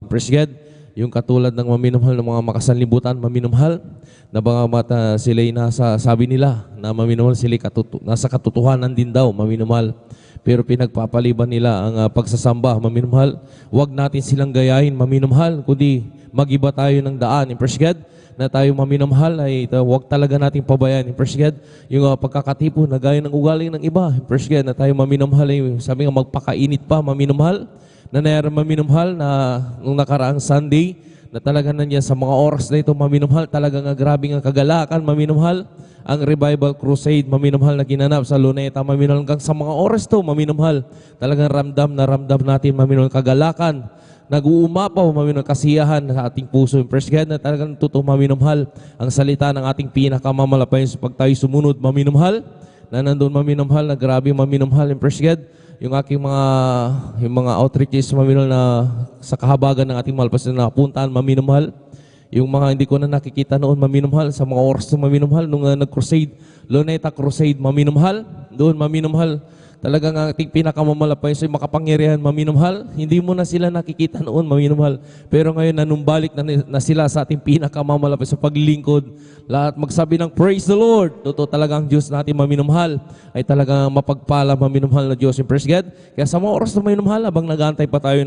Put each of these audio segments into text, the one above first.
praise God, yung katulad ng maminumhal ng mga makasanlibutan, maminumhal, na baka mata sila'y nasa, sabi nila, na maminumhal sila'y nasa katotohanan din daw, maminumhal. Pero pinagpapaliban nila ang pagsasamba, maminumhal. Huwag natin silang gayahin, maminumhal, kundi mag-iba tayo ng daan. Praise God, na tayo maminamahal ay huwag talaga nating pabayaan. Praise God, yung pagkakatipo na gaya ng ugali ng iba. Praise God, na tayo maminamahal ay sabi nga magpakainit pa, maminamahal. Na nangyari maminamahal na nung nakaraang Sunday, na talaga nandiyan sa mga oras na ito, maminamahal, talaga nga grabe nga kagalakan, maminamahal. Ang Revival Crusade, maminamahal na ginanap sa Luneta, maminamahal hanggang sa mga oras to, maminamahal. Talagang ramdam natin, maminamahal kagalakan. Nag-uumapaw, maminamahal kasiyahan sa ating puso. Praise God, na talagang totoo, maminamahal. Ang salita ng ating pinakamamalapay sa pag tayo sumunod, maminamahal. Na nandun, maminamahal, na grabe, maminamahal. Praise God, yung aking mga outreaches, maminamahal, na sa kahabagan ng ating malpas na napuntaan, maminamahal. Yung mga hindi ko na nakikita noon, maminamahal, sa mga oras na maminamahal, nung nag-crusade, Luneta Crusade, maminamahal, doon maminamahal, talagang ating pinakamamalapay sa makapangyarihan, maminamahal, hindi mo na sila nakikita noon, maminamahal, pero ngayon nanumbalik na sila sa ating pinakamamalapay sa paglilingkod, lahat magsabi ng praise the Lord. Totoo talaga ang Diyos natin, maminamahal, ay talagang mapagpala, maminamahal na Diyos. Praise God. Kaya sa mga oras na maminamahal, habang nag-aantay pa tayo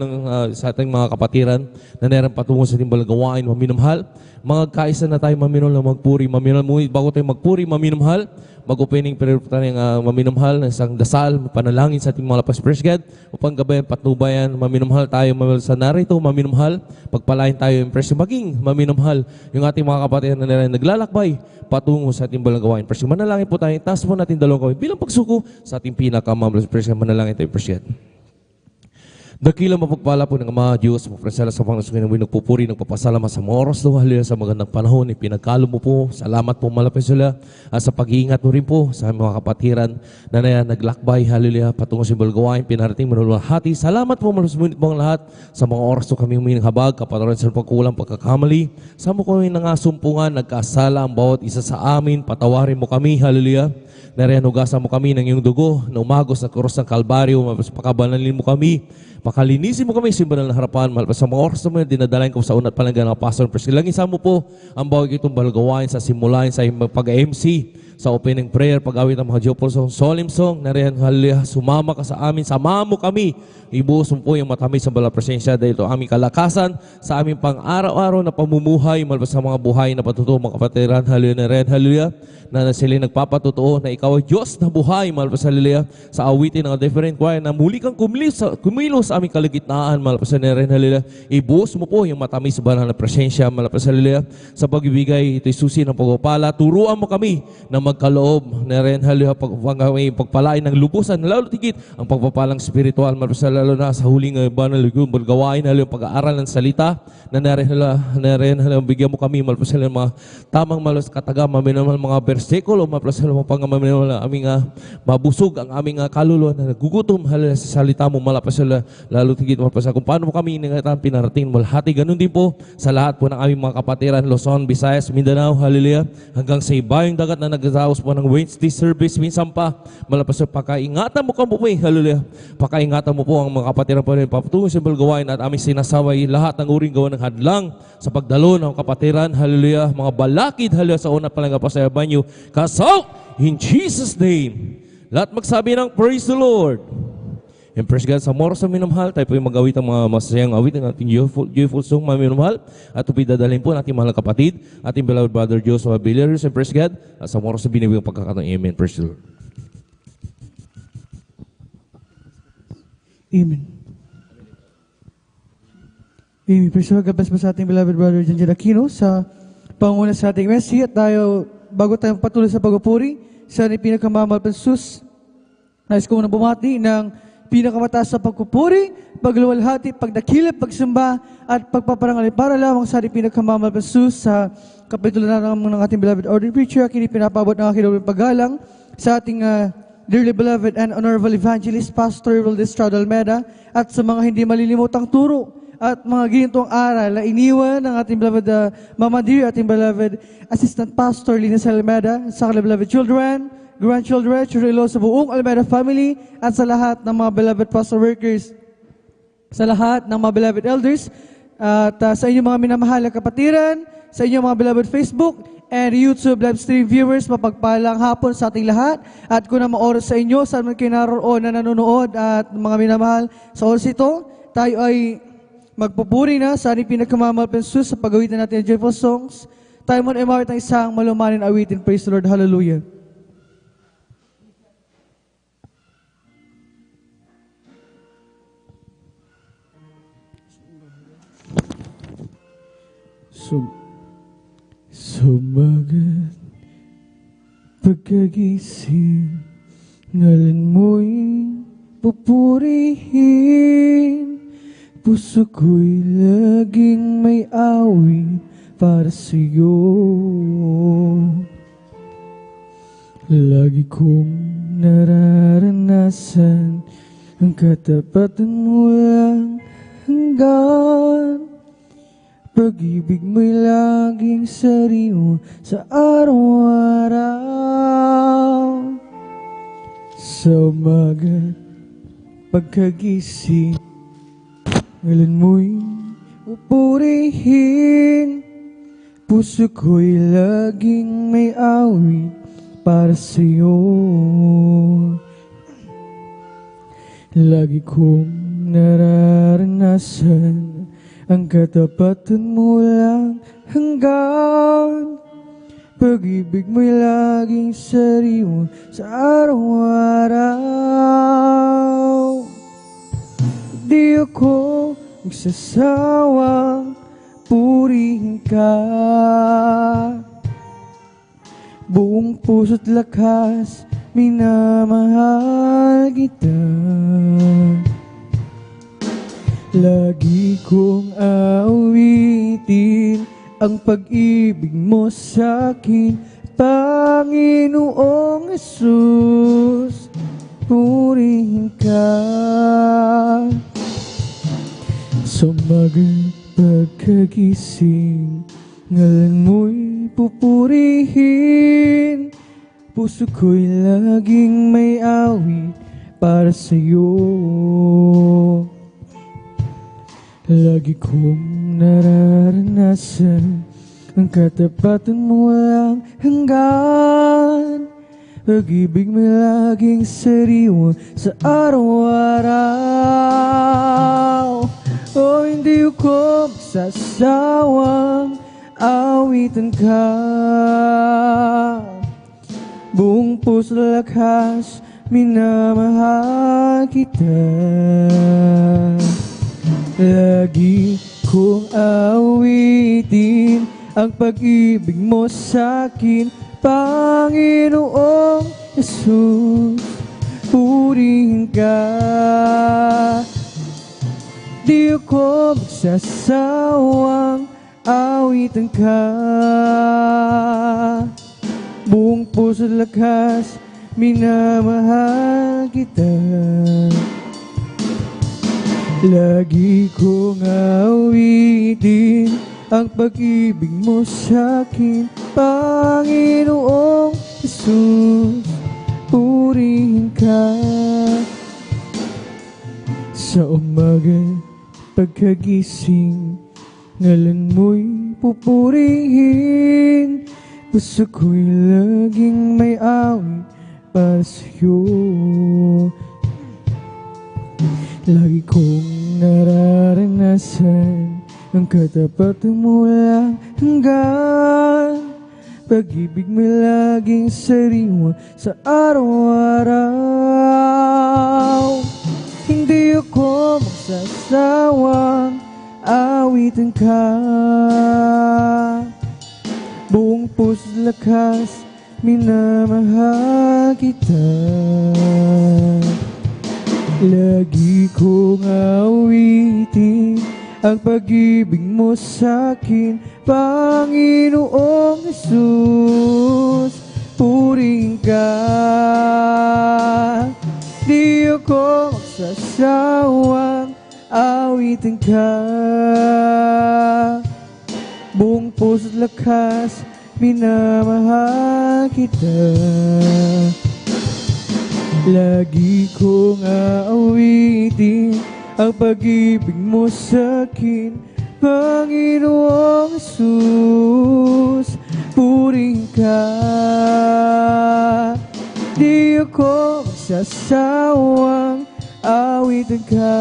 sa ating mga kapatiran na naran patungo sa ating balagawain, maminamahal, magkaisa na tayo, maminamahal, na magpuri, maminamahal. Bago tayo magpuri, maminamahal, mag-opening prayer po tayo ng maminamahal na isang dasal, panalangin sa ating mga lapas. Praise God, upang gabayan, patnubayan, maminamahal tayo, maminamahal sa narito, maminamahal, pagpalain tayo, impress, maging maminamahal yung ating mga kapatid na naglalakbay patungo sa ating balagawain. Praise God, manalangin po tayo, taas po natin dalawang kawin bilang pagsuko sa ating pinakamamalas. Praise God, manalangin tayo. Praise God. Dakilang mapagpala po ng Ama Diyos, maprensala sa Panginoon ng nagpupuri, nagpapasalamat sa mga oras na halila sa magandang panahon, ipinagkalo mo po, salamat po malapit sila, at sa pag-iingat mo rin po sa mga kapatiran na naglakbay, hallelujah, patungo sa balagawain, pinarating manulahati. Salamat po malusmunit mo ang lahat sa mga oras na kami huminang habag, kapatawaran sa pagkulang, pagkakamali, sa mo kami nangasumpungan, nagkasala ang bawat isa sa amin, patawarin mo kami, hallelujah. Narianugasan mo kami ng iyong dugo na umagos na krus ng Kalbaryo, pakabanalin mo kami, pakalinisin mo kami sa banal na harapan, mahal pa sa mga oras naman, dinadalain ko sa unat palanggan ng pastor. Langisa mo po ang bawat itong balagawain sa simulain, sa pag-MC, sa opening prayer, pag-awit ng mga Jopol song, solemn song, nariyan, hallelujah, sumama ka sa amin, sama mo kami, ibuhos mo po yung matamis sa bala presensya dahil ito aming kalakasan sa aming pang-araw-araw na pamumuhay, malpas sa mga buhay na patutuo, mga kapatiran, hallelujah, nariyan, hallelujah, na sila nagpapatutuo na ikaw ay Diyos na buhay, malpas hallelujah, sa awitin ng different choir na muli kang kumilos sa aming kaligitnaan, malpas nariyan, hallelujah, ibuhos mo po yung matamis sa bala presensya, malpas hallelujah, sa pagbibigay, ito'y susi ng pagpapala, turuan mo kami na magkaloob na rin pagpalain ng lubusan, lalo tigit ang pagpapalang spiritual, lalo na sa huling banal gawain, pag-aaral ng salita, na rin bigyan mo kami, malpasal mga tamang malas kataga, maminamal mga bersikulo, malpasal mga pangamaminamal, aming mabusog ang aming kaluluwa na nagugutom, sa salita mo, malapasal, lalo tigit, malpasal, kung paano mo kami pinarating, malhati, ganun din po sa lahat po ng aming mga kapatiran, Luzon, Visayas, Mindanao, hallelujah, hanggang sa ibayong dagat na nagdaos po ng Wednesday service, minsan pa, malapas sa pakaingatan mo po, hallelujah, pakaingatan mo po ang mga kapatiran po rin, papatungo sa balgawain at aming sinasaway lahat ng uring gawa ng hadlang sa pagdalo ng kapatiran, hallelujah, mga balakid, hallelujah, sa una palang kapasayaban nyo, kasaw, in Jesus' name, lahat magsabi ng praise the Lord. And praise God, sa moros na minamahal, tayo po yung mag-awit ang mga masayang awit ng ating joyful song, mga minamahal. At ito pinadalhin po natin mahal kapatid, ating beloved brother Joshua Villarreal. And praise God, at sa moros na binibigyan pagkakataon. Amen. Praise the Lord. Amen. Amen. Praise the Lord. God bless po sa ating beloved brother Janjan Aquino sa panguna sa ating message. At tayo, bago tayo patuloy sa pagpupuri, sa ating pinakamamahal na Jesus, nais ko muna bumati ng pinakamataas sa pagpupuri, pagluwalhati, pagdakilap, pagsamba, at pagpaparangal para lamang sa ating pinakamamahal na Jesus sa kapitulo na ng ating beloved ordained preacher. Kini pinapabot ng aking paggalang sa ating dearly beloved and honorable evangelist, Pastor Valdez Almeda, at sa mga hindi malilimutang turo at mga ginitong aral na iniwan ng ating beloved Mama Dear, ating beloved Assistant Pastor Linus Almeda, sa beloved children, grandchildren, children sa buong Almeda family, at sa lahat ng mga beloved pastor workers, sa lahat ng mga beloved elders, At sa inyong mga minamahal na kapatiran, sa inyong mga beloved Facebook and YouTube live stream viewers, mapagpalang hapon sa ating lahat. At kung na oras sa inyo, saan man kayo naroon na nanonood at mga minamahal, sa oras ito, tayo ay magpupuri na sa ating pinagkamamahal pensus sa pag-awitan natin ng joyful songs. Tayo muna ay mawit ng isang malumanin awitin. Praise the Lord. Hallelujah. Sumagat pagkagising, ngalan mo'y pupurihin. Puso ko'y laging may awit para sa'yo. Lagi kong nararanasan ang katapatan mo lang hanggan. Pag-ibig mo'y laging sariwa sa araw-araw. Sa umaga, pagkagising, ngalan mo'y pupurihin. Puso ko'y laging may awit para sa'yo. Lagi kong nararanasan ang katapatan mo lang hanggan. Pag-ibig mo'y laging sariwa sa araw-araw. Di ako magsasawang purihin ka. Buong puso't lakas, minamahal kita. Lagi kong awitin ang pag-ibig mo sa'kin, Panginoong Jesus, purihin ka. Sa umagang pagkagising, ngalan mo'y pupurihin. Puso ko'y laging may awit para sa'yo. Lagi kong nararanasan ang katapatan mo lang hanggan. Pag-ibig mo laging sariwa sa araw-araw. O hindi ko magsasawang awitan ka. Buong puso lakas, minamahal kita. Lagi kong awitin ang pag-ibig mo sa'kin, Panginoong Jesus, purihin ka. Di ako magsasawang awitan ka. Buong puso lakas, minamahal kita. Lagi kong awitin ang pag-ibig mo sa'kin, Panginoong Jesus, purihin ka. Sa umaga, pagkagising, ngalan mo'y pupurihin. Puso ko'y laging may awit para sa'yo. Lagi kong nararanasan ang katapatan mo lang hanggan. Pag-ibig mo laging sariwa sa araw-araw. Hindi ako magsasawang awitin ka. Buong puso't lakas, minamahal kita. Lagi kong awitin ang pag-ibig mo sa'kin, Panginoong Jesus, purihin ka. Di ako magsasawang awitin ka. Buong puso't lakas, minamahal kita. Lagi kong aawitin ang pag-ibig mo sa'kin, Panginoong Jesus, puring ka. Di ako magsasawang awitin ka.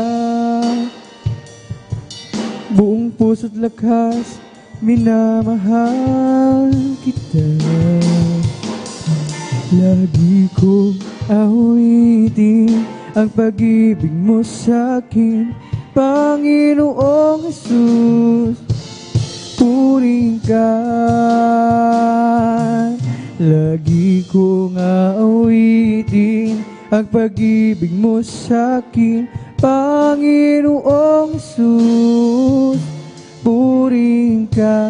Buong puso't lakas, minamahal kita. Lagi kong awitin ang pag-ibig mo sa'kin, Panginoong Jesus, puring ka. Lagi kong awitin ang pag-ibig mo sa'kin, Panginoong Jesus, puring ka.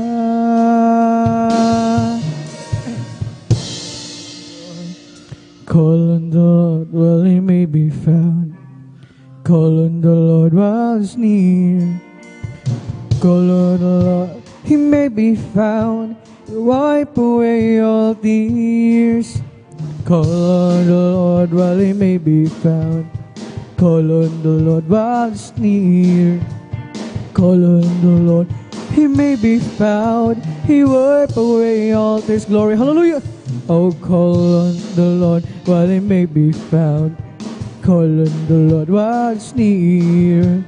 Call on the Lord while he may be found. Call on the Lord while he's near. Call on the Lord, he may be found. He'll wipe away all tears. Call on the Lord while he may be found. Call on the Lord while he's near. Call on the Lord, he may be found. He wipe away all tears. Glory, hallelujah. Oh, call on the Lord while he may be found. Call on the Lord while he's near.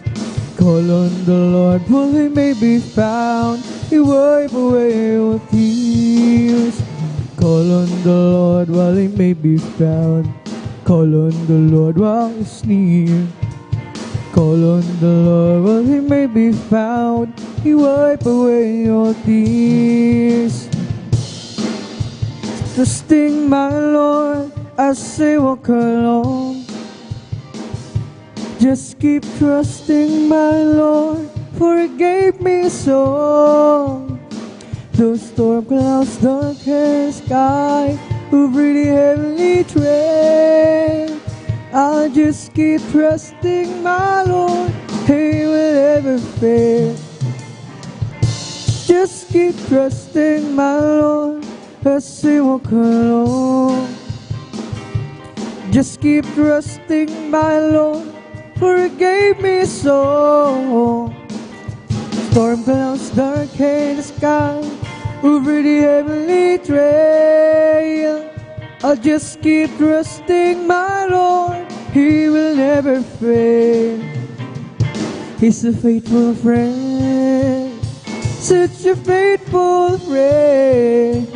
Call on the Lord while he may be found. He wipe away all tears. Call on the Lord while he may be found. Call on the Lord while he's near. Call on the Lord while he may be found. He wipe away all tears. Trusting my Lord as I walk along. Just keep trusting my Lord, for he gave me a song. Those storm clouds darken the sky over the heavenly train. I'll just keep trusting my Lord, he will never fail. Just keep trusting my Lord as I walk along. Just keep trusting my Lord, for he gave me a song. Storm clouds darken the sky over the heavenly trail. I'll just keep trusting my Lord, he will never fail. He's a faithful friend, such a faithful friend.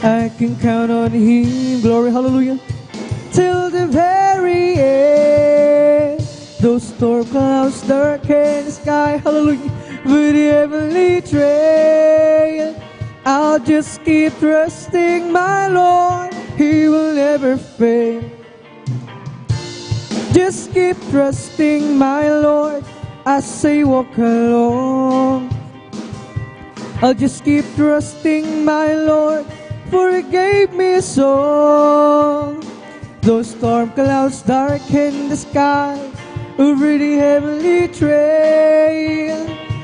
I can count on him, glory, hallelujah, till the very end. Those storm clouds darken the sky, hallelujah, with the heavenly trail. I'll just keep trusting my Lord, he will never fail. Just keep trusting my Lord as I walk along. I'll just keep trusting my Lord, for he gave me a song. Those storm clouds darken the sky over the heavenly trail.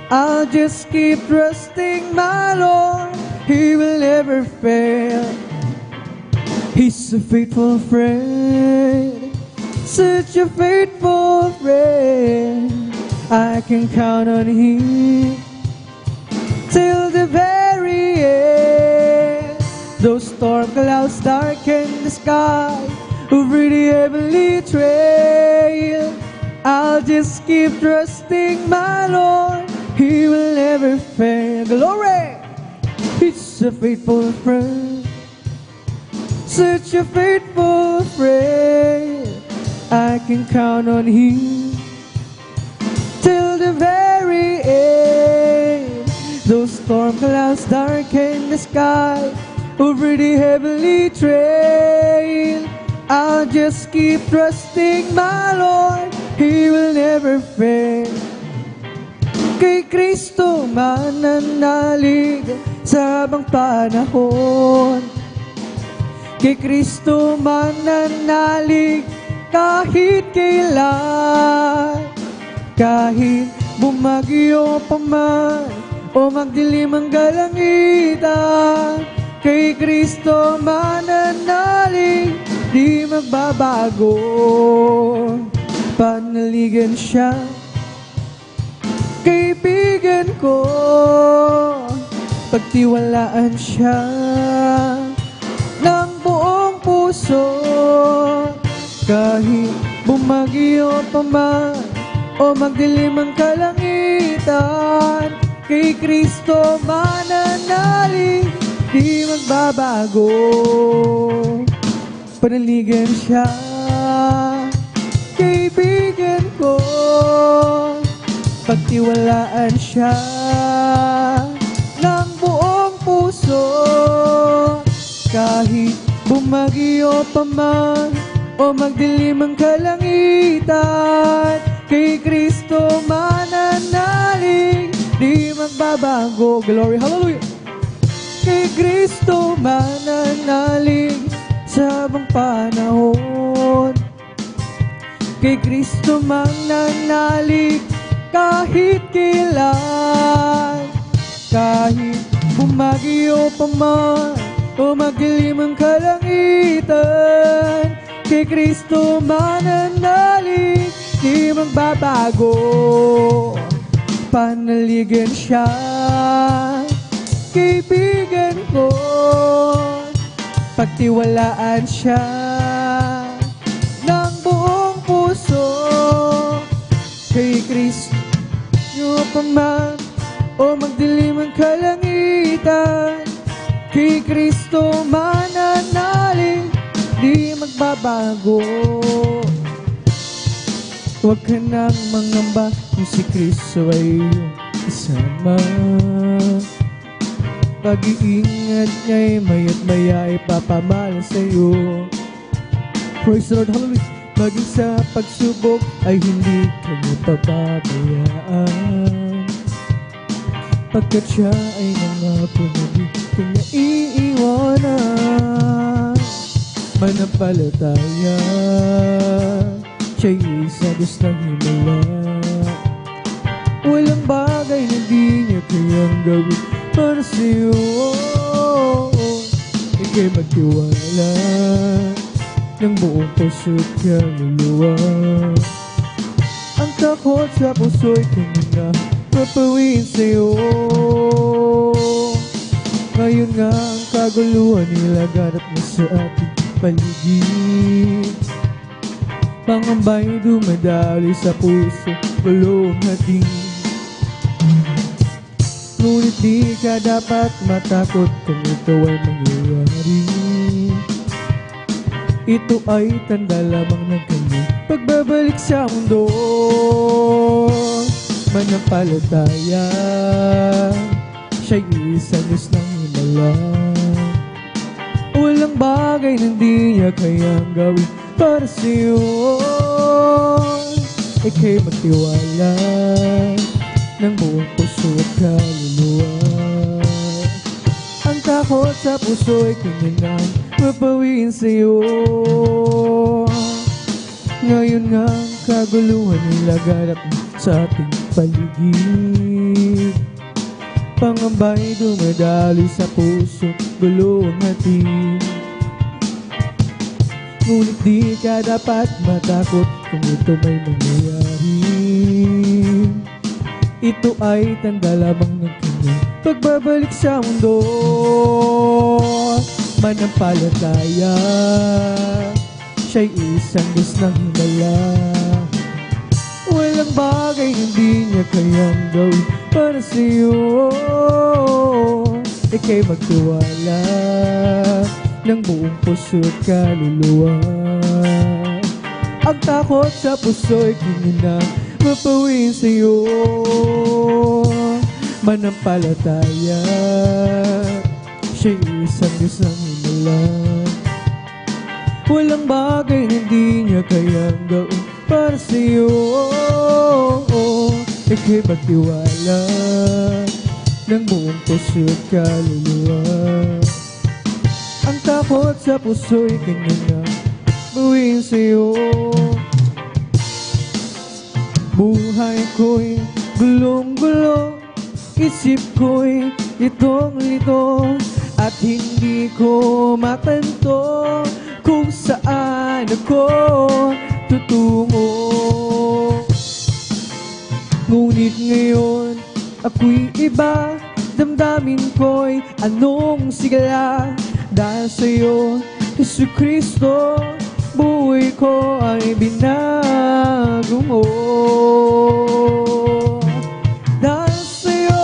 I'll just keep trusting my Lord, he will never fail. He's a faithful friend, such a faithful friend. I can count on him till the very end. Those storm clouds darken the sky over the heavenly trail. I'll just keep trusting my Lord, he will never fail. Glory! He's a faithful friend, such a faithful friend. I can count on him till the very end. Those storm clouds darken the sky over the heavenly trail. I'll just keep trusting my Lord, he will never fail. Kay Kristo mananalig sa habang panahon. Kay Kristo mananalig kahit kailan. Kahit bumagyo pa man o magdilim ang galangitan, kay Kristo mananalig, di magbabago. Panaligan siya, kay kaibigan ko. Pagtiwalaan siya ng buong puso. Kahit bumagyo pa man o magdilim ang kalangitan, kay Kristo mananalig, di magbabago. Panaligan siya, kaibigan ko. Pagtiwalaan siya ng buong puso. Kahit bumagyo pa man o magdilim ang kalangitan, kay Kristo mananalig, di magbabago. Glory, hallelujah. Kay Kristo mananalig sa habang panahon. Kay Kristo mananalig kahit kailan. Kahit bumagyo pa man o magdilim ang kalangitan, kay Kristo mananalig, di magbabago. Panaligan siya, kaibigan ko. Pagtiwalaan siya ng buong puso. Kay Kristo pa man o magdilim ang kalangitan, kay Kristo mananalig, di magbabago. Huwag ka nang mangamba kung si Kristo ay iyong kasama. Pag-iingat niya'y maya't maya ipapamala sa'yo. Praise the Lord, hallelujah. Maging sa pagsubok ay hindi ka niya pababayaan, pagkat siya ay nangako na di ka niya iiwanan. Manampalataya, siya'y isa Diyos ng himala. Walang bagay na di niya kayang gawin para sa'yo. Ika'y magtiwala ng buong puso't kaluluwa. Ang takot sa puso'y kanya na papawin sa'yo. Ngayon nga ang kaguluhan nilaganap na sa ating paligid. Pangamba'y dumadali sa puso, bulong natin. Ngunit di ka dapat matakot kung ito ay mangyayari. Ito ay tanda lamang ng kanyang pagbabalik sa mundo. Manampalataya, siya'y isang Diyos ng himala. Walang bagay na di niya kayang gawin para sa'yo. Ika'y magtiwala ng buong puso at kaluluwa. Ang takot sa puso'y kanya nang papawin sa'yo. Ngayon nga ang kaguluhan ay laganap sa ating paligid. Pangamba'y dumadali sa puso, gulong natin. Ngunit di ka dapat matakot kung ito may mangyayari. Ito ay tanda lamang ng kanyang pagbabalik sa mundo. Manampalataya, siya'y isang Diyos ng himala. Walang bagay na di niya kayang gawin para sa'yo. Ika'y magtiwala ng buong puso at kaluluwa. Ang takot sa puso'y kanya na mapawin sa'yo. Manampalataya, siya'y isang Diyos ng himala. Walang bagay na di niya kayang gawin para sa'yo. Ika'y magtiwala ng buong puso at kaluluwa. Ang takot sa puso'y kanya na buuin sa'yo. Buhay ko'y gulong-gulo, isip ko'y litong-lito, at hindi ko matanto kung saan ako tutungo. Ngunit ngayon ako'y iba, damdamin ko'y anong sigla. Dahil sa'yo, Hesus Kristo, buhay ko ay binago mo. Dahil sa'yo,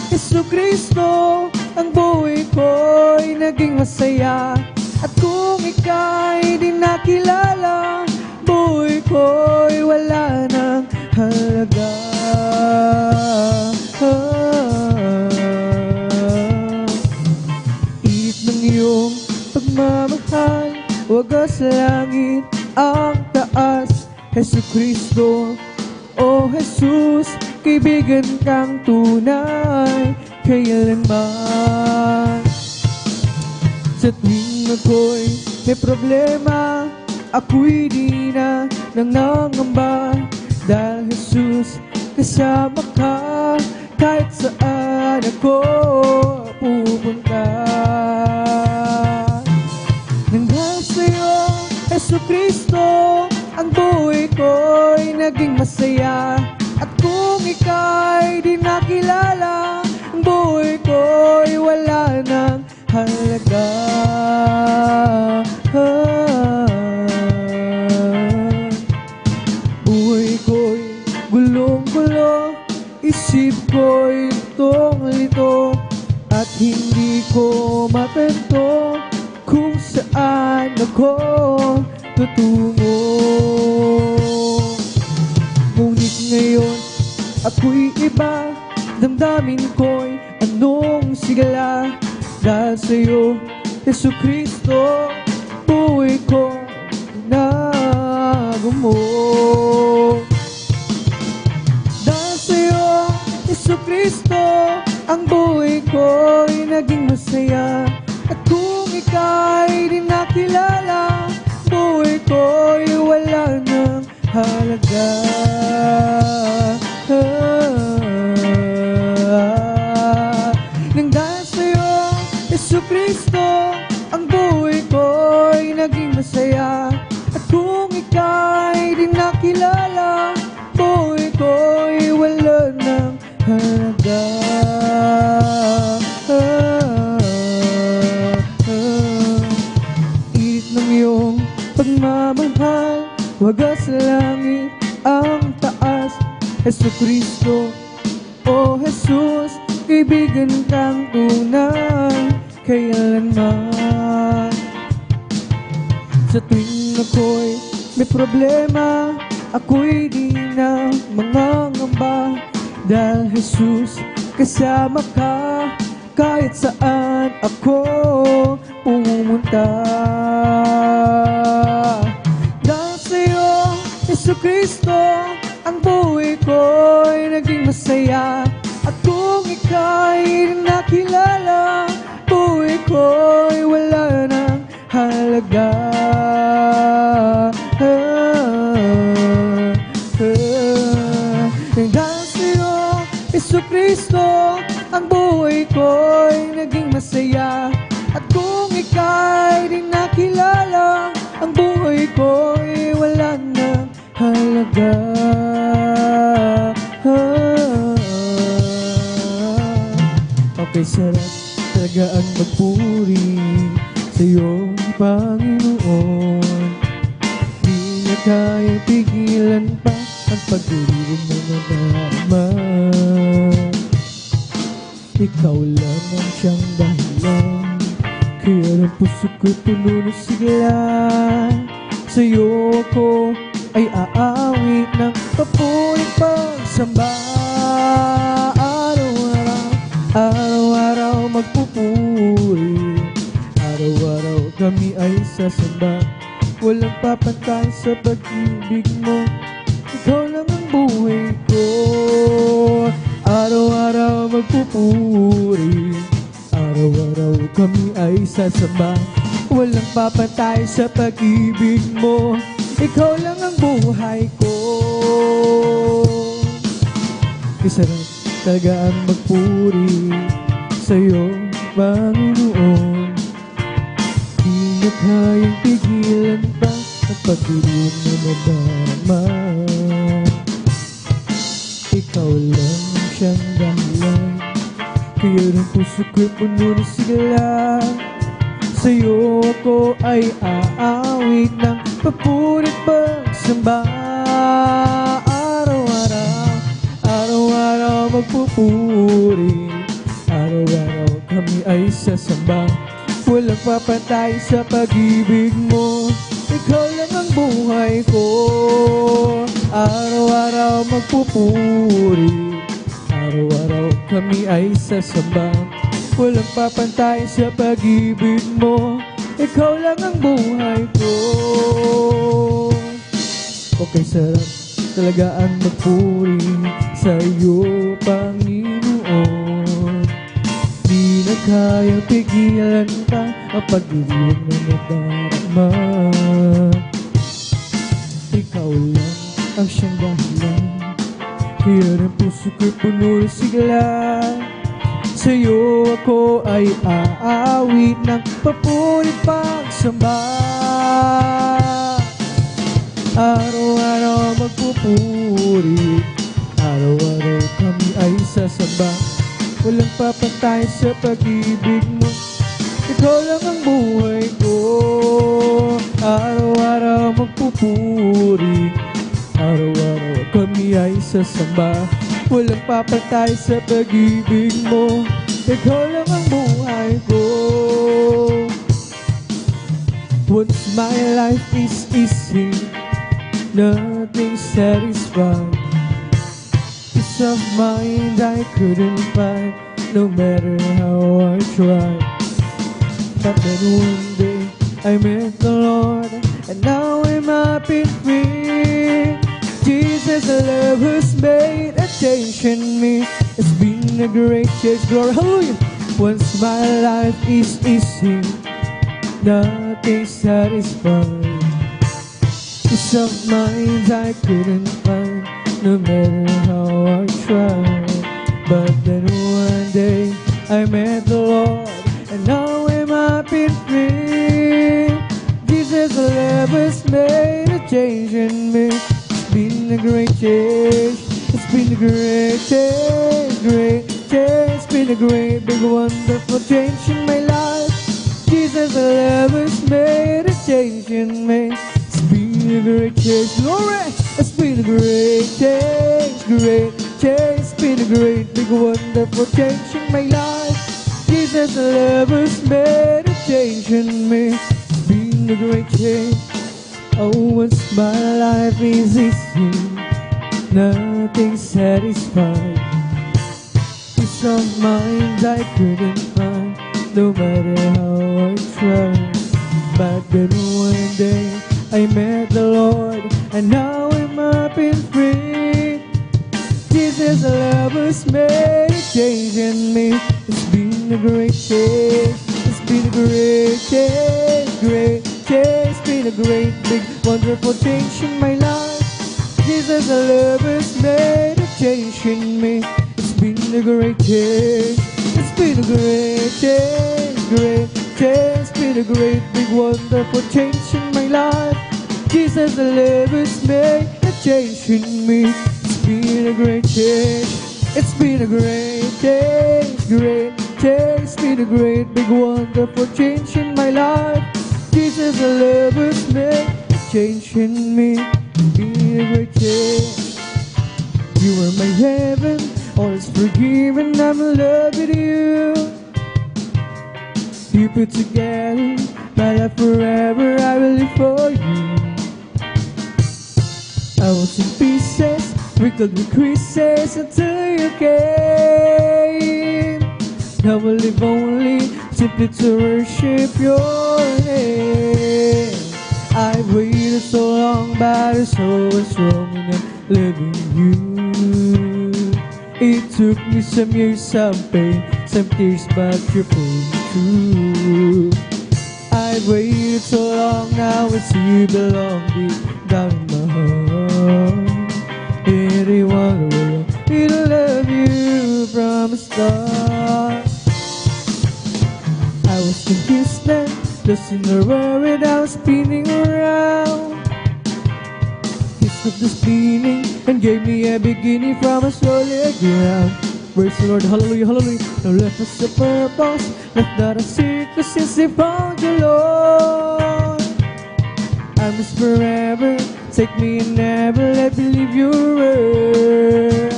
Hesus Kristo, ang buhay ko'y naging masaya. At kung ika'y di nakilala, buhay ko'y wala ng halaga. Init ng iyong pagmamahal, wagas sa langit ang taas. Hesus Kristo, o Jesus, kaibigan kang tunay kailanman. Sa tuwing ako'y may problema, ako'y di na nangangamba. Dahil Jesus, kasama ka, kahit saan ako pupunta. Nanggal sa'yo, Hesus Kristo, ang buhay ko'y naging masaya. At kung ika'y di nakilala, ang buhay ko'y wala ng halaga. Buhay ko'y gulong-gulo, isip ko'y litong-lito, at hindi ko mapento kung saan ako tutungo. Ngunit ngayon, ako'y iba, damdamin ko'y anong sigla. Dahil sa'yo, Hesus Kristo, buhay ko binago mo. Dahil sa'yo, Hesus Kristo, ang buhay ko'y naging masaya. At kung ika'y di nakilala, buhay ko'y wala ng halaga. Nang dahil sa'yo, Hesus Kristo, ang buhay ko'y naging masaya. At kung ika'y di nakilala, buhay ko'y wala ng halaga. Init ng iyong pagmamahal, wagas sa langit ang taas. Hesus Kristo, o Jesus, kaibigan kang tunay kailanman. Sa tuwing ako'y may problema, ako'y di na mangangamba. Dahil Jesus, kasama ka, kahit saan ako pumunta. Dahil sa'yo, Hesus Kristo, ang buhay ko'y naging masaya. At kung ika'y nakilala, buhay ko'y wala ng halaga. Dahil sa'yo, Hesus Kristo, ang buhay ko'y naging masaya. At kung ika'y di nakilala, ang buhay ko'y wala ng halaga. Okay, sarap talaga ang magpuri sa'yo, Panginoon. Di na kaya pigilan pa ang pag-ibig na nadama. Ikaw lang ang siyang dahilan, kaya ang puso ko'y puno na sigla. Sa'yo ako ay aawit ng papuling pagsamba. Araw-araw magpupuri, araw-araw kami ay sasamba. Walang papantay sa pag-ibig mo, ikaw lang ang buhay ko. Araw-araw magpupuri, araw-araw kami ay sasamba. Walang papantay sa pag-ibig mo, ikaw lang ang buhay ko. Kasarap talaga ang magpuri sa'yo, Panginoon. Di na kayang pigilan pa ang pag-ibig na nadama. Ikaw lang ang siyang dahilan, Kaya ng puso ko'y puno ng sigla. Sa'yo ako ay aawit ng papunit pagsamba. Araw-araw, araw-araw magpupuri. Araw-araw kami ay sasamba. Walang papatay sa pag-ibig mo. Ikaw lang ang buhay ko. Araw-araw magpupuri. Araw-araw kami ay sasamba. Walang papantay sa pag-ibig mo. Ikaw lang ang buhay ko. Okay, sarap talaga ang magpuri sa'yo, Panginoon. Di na kayang pigilan ka ang pag-ibig na nadarama. Ikaw lang ang siyang dahilan, kaya ng puso ko'y puno ng sigla. Sa'yo ako ay aawit ng papunit pagsamba. Araw-araw magpupuri. Araw-araw kami ay sasamba. Walang papantay sa pag-ibig mo. Ikaw lang ang buhay ko. Araw-araw magpupuri. Araw-araw kami ay sasamba. Walang papantay sa pag-ibig mo. Ikaw lang ang buhay ko. Once my life is easy, nothing satisfied. Peace of mind I couldn't find, no matter how I tried. But then one day I met the Lord, and now I'm happy and free. Jesus, the love has made a change in me. It's been a great change, glory, hallelujah. Once my life is easy, nothing satisfied. Peace of mind I couldn't find, no matter how I tried. But then one day I met the Lord, and now I'm happy and free. Jesus, the love has made a change in me. Been a great change. It's been a great change, great change. It's been a great, big, wonderful change in my life. Jesus, the love has made a change in me. It's been a great change, glory. It's been a great change, great change. It's been a great, big, wonderful change in my life. Jesus, the love has made a change in me. It's been a great change. Oh, once my life is easy, nothing satisfied. Peace of mind I couldn't find, no matter how I tried. But then one day I met the Lord, and now I'm happy and free. Jesus, love has made a change in me. It's been a great change. It's been a great change, great change. It's been a great, big, wonderful change in my life. Jesus, love has made a change in me. It's been a great change. It's been a great change, great change. It's been a great, big, wonderful change in my life. Jesus, love has made a change in me. It's been a great change. It's been a great change, great change. It's been a great, big, wonderful change in my life. Jesus, love has made a change in me. It's been a great change. You are my heaven, all is forgiven. I'm in love with you. You put together my life forever. I will live for you. I was in pieces, wrinkled with creases until you came. Now I live only simply to worship your name. I've waited so long, but it's always wrong in loving you. It took me some years, some pain, some tears, but you're pulling through. I've waited so long, now it's you belong deep down in my heart. Anyone will love you from the start. I was in Houston, lost in the world, I was spinning around. He stopped the spinning and gave me a beginning from a solid ground. Praise the Lord, hallelujah, hallelujah. No left us a purpose, left not a secret since they found you, Lord. I must forever, take me and never let me leave your word.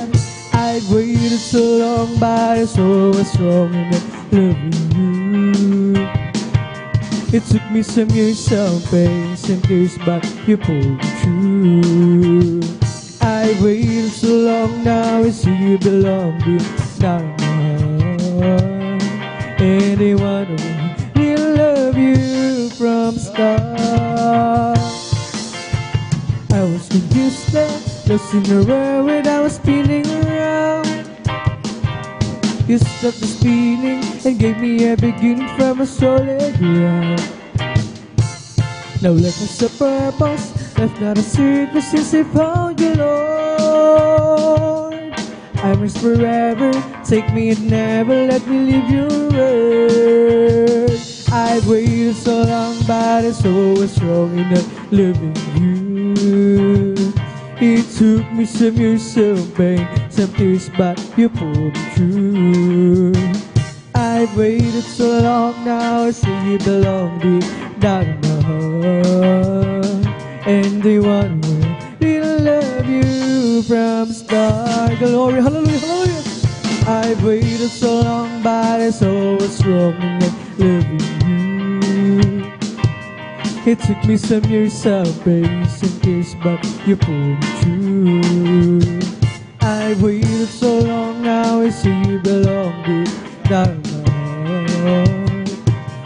I'd waited so long, but I so was strong in loving you. It took me some years of pain, some tears, but you pulled me through. I waited so long, now I see you belong deep down in my heart. Anyone who will love you from start. I was confused, lost in the world when I was spinning around. You stopped the spinning and gave me a beginning from a solid ground. Now left us a purpose, left not a secret since I found you, Lord. I must forever, take me and never let me leave your word. I've waited so long, but it's always wrong in not loving you. It took me some years of pain, some tears, but you pulled me through. I've waited so long, now I see you belong deep down in my heart. And the one who will love you from start. Glory, hallelujah, hallelujah. I've waited so long, but it's always wrong in not loving you. It took me some years of pain, some tears, but you pulled me through. I waited so long, now I see you belong deep down in my heart.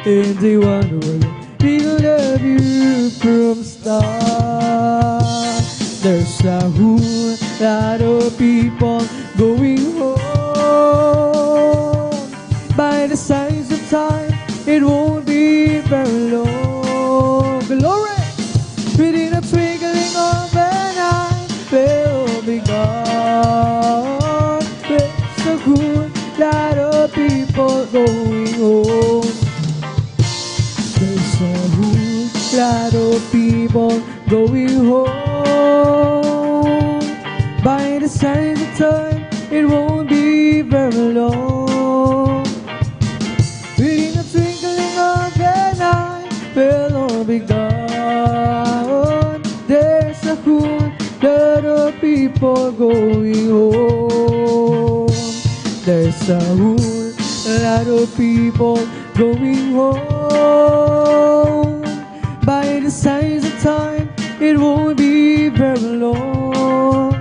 And the one who will love you from start. There's a whole lot of people going home. By the signs of time, it won't be very long. Glory! Within a twinkling of an eye, they'll be gone. There's a good lot of people going home. There's a good lot of people going home. By the signs of time, it won't be very long. Within a twinkling of an eye, they'll all be gone. There's a whole lot of people going home. There's a whole lot of people going home. By the signs of time, it won't be very long.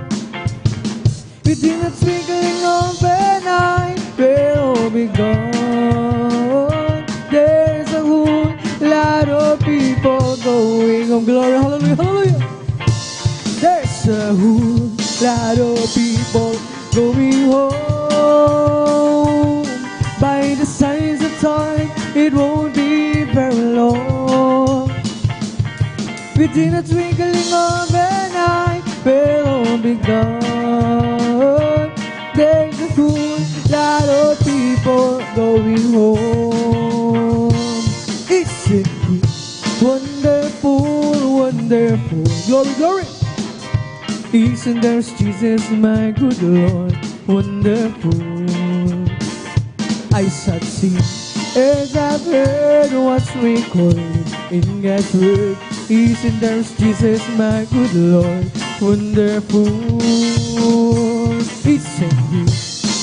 Within a twinkling of an eye, they'll all be gone. There's a whole lot of people going home. Glory, hallelujah, hallelujah. There's a whole lot of people going home. By the signs of time, it won't be very long. Within a twinkling of an eye, they'll all be gone. There's a whole lot of people going home. Isn't it wonderful, wonderful? Glory, glory! Isn't there Jesus, my good Lord? Wonderful. Eyes have seen, ears have heard what's recorded in God's word. Isn't there Jesus, my good Lord? Wonderful. Isn't He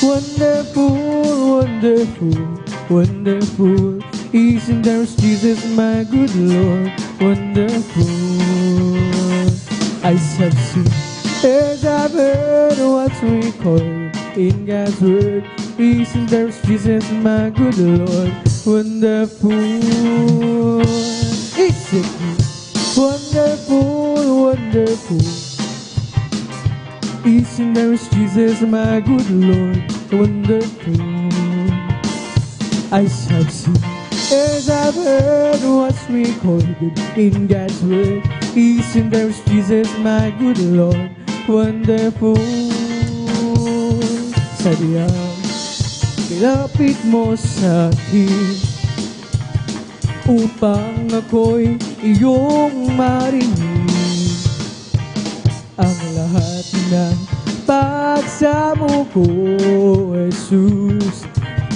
wonderful, wonderful, wonderful? Isn't there Jesus, my good Lord? Wonderful. Eyes have seen, ears have heard what's recorded in God's word. Isn't there Jesus, my good Lord? Wonderful. Isn't He wonderful, wonderful? Isn't there Jesus, my good Lord? Wonderful. Eyes have seen, ears have heard what's recorded in God's word. Isn't there Jesus, my good Lord? Wonderful. Sadyang ilapit mo sa akin upang ako'y iyong marinig. Ang lahat ng pagsamo ko, Jesus.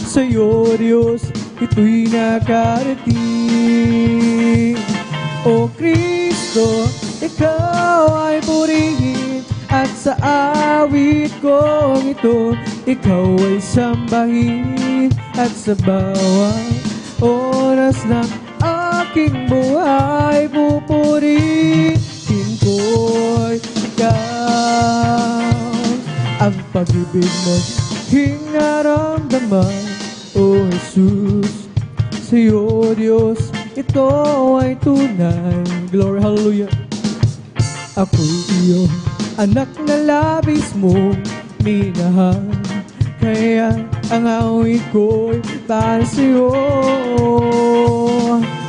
Sa'yo, Diyos, ito'y nakarating. O Kristo, Ikaw ay purihin, at sa awit kong ito, Ikaw ay sambahin. At sa bawat oras ng aking buhay, pupurihin ko'y Ikaw. Ang pag-ibig mo'y aking naramdaman, O Jesus. Sa'yo, Diyos, ito ay tunay. Glory, hallelujah. Ako'y iyong anak na labis mong minahal, kaya ang awit ko'y para sa'yo.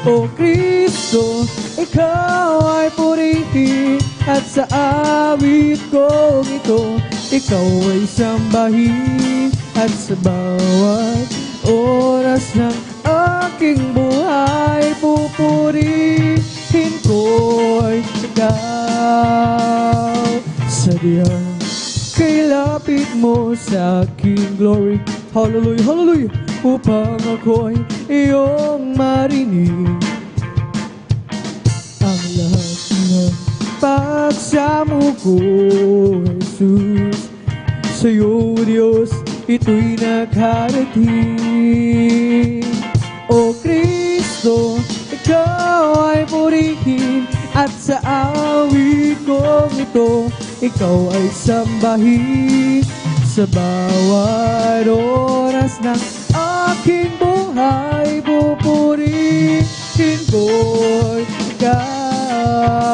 O Kristo, Ikaw ay purihin, at sa awit kong ito, Ikaw ay sambahin. At sa bawat oras ng aking buhay, pupurihin ko'y Ikaw. Sadyang kay lapit mo sa aking glory, hallelujah, hallelujah, upang ako'y iyong marinig. Ang lahat ng pagsamo ko, Jesus. Sa'yo, Diyos, ito'y nakarating. O Kristo, Ikaw ay purihin, at sa awit kong ito, Ikaw ay sambahin. Sa bawat oras ng aking buhay, pupurihin ko'y Ikaw.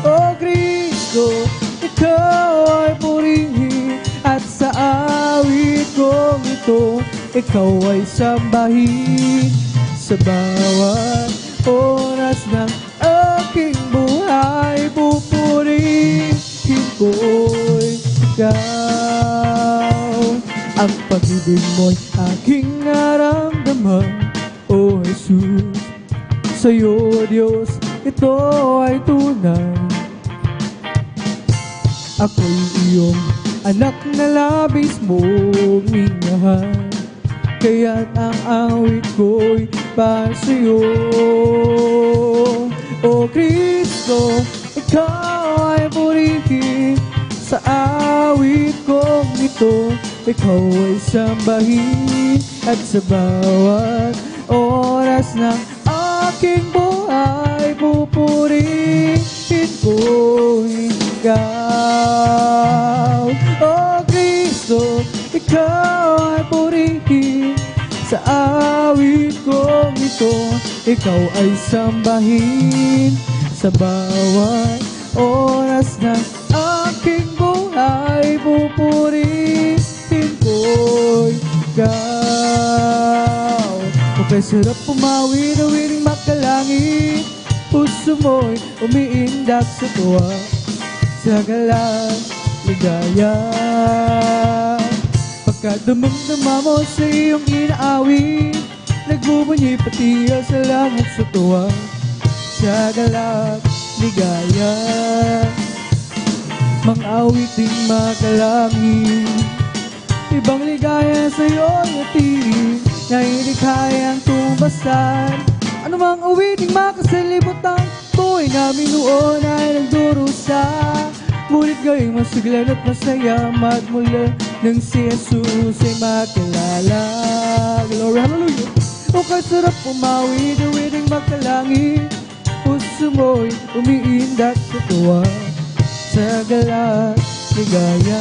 O Kristo, Ikaw ay purihin, at sa awit kong ito, Ikaw ay sambahin. Sa bawat oras ng aking buhay, pupurihin ko'y Ikaw. Ang pag-ibig mo'y aking naramdaman, O Jesus. Sa'yo, Diyos, ito ay tunay. Ako'y iyong anak na labis mong minahal, kaya't ang awit ko'y para sa'yo. O Kristo, Ikaw ay purihin, sa awit kong ito, Ikaw ay sambahin. At sa bawat oras ng aking buhay, pupurihin ko'y Ikaw. O Kristo, Ikaw ay purihin, sa awit kong ito, Ikaw ay sambahin. Sa bawat oras ng aking buhay, pupurihin ko'y Ikaw. Kapag sarap pumawi na wiring makalangit, puso mo'y umiindak sa tuwa, sa galak, ligaya. Pagkadamang-dama mo sa iyong inaawit, nagbubunyi pati sa langit sa tuwa, sa galak, ligaya. Mga awiting makalangit, ibang ligaya sa'yo natin, na hindi kayang tumbasan. Anumang awiting makasalimutan, buhay namin noon ay nagdurusa. Ngunit ngayong masiglan at masaya, magmula nang si Jesus ay makilala. Glory, hallelujah. O kasarap pumawi, dawiting makalangit, puso mo'y umiindak sa tuwa, sa galak, ligaya.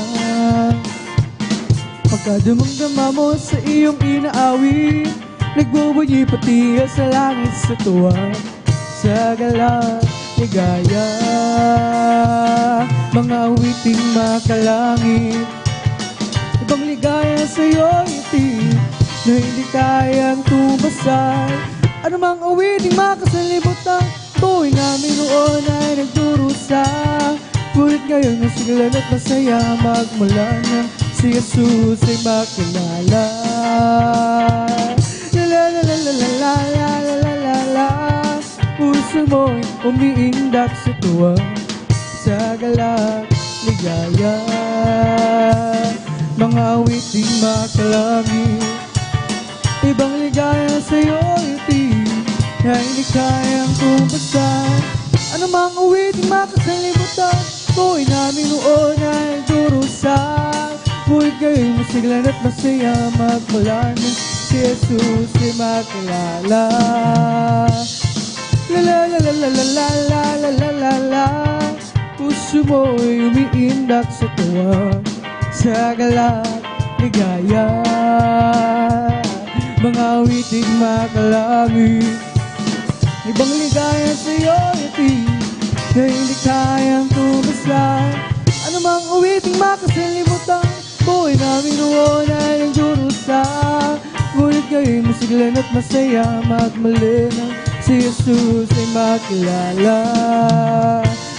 Pagkadamang-dama mo sa iyong inaawit, nagbubunyi pati sa langit sa tuwa, sa galak, ligaya. Mga awiting makalangit, ibang ligaya sa'yo itin, na hindi kayang tumasan. Anumang awiting makasalimutan, buhay namin noon ay nagdurusa. Ngunit ngayon nasiglan at masaya, magmula na si Jesus ay makilala. La la la la la la la la la la. Puso mo'y umiindak sa tuwa, sa galak, ligaya. Mga awiting makalangit, ibang ligaya sa'yo itig na hindi kayang tumpasan. Ano mang awiting makasalimutan, buhay namin noon ay durusan. Ngunit kayo'y masiglan at masaya, magmulanin si Jesus ay makilala. La la la la la la la la la la la. Puso mo'y umiindak sa tuwa, sa galak, ligaya. Mga awiting makalangit, ibang ligaya sa'yo itig na hindi kayang tumaslan. Ano mang awiting makasalimutan, buhay namin noon ay nagdurusa. Ngunit kayo'y masiglan at masaya, magmalinang si Jesus ay makilala.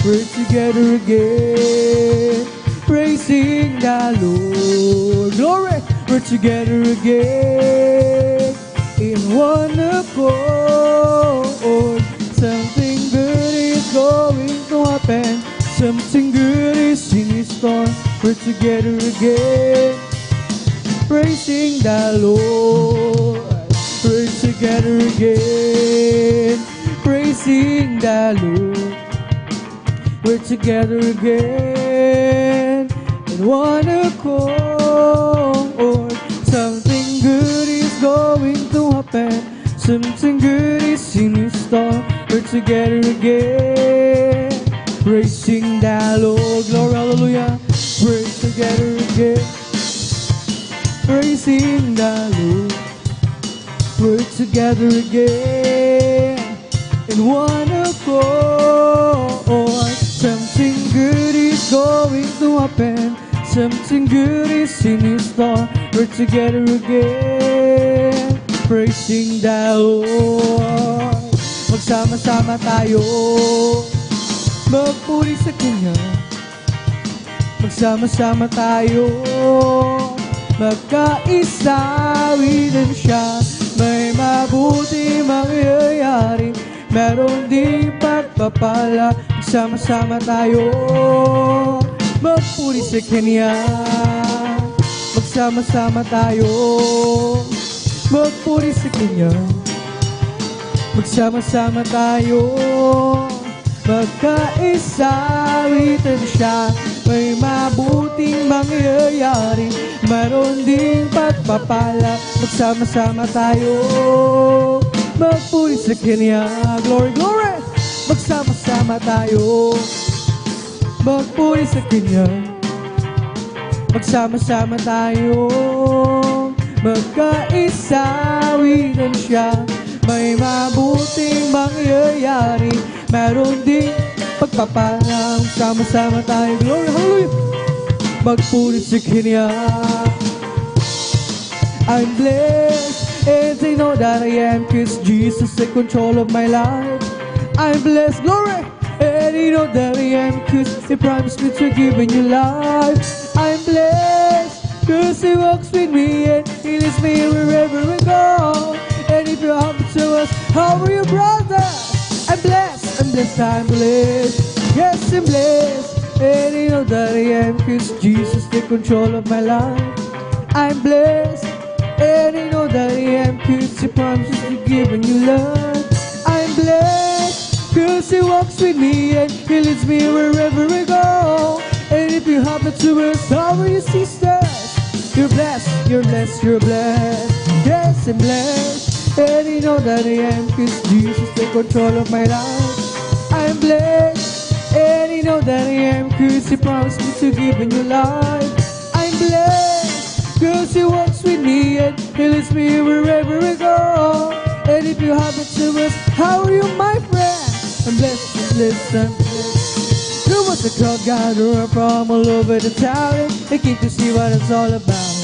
We're together again, praising the Lord. Glory! We're together again, in one accord. Something good is going to happen, something good is in store. We're together again, praising the Lord. We're together again, praising the Lord. We're together again, in one accord. Something good is going to happen, something good is in store. We're together again, praising the Lord. Glory, hallelujah. We're together again, praising the Lord. We're together again, in one accord. Something good is going to happen, something good is in store. We're together again, praising the Lord. Magsama-sama tayo, magpuri sa Kanya. Magsama-sama tayo, magkaisawinan siya. May mabuti mangyayari, meron ding pagpapala. Magsama-sama tayo, magpuri sa Kanya. Magsama-sama tayo, magpuri sa Kanya. Magsama-sama tayo, magkaisawitan siya. May mabuting mangyayari, mayroon ding pagpapala. Magsama-sama tayo, magpuri sa Kanya. Glory, glory! Magsama-sama tayo, magpuri sa Kanya. Magsama-sama tayo, magkaisawinan siya. May mabuting mangyayari, mayroon ding pagpapala. Magsama-sama tayo, glory, hallelujah! Magpuri sa Kanya. I'm blessed, and I know that I am, 'cause Jesus is in control of my life. I'm blessed, glory, and I know that I am, 'cause He promised me to give a new life. I'm blessed, 'cause He walks with me and He leads me wherever I go. And if you happen to us, how are you, brother? I'm blessed, I'm blessed, I'm blessed. Yes, I'm blessed, and I know that I am, 'cause Jesus is in control of my life. I'm blessed, and I know that I am, 'cause He promises to give a new love. I'm blessed, 'cause He walks with me and He leads me wherever I go. And if you happen to us, how are you, sisters? You're blessed, you're blessed, you're blessed. Yes, I'm blessed, and I know that I am, 'cause Jesus take control of my life. I'm blessed, and I know that I am, 'cause He promised me to give a new life. I'm blessed, 'cause He walks with me and He leads me wherever I go. And if you happen to us, how are you, my friend? I'm blessed, I'm blessed, I'm blessed. There was a crowd gathered from all over the town. They came to see what it's all about.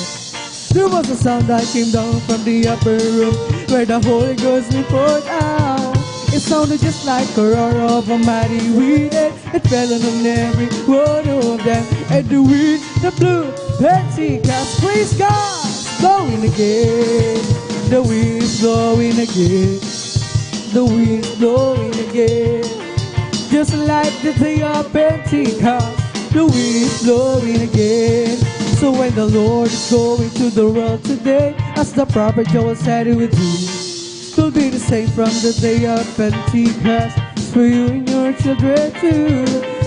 There was a sound that came down from the upper room, where the Holy Ghost was poured out. It sounded just like a roar of a mighty wind. It fell on every one of them. And the wind that blew Pentecost. Praise God! Blowing again. The wind's blowing again. The wind's blowing again. Just like the day of Pentecost. the wind is blowing again. So when the Lord is going to the world today, as the prophet Joel said it would be, will be the same from the day of Pentecost. It's for you and your children too.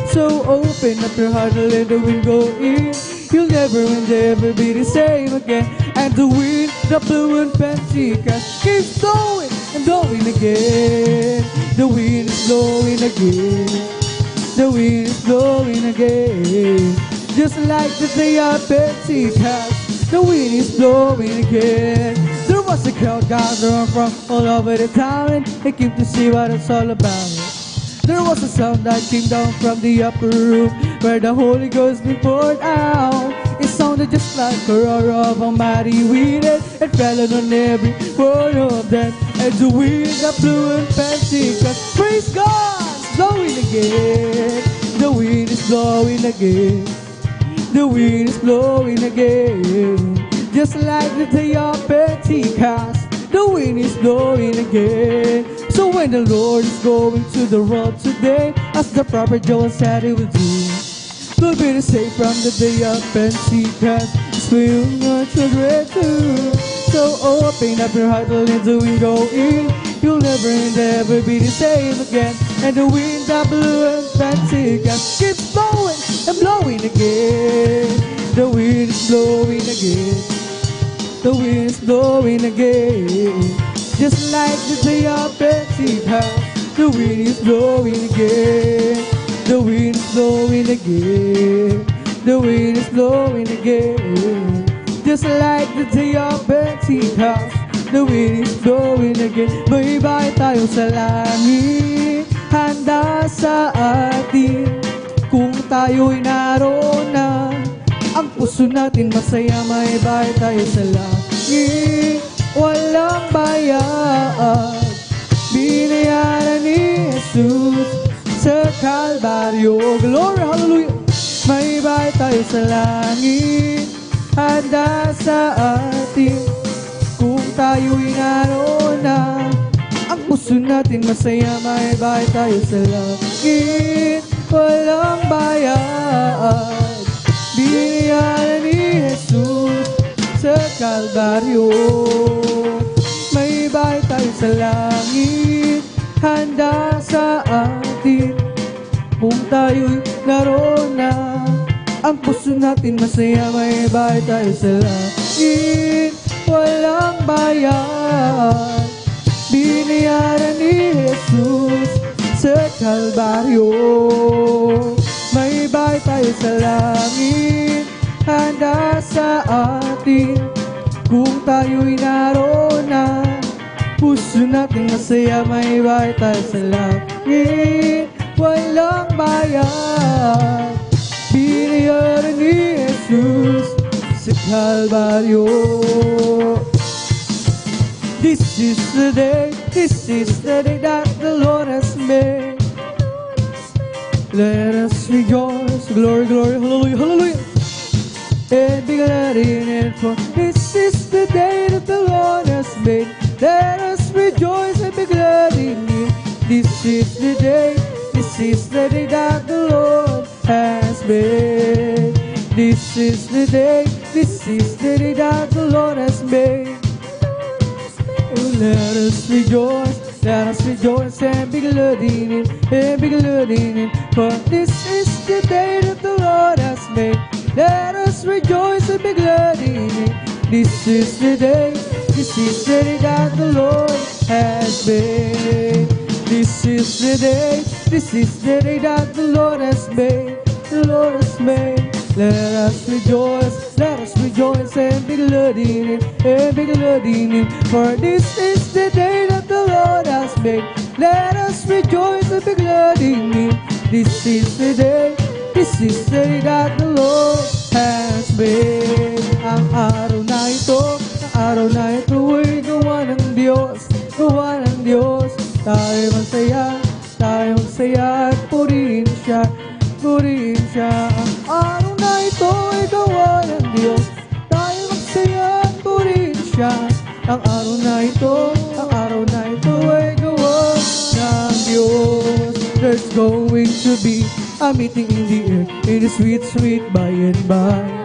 So open up your heart and let the wind go in. You'll never and ever be the same again. And the wind that blew in Pentecost keeps blowing and blowing again. The wind is blowing again. The wind is blowing again. Just like the day of Pentecost, the wind is blowing again. There was a crowd gathering from all over the town, and they came to see what it's all about. There was a sound that came down from the upper room, where the Holy Ghost been poured out. It sounded just like a roar of a mighty wind, and it fell on every one of them. And the wind that blew in Pentecost, praise God, it's blowing again. The wind is blowing again. The wind is blowing again. Just like the day of Pentecost, the wind is blowing again. So when the Lord is going to the world today, as the prophet Joel said he will do, will be the same from the day of Pentecost. It's for you and your children too. So open up your heart and let the wind go in. You'll never and ever be the same again. And the wind that blew in Pentecost keeps blowing and blowing again. The wind is blowing again. The wind is blowing again. Just like the day of Pentecost, the wind is blowing again. The wind is blowing again. The wind is blowing again. Just like the day of Pentecost, the wind is blowing again. May bahay tayo sa langit, handa sa atin. Kung tayo'y naroon na, ang puso natin masaya. May bahay tayo sa langit, walang bayad. Binayaran ni Jesus sa Kalbaryo. Glory, hallelujah. May bahay tayo sa langit, handa sa atin. Kung tayo'y naroon na, ang puso natin masaya. May bahay tayo sa langit, walang bayad. Binayaran ni Jesus sa Kalbaryo. May bahay tayo sa langit, handa sa atin. Kung tayo'y naroon na, ang puso natin masaya. May bahay tayo sa langit, walang bayad. Binayaran ni Jesus sa Kalbaryo. May bahay tayo sa langit, handa sa atin. Kung tayo'y naroon na, puso natin masaya. May bahay tayo sa langit, walang bayad. Binayaran ni Jesus sa Kalbaryo. This is the day that the Lord has made. Let us rejoice, glory, glory, hallelujah, hallelujah. And be glad in it, for this is the day that the Lord has made. Let us rejoice and be glad in it. This is the day that the Lord has made. This is the day that the Lord has made. Oh, let us rejoice and be glad in it, and be glad in it. For this is the day that the Lord has made. Let us rejoice and be glad in it. This is the day that the Lord has made. This is the day that the Lord has made. The Lord has made. Let us rejoice and be glad in it, and be glad in it. For this is the day that the Lord has made. Let us rejoice and be glad in it. This is the day that the Lord has made. Ang araw na ito ay gawa ng Diyos, gawa ng Diyos. Tayo masaya at purihin siya, purihin siya. Ang araw na ito ay gawa ng Diyos. Tayo magsaya at purihin siya. Ang araw na ito ay gawa ng Diyos. There's going to be a meeting in the air, in the sweet, sweet by and by.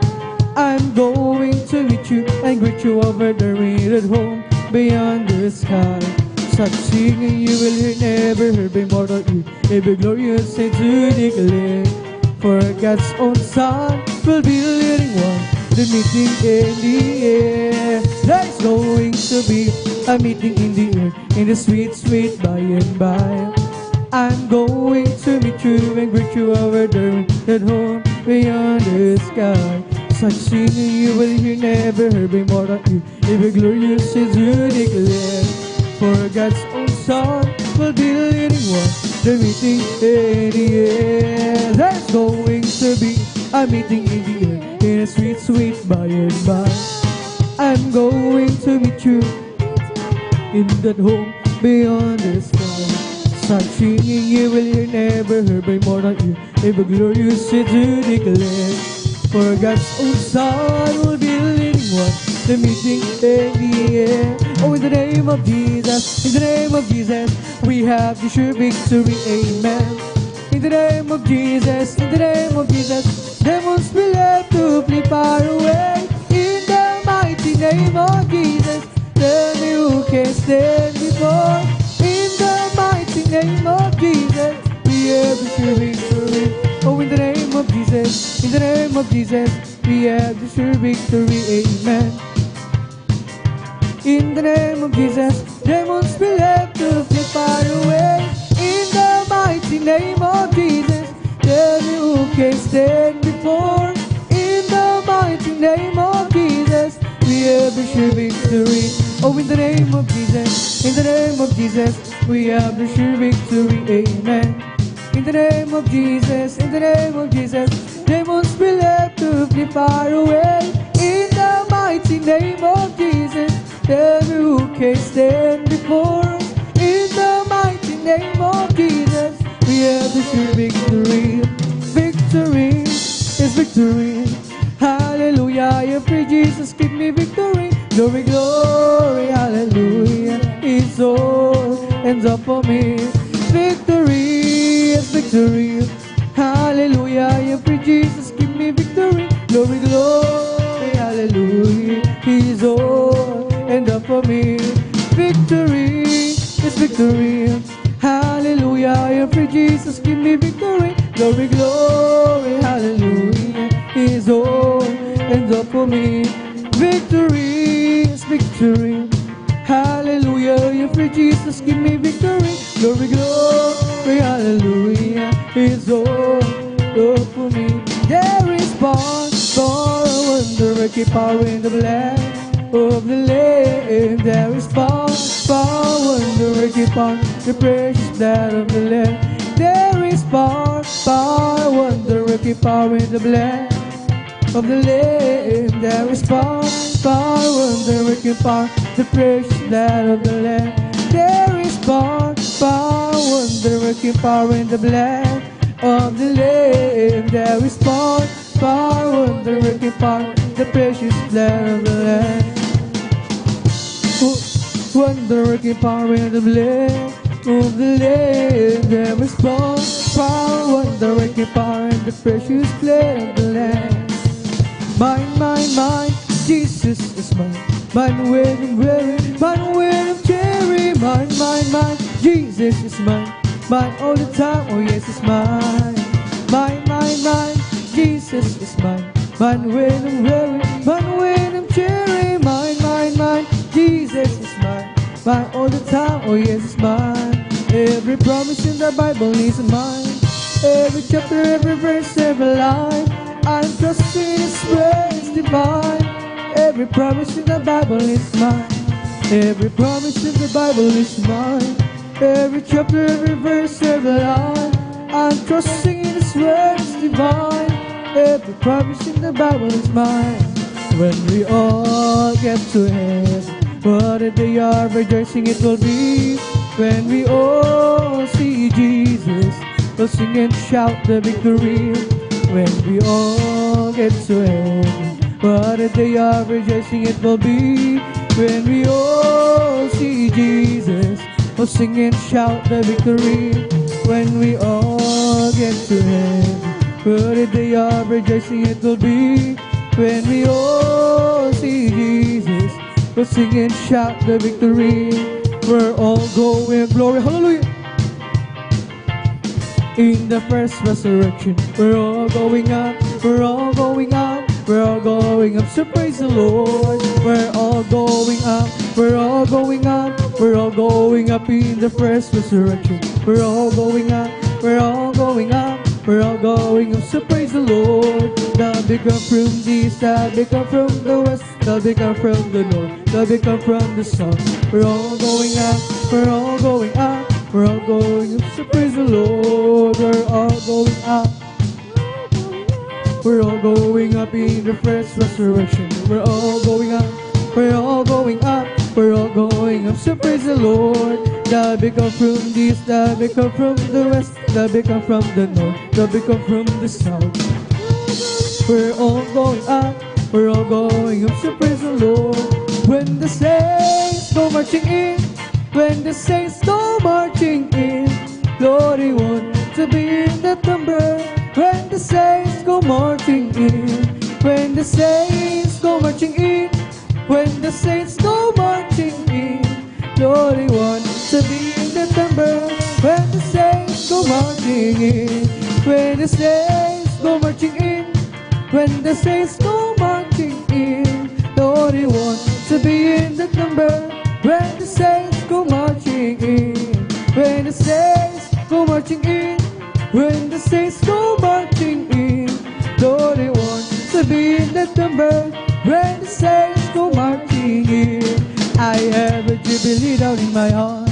I'm going to meet you and greet you over the rain at home beyond the sky. Such singing you will hear, never heard by mortal ear. Every glorious saint to declare. For God's own Son will be the leading one, the meeting in the air. There's going to be a meeting in the air, in the sweet, sweet by and by. I'm going to meet you and greet you over the at home beyond the sky. Such singing you will hear, never heard by mortal ear. Every glorious is to declare. For God's own Son will be the leading one, the meeting in the air. There's going to be a meeting in the air, in a sweet, sweet by and by. I'm going to meet you in that home beyond the sky. Such singing you will hear, never heard by mortal ear. Every glorious is to declare. For God's own Son will be the leading one, the meeting in the air. Oh, in the name of Jesus, in the name of Jesus, we have the sure victory, amen. In the name of Jesus, in the name of Jesus, demons will have to flee far away. In the mighty name of Jesus, tell me who can stand before. In the mighty name of Jesus, we have the sure victory. Oh, in the name of Jesus, in the name of Jesus, we have the sure victory, amen. In the name of Jesus, demons will have to flee far away. In the mighty name of Jesus, tell me who can stand before. In the mighty name of Jesus, we have the sure victory. Oh, in the name of Jesus, in the name of Jesus, we have the sure victory, amen. In the name of Jesus, in the name of Jesus, demons will have to flee far away. In the mighty name of Jesus, tell me who can stand before us. In the mighty name of Jesus, we have the sure victory. Victory is victory. Hallelujah, you free Jesus, give me victory. Glory, glory, hallelujah. It's all ends up for me. Victory is victory. Hallelujah, you free Jesus, give me victory. Glory, glory, hallelujah. He's all end up for me. Victory is victory. Hallelujah, you free Jesus, give me victory. Glory, glory, hallelujah. He's all end up for me. Victory is victory. Hallelujah, you free Jesus, give me victory. Glory, glory, hallelujah. He's all up for me. There is power, wonder, working power in the blood of the Lamb. There is power, wonder, working power, the precious blood of the Lamb. There is power, wonder, working power in the blood of the Lamb. There is power, wonder, working power, the precious blood of the Lamb. There is power, wonder, working power in the blood of the Lamb. There is power, wonder, working power, the precious blood of the Lamb. Wonder, working power in the blood of the Lamb. There is power, wonder, working power in the precious blood of the Lamb. Mine, mine, mine, Jesus is mine. Mine, wearing, wearing, mine, wearing, cherry. Mine, mine, mine, Jesus is mine. Mine all the time, oh yes, it's mine. Mine, mine, mine, Jesus is mine. Mine, wearing, wearing, mine, wearing, cherry. Mine, mine, mine, Jesus is mine. Mine all the time, oh yes, it's mine. Every promise in the Bible is mine. Every chapter, every verse, every line, I'm trusting His word is divine. Every promise in the Bible is mine. Every promise in the Bible is mine. Every chapter, every verse, every line, I'm trusting in His word is divine. Every promise in the Bible is mine. When we all get to heaven, what a day of rejoicing it will be. When we all see Jesus, we'll sing and shout the victory. When we all get to heaven, what a day of rejoicing it will be. When we all see Jesus, we'll sing and shout the victory. when we all get to heaven. What a day of rejoicing it will be when we all see Jesus. We'll sing and shout the victory. We're all going glory, hallelujah. In the first resurrection, we're all going up, we're all going up, we're all going up, so praise the Lord. We're all going up, we're all going up, we're all going up in the first resurrection. We're all going up, we're all going up, we're all going up, so praise the Lord. They'll become from the east, they'll become from the west, they'll become from the north, they'll become from the south. We're all going up, we're all going up, we're all going up, so praise the Lord. We're all going up, we're all going up in the first resurrection. We're all going up, we're all going up, we're all going up, so praise the Lord. They'll become from the east, they'll become from the west, they'll become from the north, they'll become from the south. We're all going up, we're all going up, so praise the Lord. When the saints go marching in, when the saints go marching in, Lord, we want to be in that number. When the saints go marching in, when the saints go marching in, when the saints go marching in, Lord, we want to be in that number. When the saints go marching in, when the saints go marching in, when the saints go marching in, Lord, we want to be in that number. When the saints go marching in, when the saints go marching in, when the saints go marching in, Lord, we want to be in that number. When the saints go marching in, I have a jubilee down in my heart.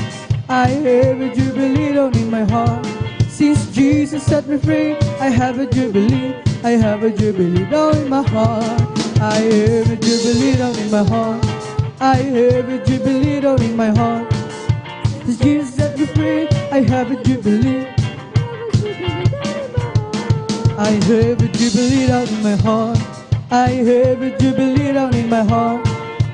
I have a jubilee down in my heart. Since Jesus set me free, I have a jubilee. I have a jubilee down in my heart. I have a jubilee down in my heart. I have a jubilee down in my heart. Since Jesus set me free, I have a jubilee. I have a jubilee down in my heart. I have a jubilee down in my heart.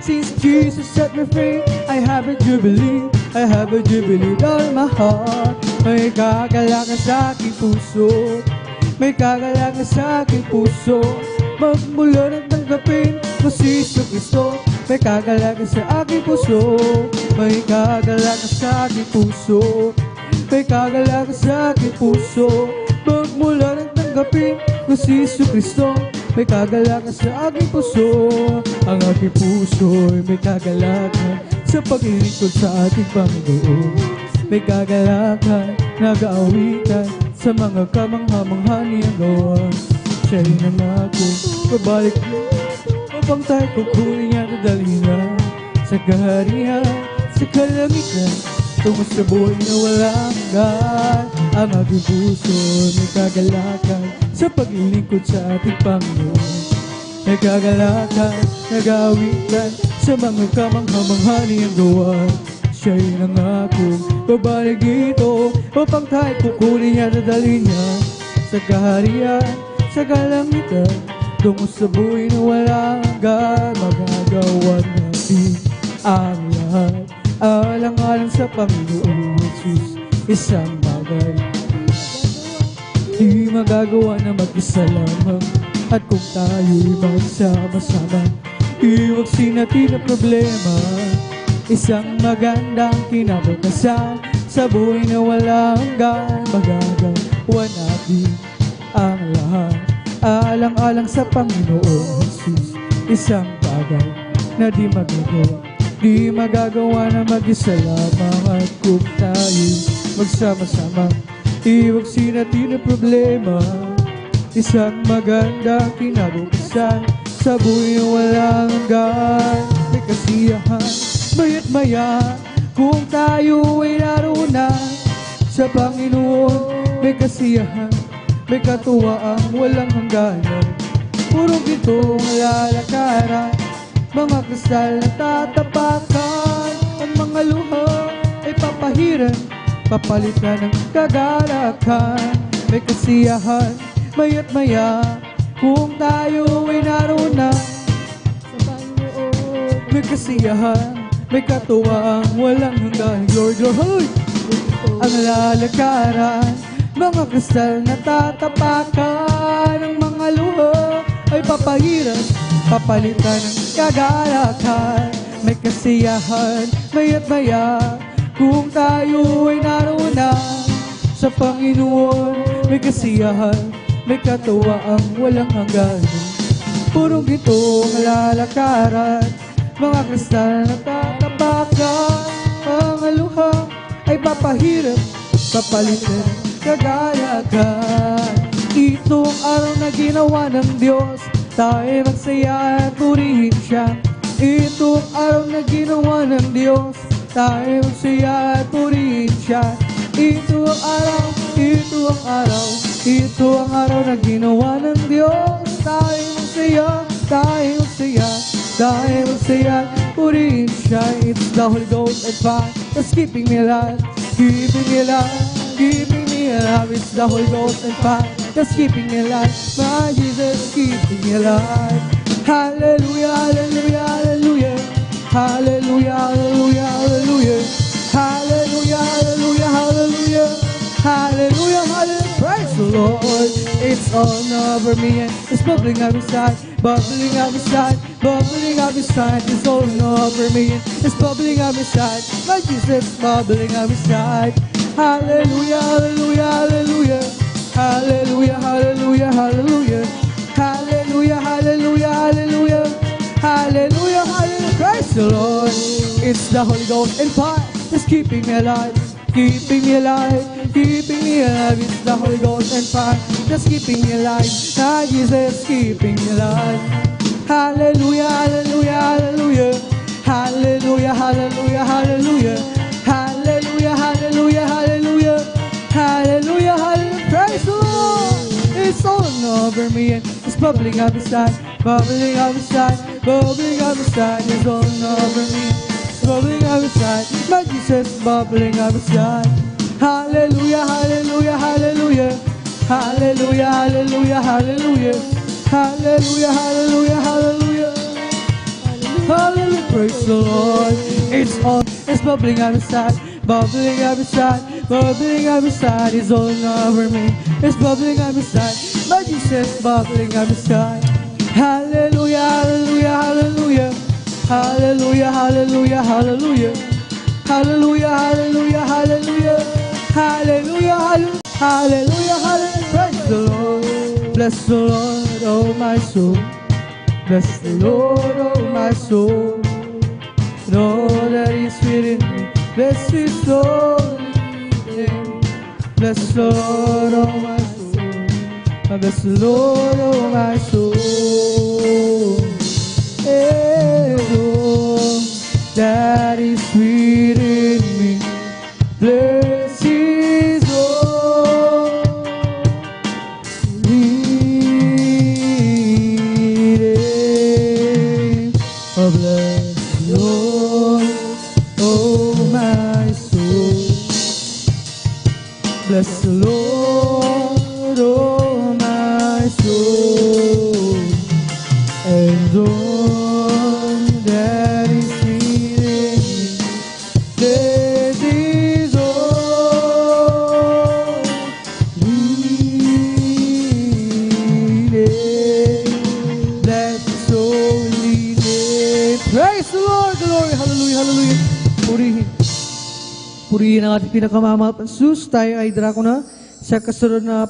Since Jesus set me free, I have a jubilee. I have a jubilee down in my heart. May kagalakan sa aking puso, may kagalakan sa aking puso. Magmula ng tanggapin ko si Kristo. May kagalakan sa aking puso, may kagalakan sa aking puso, may kagalakan sa aking puso. Magmula ng tanggapin ko si Kristo. May kagalakan sa aking puso. Ang aking puso ay may kagalakan sa paglilingkod sa ating Panginoon. May kagalakan, nag-aawitan sa mga kamangha-mangha niyang gawa. Siya'y nangako, babalik upang tayo kukunin niya at dalhin niya sa kaharian, sa kalangitan, tungo sa buhay na walang hanggan. Ang aking puso may kagalakan sa paglilingkod sa ating Panginoon. May kagalakan, nag-aawitan sa mga kamangha-mangha niyang gawa. Siya'y nangako, babalik dito upang tayo kukunin niya at dalhin niya sa kaharian, sa kalangitan, tungo sa buhay na walang hanggan. Magagawa natin ang lahat alang-alang sa Panginoong Jesus. Isang bagay di magagawa na mag-isa lamang. At kung tayo'y magsama-sama, iwagsin natin ang problema. Isang magandang kinabukasan sa buhay na walang hanggan. Magagawa natin ang lahat alang-alang sa Panginoong Jesus. Isang bagay na di magagawa na mag-isa lamang. At kung tayo magsama-sama, iwagsin natin ang problema. Isang magandang kinabukasan sa buhay na walang hanggan. May kasiyahan, maya't maya, kung tayo ay naroon na sa Panginoon. May kasiyahan, may katuwaan, walang hangganan. Puro ginto ang lalakaran, mga kristal na tatapakan. Ang mga luha ay papahiran, papalitan ng kagalakan. May kasiyahan, maya't maya, kung tayo ay naroon na sa Panginoon. May kasiyahan, may katuwang, walang hanggan. Glory, glory, hallelujah! ang lalakaran. Mga kristal na tatapakan, ang mga luha ay papahirap, papalitan ng kagalakan. May kasiyahan, maya't maya, kung tayo ay naroon na sa Panginoon. May kasiyahan, may katuwaang walang hanggan. Purong gitong lalakaran, mga kristal na tatapakan. Ang luha ay papahirap, papalitan kagalakan. Itong araw na ginawa ng Diyos, tayo magsaya at purihin siya. Itong araw na ginawa ng Diyos, tayo magsaya at purihin siya. Ito ang araw, ito ang araw, ito ang araw na ginawa ng Diyos. Tayo magsaya, tayo magsaya, tayo magsaya, purihin siya. It's the Holy Ghost and fire that's keeping me alive, keeping me alive, keeping me alive. It's the Holy Ghost and fire that's keeping me alive. My Jesus keeping me alive. Hallelujah, hallelujah, hallelujah. Hallelujah, hallelujah, hallelujah. Hallelujah, hallelujah, hallelujah. Hallelujah, hallelujah. Praise the Lord. It's all over me and it's bubbling up inside, bubbling up inside, bubbling up inside. It's all over me and it's bubbling up inside. My Jesus bubbling up inside. Hallelujah, hallelujah, hallelujah. Hallelujah, hallelujah, hallelujah. Hallelujah, hallelujah, hallelujah. Hallelujah, hallelujah. Praise the Lord. It's the Holy Ghost and fire that's keeping me alive, keeping me alive, keeping me alive. It's the Holy Ghost and fire that's keeping me alive. Now Jesus keeping me alive. Hallelujah, hallelujah, hallelujah. Hallelujah, hallelujah, hallelujah. Hallelujah, hallelujah, hallelujah. Hallelujah, hallelujah. Praise the Lord. It's all over me and it's bubbling up inside, bubbling up inside, bubbling up inside. It's all over me, it's bubbling up inside. My Jesus bubbling up inside. Hallelujah, hallelujah, hallelujah. Hallelujah, hallelujah, hallelujah. Hallelujah, hallelujah, hallelujah. Hallelujah, praise the Lord. It's bubbling up inside, bubbling up inside, bubbling up inside. It's all over me. It's bubbling up inside. My Jesus bubbling up inside. Hallelujah, hallelujah, hallelujah. Hallelujah, hallelujah, hallelujah. Hallelujah, hallelujah, hallelujah. Hallelujah, hallelujah, hallelujah, hallelujah. Praise the Lord. Bless the Lord, oh my soul. Bless the Lord, oh my soul. And all that is within me. Bless His holy name. Bless the Lord, oh my soul. Bless the Lord, oh my soul. And all that is within me. Bless His holy name. Oh, bless the Lord, oh my soul. Bless the Lord, oh my soul, and all that is within me. Bless His holy name. Bless His holy name. Praise the Lord, glory, hallelujah, hallelujah. Purihin. Purihin ang ating pinakamamahal na Jesus. Tayo ay drako na sa kasunod na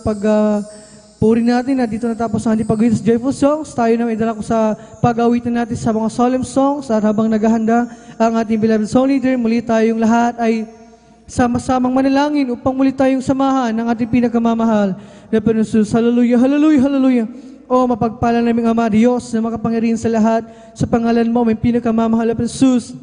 puri natin na dito natapos ang ating pag-awit sa joyful songs. Tayo na ay drako sa pag-awitan natin sa mga solemn songs. At habang naghahanda ang ating beloved song leader, muli tayong lahat ay sama-samang manalangin upang muli tayong samahan ng ating pinakamamahal na Panginoon Jesus. Hallelujah, hallelujah, hallelujah. O mapagpala naming Ama Diyos na makapangyarihan sa lahat, sa pangalan mo may pinakamamahal na Panginoon Jesus.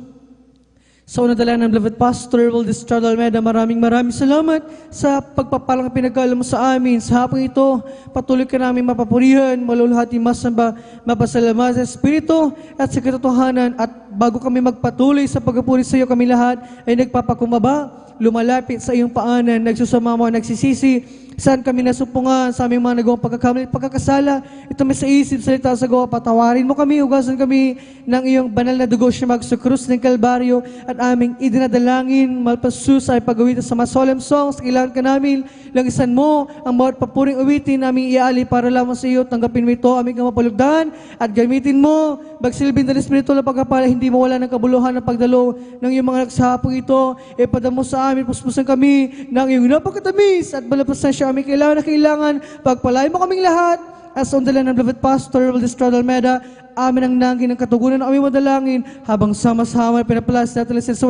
Sa unang ng beloved Pastor Waldestral Almeida, maraming salamat sa pagpapalang pinagkala mo sa amin. Sa hapong ito, patuloy ka namin mapapurihan, maluluhati masamba, mapasalamat sa Espiritu at sa katotohanan. At bago kami magpatuloy sa pagpupuri sa iyo, kami lahat ay nagpapakumbaba, lumalapit sa iyong paanan, nagsusumama, nagsisisi, Saan kami nasumpungan sa aming mga nagawang pagkakamali at pagkakasala. Ito may sa isip, salita sa gawa. Patawarin mo kami, ugasan kami ng iyong banal na dugo siya sa krus ng Kalbaryo at aming idinadalangin, malpasus ay pag-awitin sa mga solemn songs. Kailangan ka namin, langisan mo ang bawat papuring awitin naming iali para lamang sa iyo. Tanggapin mo ito, aming kamapalugdan at gamitin mo. Bagsilbin ng Espiritu na pagkapala, hindi mawala ng kabuluhan ng pagdalo ng iyong mga nagsahapong ito. Ipadamo sa amin, puspusan kami ng iyong napakatamis at malapasan siya aming kailangan na kailangan. Pagpalain mo kaming lahat as on the land ng beloved Pastor Valdestrado Almeida. Amin ang nangin ng katugunan ng aming madalangin habang sama-sama pinapalas natin sa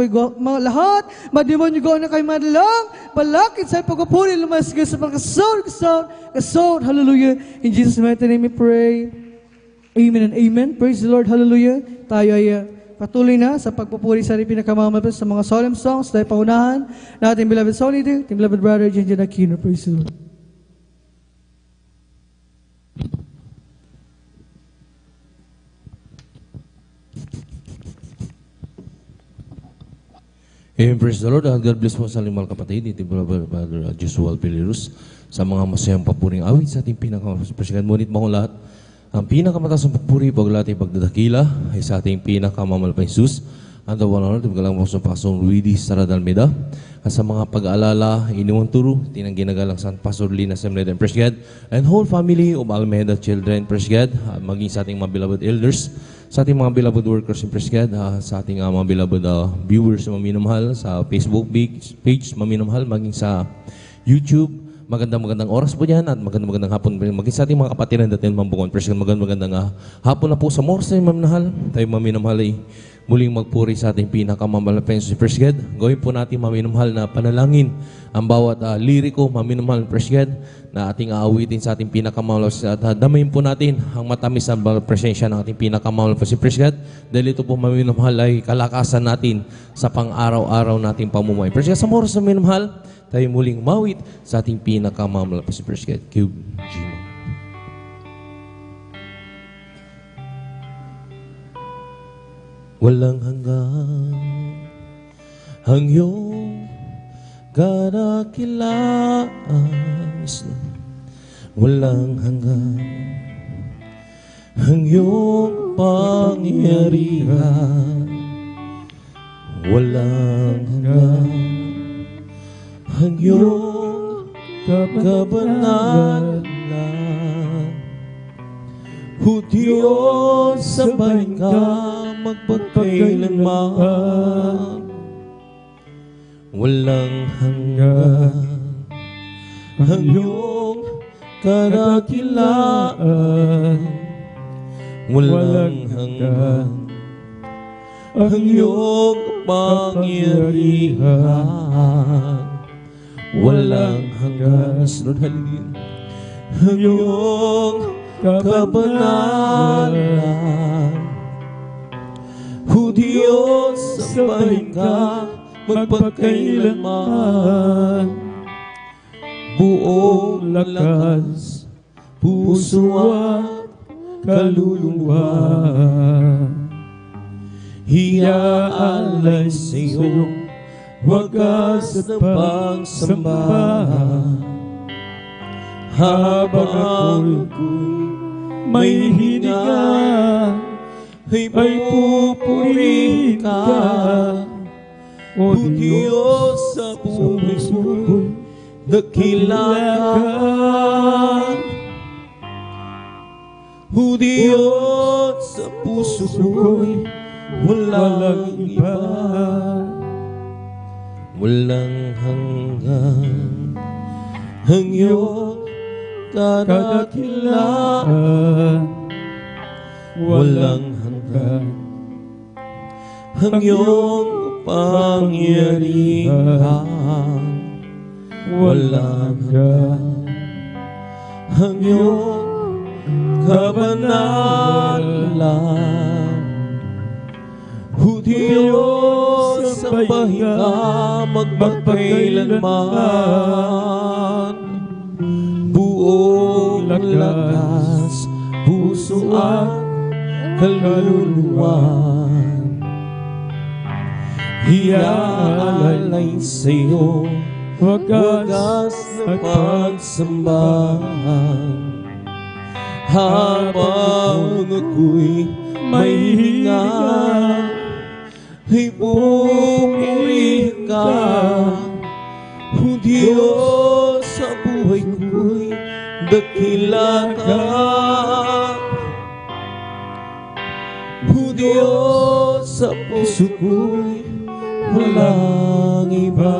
lahat. Madimonyo na kayo madalang. Balakit sa pagpupuri lumasig sa pagkasod. Hallelujah. In Jesus' mighty name we pray. Amen and amen. Praise the Lord. Hallelujah. Tayo ay patuloy na sa pagpupuri sa pinakamamalapit sa mga solemn songs dahil paunahan na ating beloved soul leader, ating beloved brother, Jenjen Aquino. Praise the Lord. Amen, praise the Lord. God bless po sa limal kapatid. Ito beloved brother Joshua Pilirus sa mga masayang papuring awit sa ating pinakamasipasikan. Ngunit mga lahat, ang pinakamataas ng papuri, paglati, pagdadakila ay sa ating pinakamamalapang Jesus. Ang dawan na natin, magalang po sa Pastor Luis Sarada Almeida. At sa mga pag-aalala, inuwang turo, tinang ginagalang San Pastor Lina Semled and praise God. And whole family of Almeida children, praise God. Maging sa ating mga beloved elders, sa ating mga beloved workers in praise God, sa ating mga beloved viewers na maminamahal, sa Facebook page maminamahal, maging sa YouTube. Magandang oras po dyan at magandang hapon. Maging sa ating mga kapatiran natin mambungon. Praise God, magandang hapon na po sa oras na maminamahal. Tayo maminamahal ay muling magpuri sa ating pinakamamalapeng praise God. Gawin po natin maminamahal na panalangin ang bawat liriko, maminamahal praise God, na ating aawitin sa ating pinakamamalapeng at damayin po natin ang matamis na presensya ng ating pinakamamalapeng praise God. Dahil ito po maminamahal ay kalakasan natin sa pang-araw-araw nating pamumuhay. Praise God, sa oras na maminamahal, tayo muling mawit sa ating pinakamamalapit sa praise God. Cube Gino. Walang hanggang ang iyong kadakilaan. Walang hanggang ang iyong pangyarihan. Walang hanggang ang iyong kabanalan. O Diyos, sabay ka magpagkailanman. Walang hanggan ang iyong kadakilaan. Walang hanggan ang iyong pangyarihan. Walang hanggan ang iyong kabanalan. O Diyos, sabay ka magpagkailanman. Buong lakas, puso at kaluluwa, iaalay sa iyong wagas na pagsamba. Habang ako'y may hininga, ay pupurihin ka. O Diyos, sa puso'y dakila ka. O Diyos, sa puso ko'y walang iba. Walang hanggan ang iyong kadakilaan. Walang hanggan ang iyong pangyarihan. Walang hanggan ang iyong kabanalan. O Diyos, sabay ka magpagkailanman. Buong lakas, puso at kaluluwa, iaalay sa iyo wagas na pagsamba. Habang ako'y may hininga, ay pupurihin ka. O Diyos, sa buhay ko'y dakila ka. O Diyos, sa puso ko'y walang iba.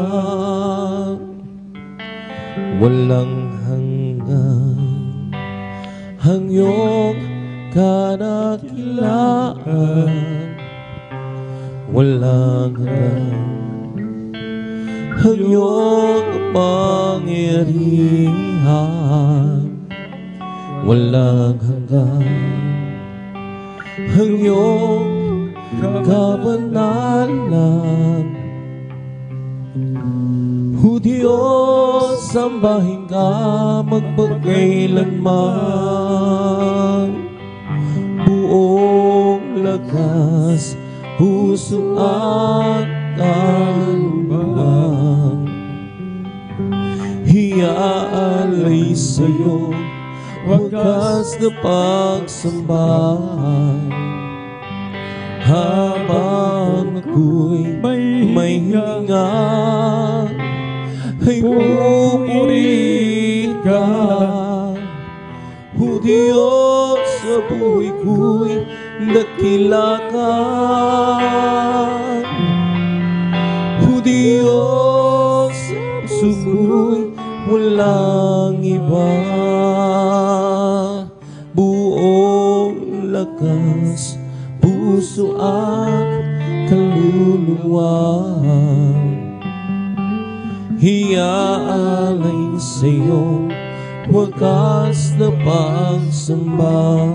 Walang hanggang ang iyong kadakilaan. Walang hanggang ang iyong kapangyarihan. Walang hanggang ang iyong kabanalan. O Diyos, sambahin ka magpagkailanman. Buong lakas, puso at kaluluwang iaalay sa'yo wagas na pagsamba. Habang ako'y may hininga, ay pupurihin ka. O Diyos, sa buhay ko'y dakila ka. O Diyos, sa puso ko'y walang iba. Buong lakas, puso at kaluluwa iaalay sa'yo wagas na pagsamba.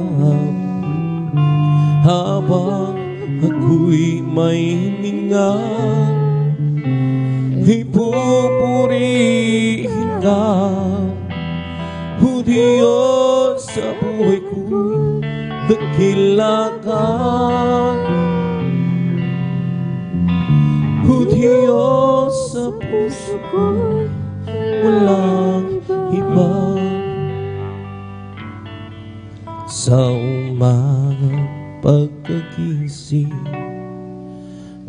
Habang ako'y may hininga, ipupurihin ka. O Diyos, sa buhay ko'y dakila ka. O Diyos, sa puso ko'y walang iba. Sa umagang pagkagising,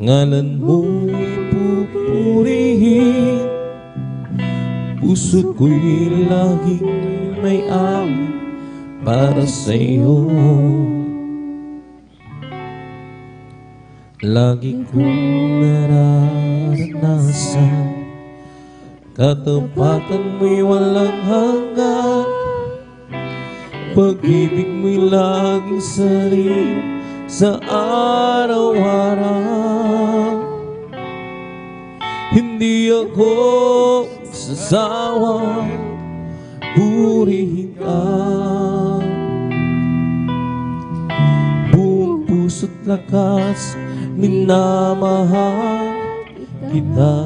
ngalan mo'y pupurihin. Puso ko'y laging may awit para sa'yo. Lagi kong nararanasan katapatan mo'y walang hanggan. Pag-ibig mo'y laging sarili sa araw-araw. Hindi ako sasawang purihin ka. Buong puso't lakas minamahal kita.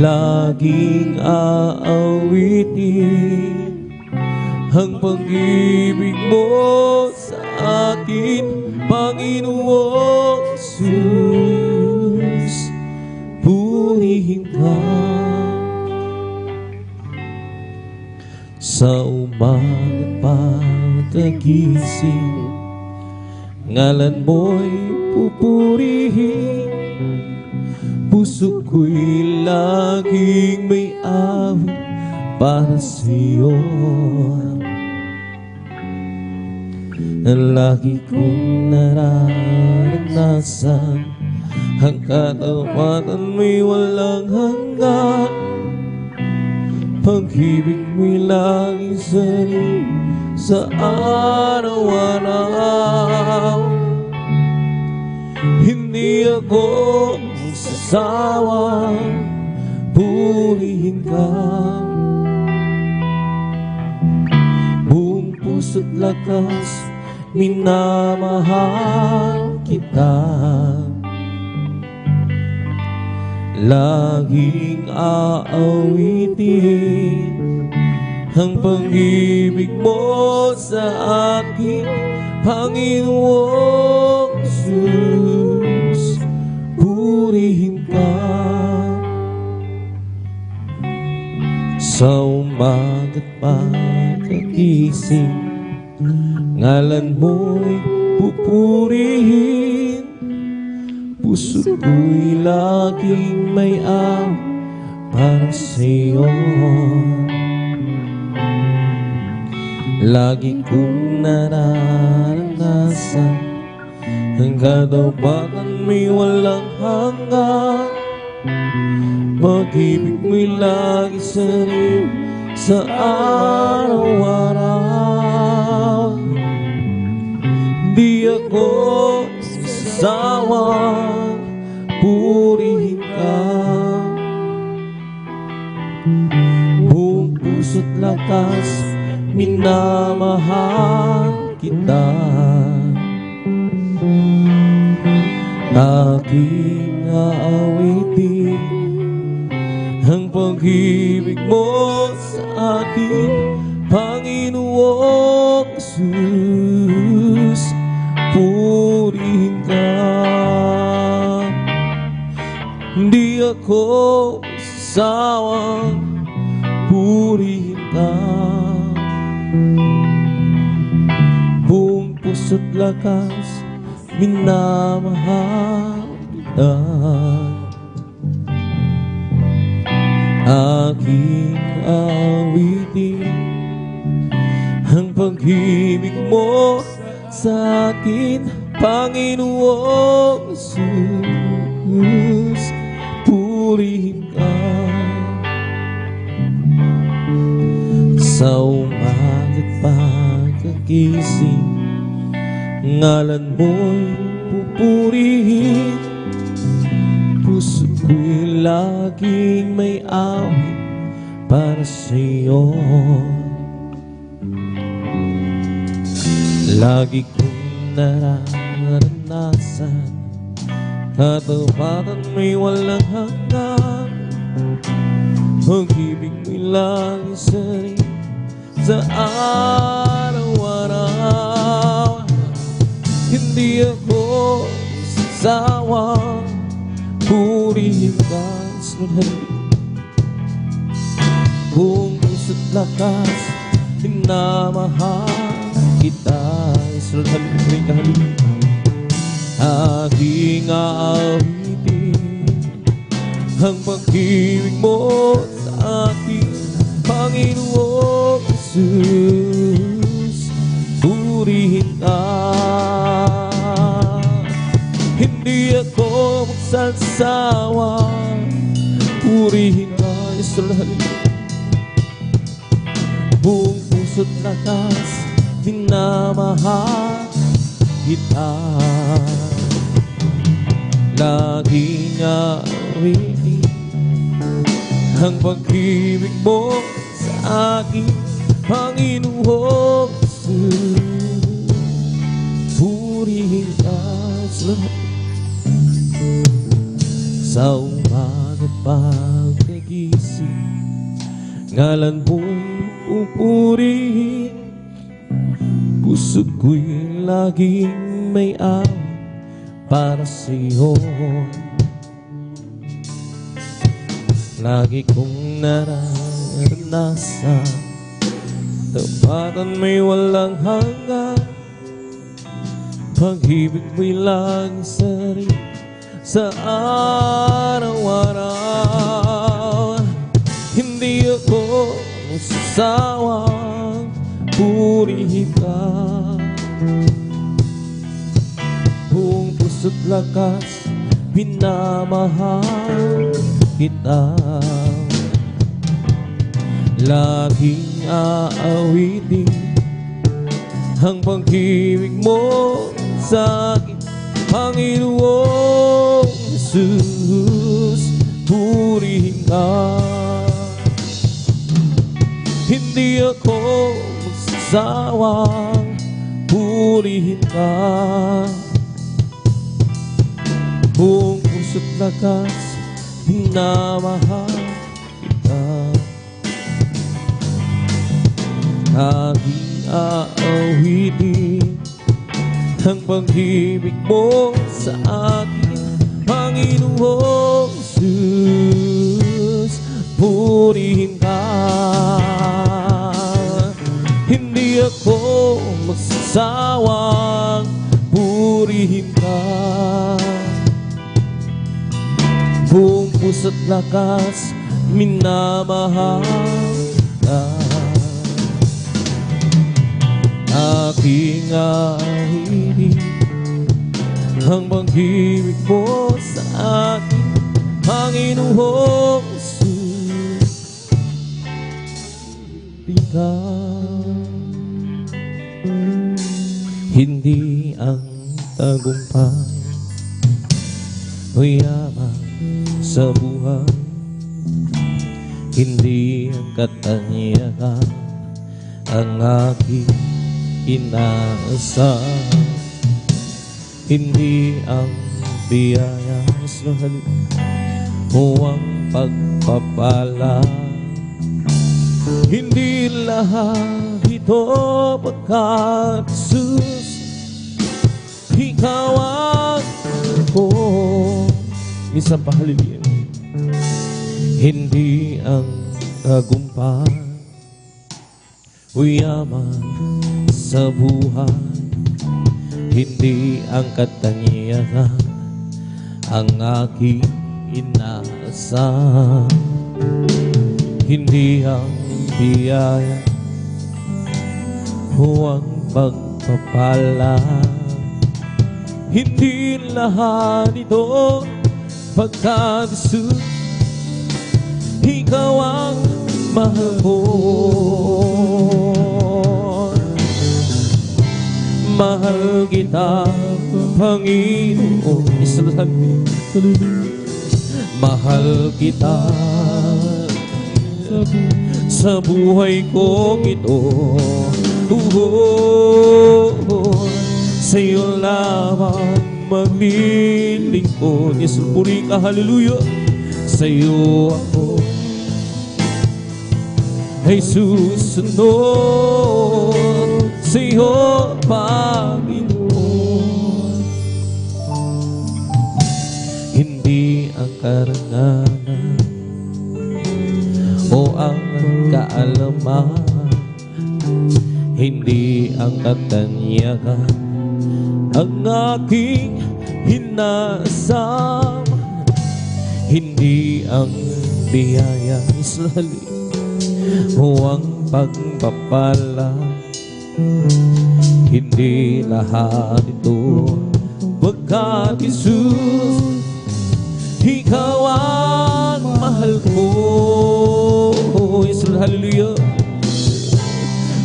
Laging aawitin ang pag-ibig mo sa akin, Panginoong Jesus. Purihin ka. Sa umagang pagkagising, ngalan mo'y pupurihin. Puso ko'y laging may awit para sa'yo. Lagi kong nararanasan ang katapatan mo'y walang hanggan. Pag-ibig mo'y laging sarili sa araw-araw. Hindi ako sasawang purihin ka. Buong puso't lakas minamahal kita. Laging aawitin ang pag-ibig mo sa akin, Panginoong Jesus. Purihin ka. Sa umaga't pagkagising, ngalan mo'y pupurihin. Puso ko'y laging may para sa'yo. Lagi kong nararanasan ang kadapatan may walang hanggan. Pag-ibig mo'y lagi sa'yo sa araw-araw. Di ako sasawang purihin ka. Buong puso't lakas minamahal kita. Aking aawitin ang pag-ibig mo sa akin, Panginoong Jesus. Purihin ka. Hindi ako sasawang purihin ka. Buong puso't lakas minamahal kita. Aking awitin ang pag-ibig mo sa akin, Panginoong Jesus. Purihin ka. Sa umaga't pagkagising, ngalan mo'y pupurihin. Puso ko'y laging may awit para sa'yo. Lagi kong nararanasan katapatan may walang hanggan. Pag-ibig mo'y lagi sa'yo sa araw-araw. Hindi ako sasawang purihin ka. Buong puso't lakas minamahal kita. Aking aawitin ang pag-ibig mo sa akin, Panginoong Jesus. Purihin ka. Hindi ako magsasawa. Purihin ka, buong puso't lakas minamahal kita. Laging awitin ang pag-ibig mo sa akin, Panginoong Jesus. Purihin ka. Sa umaga't pagkagising, ngalan mo'y pupurihin. Puso ko'y laging may para sa'yo. Lagi kong nararanasan tapatan may walang hanggan. Pag-ibig mo'y lagi sa'yo sa araw-araw. Hindi ako sasawang purihin ka. Buong puso't lakas minamahal kita. Laging aawitin ang pag-ibig mo sa akin, Panginoong Jesus. Purihin ka. Hindi ako magsasawang purihin ka. Buong puso't lakas minamahal kita. Aking aawitin ang pag-ibig mo sa akin, Panginoong Jesus. Purihin ka. sawang purihin ka. Buong puso't lakas minamahal ka. Aking awitin ang pag-ibig mo sa akin, Panginoong Jesus. Hindi ang tagumpay o yaman sa buhay, hindi ang katanyagan ang aking inaasam, hindi ang biyaya sa halip o ang pagpapala, hindi lahat ito pagkat Jesus, ikaw ang ko. Minsan pa halilin, hindi ang tagumpay o yaman sa buhay, hindi ang katanyagan ang aking inaasam, hindi ang biyaya o ang pagpapala, hindi lahat ito pagkat Jesus, ikaw ang mahal ko. Mahal kita, Panginoon. Mahal kita sa buhay kong ito. Sa'yo lamang maglilingkod. Yesus, puri ka, hallelujah. Sa'yo ako ay susunod, sa'yo, Panginoon. Hindi ang karangalan o ang kaalaman, hindi ang katanyagan ang aking hinasam, hindi ang biyaya sa halip o ang pagpapala, hindi lahat ito pagkat Jesus, ikaw ang mahal ko. Israel, hallelujah.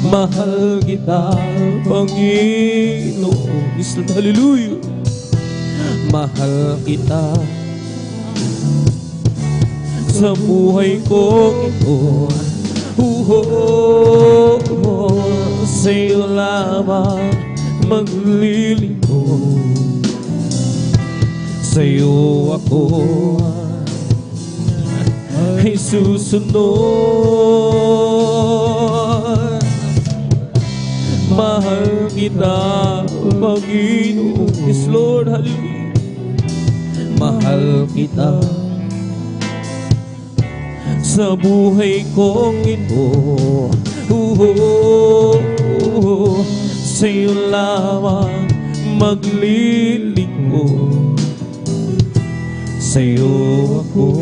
Mahal kita, Panginoon. Israel, hallelujah. Mahal kita sa buhay kong ito. Sa'yo lamang maglilingkod, sa'yo ako ay susunod. Mahal kita, Panginoon. Yes, Lord, hallelujah. Mahal kita sa buhay kong ito. Sa'yo lamang maglilingkod, sa'yo ako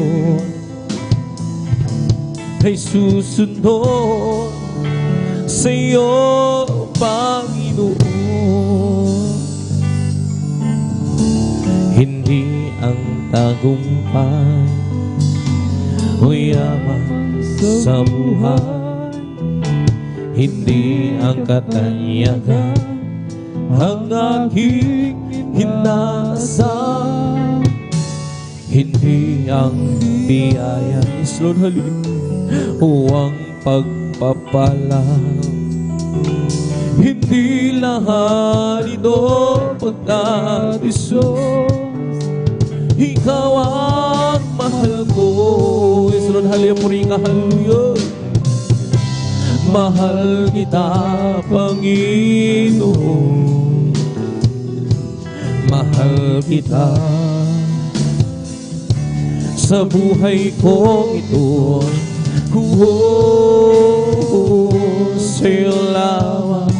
ay susunod, sa'yo, Panginoon. Hindi ang tagumpay o yaman sa buhay, hindi ang katanyagan ang aking hinasam, hindi ang biyaya, yes, Lord, hallelujah, o ang pagpapala, hindi lahat ito pagkat Jesus, ikaw ang mahal ko. Yes, Lord, hallelujah, puri ka, hallelujah. Mahal kita, Panginoon. Mahal kita sa buhay kong ito. Sa'yo lamang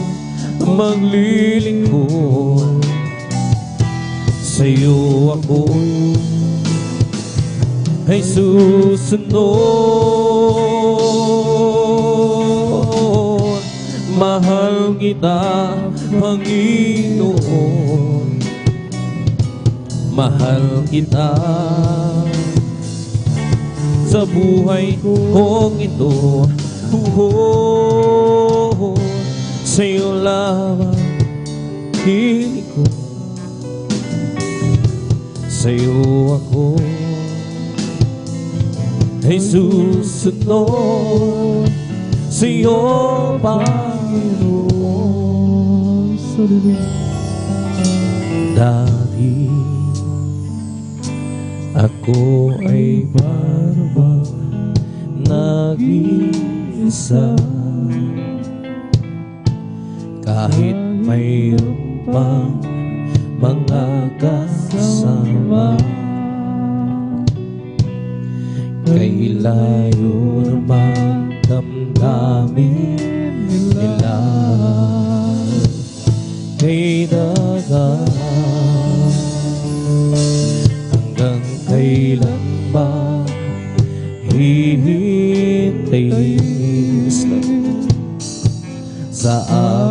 maglilingkod. Sa'yo ako ay susunod. Mahal kita, Panginoon. Mahal kita sa buhay kong ito. Sa'yo lamang hiling ko. Sa'yo ako ay susunod. Sa'yo, Panginoon. Dati ako ay parang nag-iisa, kahit mayroon pang mga kasama. Kay layo naman damdamin nila, kay dagat. Hanggang kailan ba hihintayin sa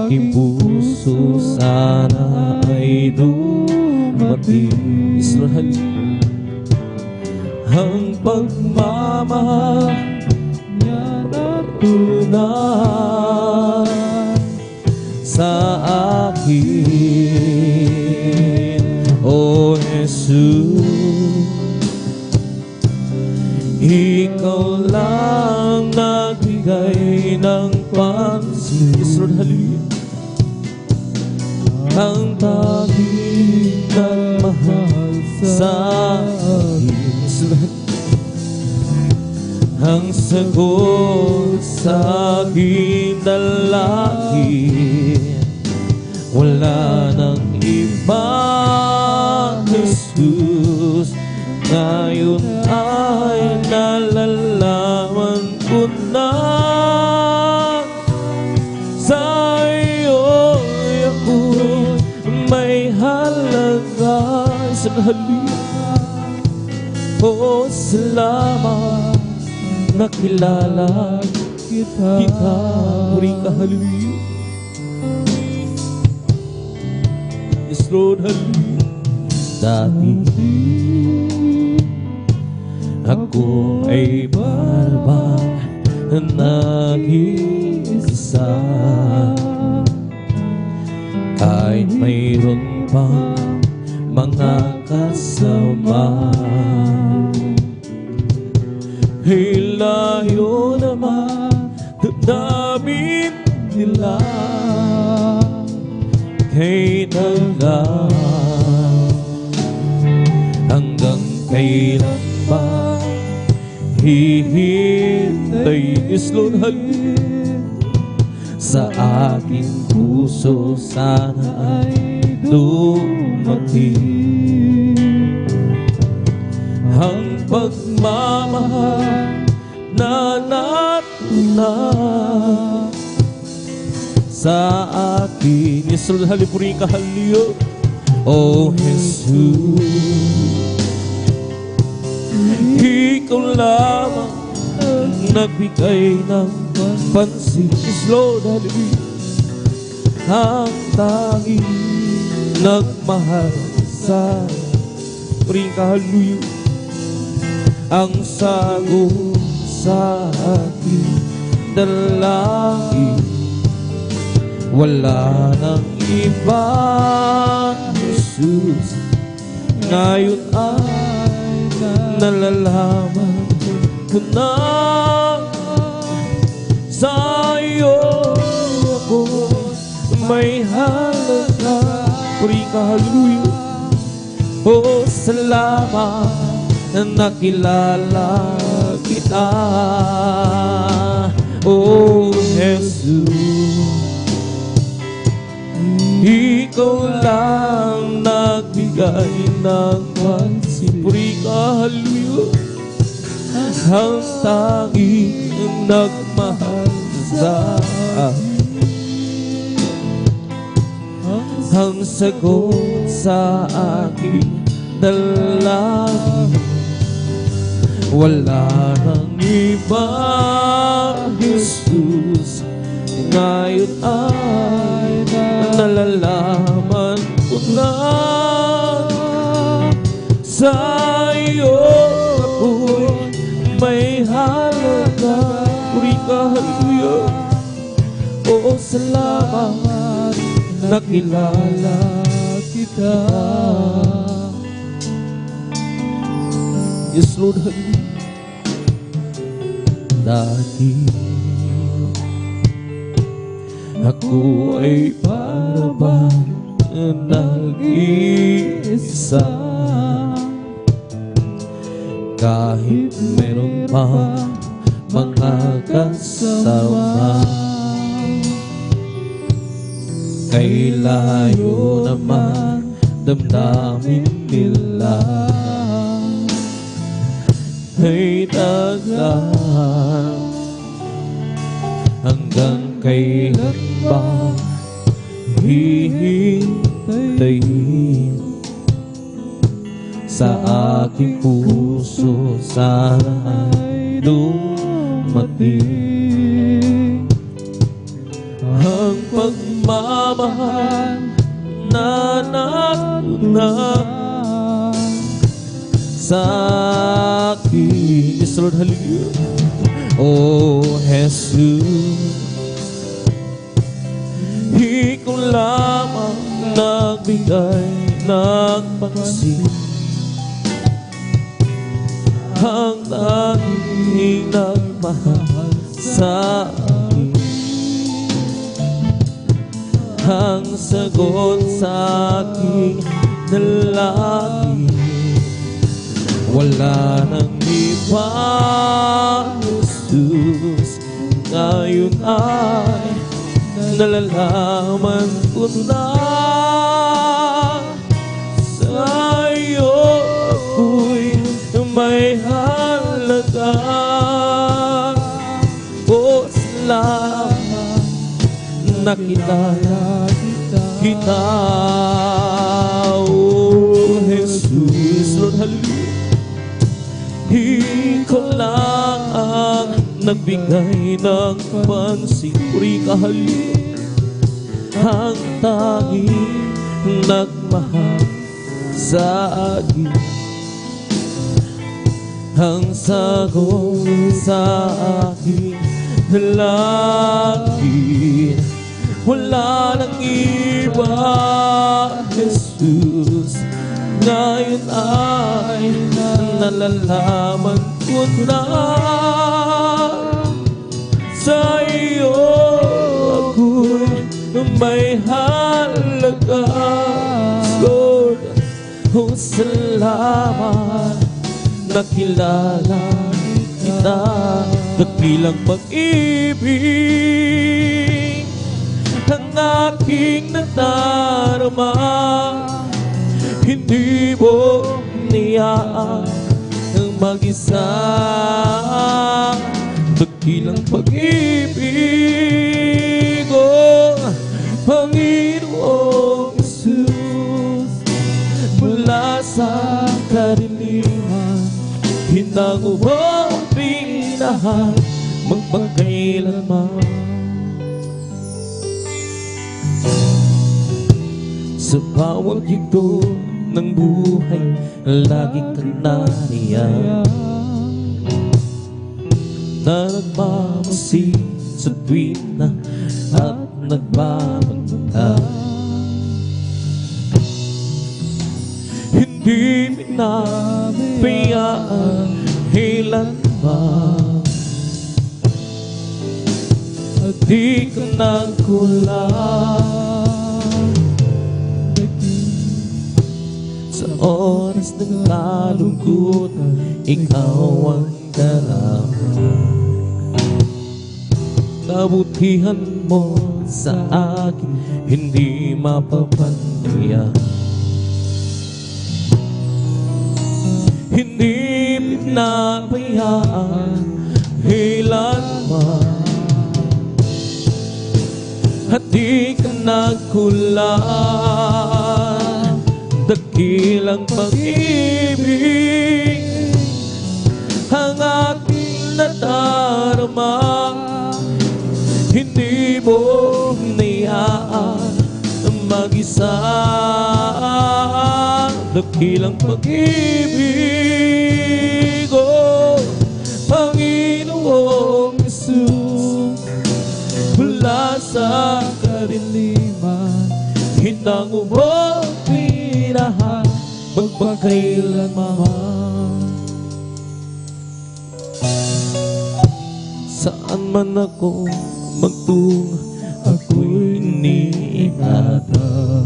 aking puso? Sana ay dumating ang pagmamahal niya na tunay sa akin. O Jesus, ikaw lang nagbigay ng pansin. Lord, hallelujah. Ang tanging nagmahal sa akin. Ang sagot sa aking dalangin, wala nang iba, Jesus. Ngayon ay nalalaman ko na sa iyo'y ako'y may halaga. Sa halip, o salamat, nakilala kita. Puri ka, hallelujah. Yes, Lord, hallelujah. Dati ako ay barbang nag-iisa, kahit mayroon pang mga kasama. Hilayo naman damdamin nila, kay dagat. Hanggang kailan ba hihintay? Yes, Lord, hallelujah. Sa aking puso sana ay dumating ang pagmamahal na natunay sa akin. Yes, Lord, halipuri ka, hallelujah. Oh, Jesus, ikaw lamang nagbigay ng pansin. Yes, Lord, hallelujah. Ang tanging nagmahal sa akin, hallelujah. Ang sagot sa aking dalangin, wala nang iba, Jesus. Ngayon ay nalalaman ko na sa iyo ako may halaga. Puri ka, hallelujah. Oh, salamat na nakilala kita. Oh, Jesus, ikaw lang nagbigay ng pansin. Puri ka, hallelujah. Ang tanging nagmahal sa akin. ang sagot sa aking dalangin. Wala nang iba, Jesus, ngayon ay nalalaman ko na sa iyo ako'y may halaga. Puri ka, hallelujah. Oo, salamat, nakilala kita. Yes, Lord, hallelujah. Dati ako ay para bang nag-iisa, kahit meron pa mga kasama. Kay layo naman damdamin nila, ay tagal. Hanggang kailan ba hihintayin? Sa aking puso sana ay dumating ang pagmamahal na natunan sa akin. Yes, Lord, hallelujah. Oh, Jesus, ikaw lamang nagbigay ng pansin, ang tanging nagmahal sa akin, ang sagot sa aking dalangin. Wala nang iba, Jesus, ngayon ay nalalaman ko na sa iyo ako'y may halaga. O salamat, nakilala kita. Oh, Jesus, Lord, hallelujah. Ikaw lang ang nagbigay ng pansin. Puri ka, hallelujah. Ang tanging nagmahal sa akin, ang sagot sa aking dalangin. Wala nang iba, Jesus, ngayon ay nalalaman ko na sa iyo ako'y may halaga. Lord, oh salamat, nakilala kita. Dakilang pag-ibig ang aking nadarama, hindi mo niyaan ang mag-isa. Dakilang pag-ibig, oh Panginoong Jesus, mula sa kadiliman, hinango mo ang pinahal magpagkailanman. Sa bawat yugto ng buhay, lagi kang nariyan, na nagmamasid sa tuwing na at nagbabagta. Hindi pinapayaan kailanman, at di ka nagkulang. Sa oras ng kalungkutan, ikaw ang karaman. Kabutihan mo sa akin hindi mapapantayan, hindi pinapayaan kailanman, at di ka pinagkulan, dakilang pag-ibig ang aking nadarama. Hindi mo niyaan mag-isa, dakilang pag-ibig, oh Panginoong Hesus. Mula sa kadiliman, hinango mo pinahan magpakailanman. Saan man ako magtungo, ako'y iniingatan.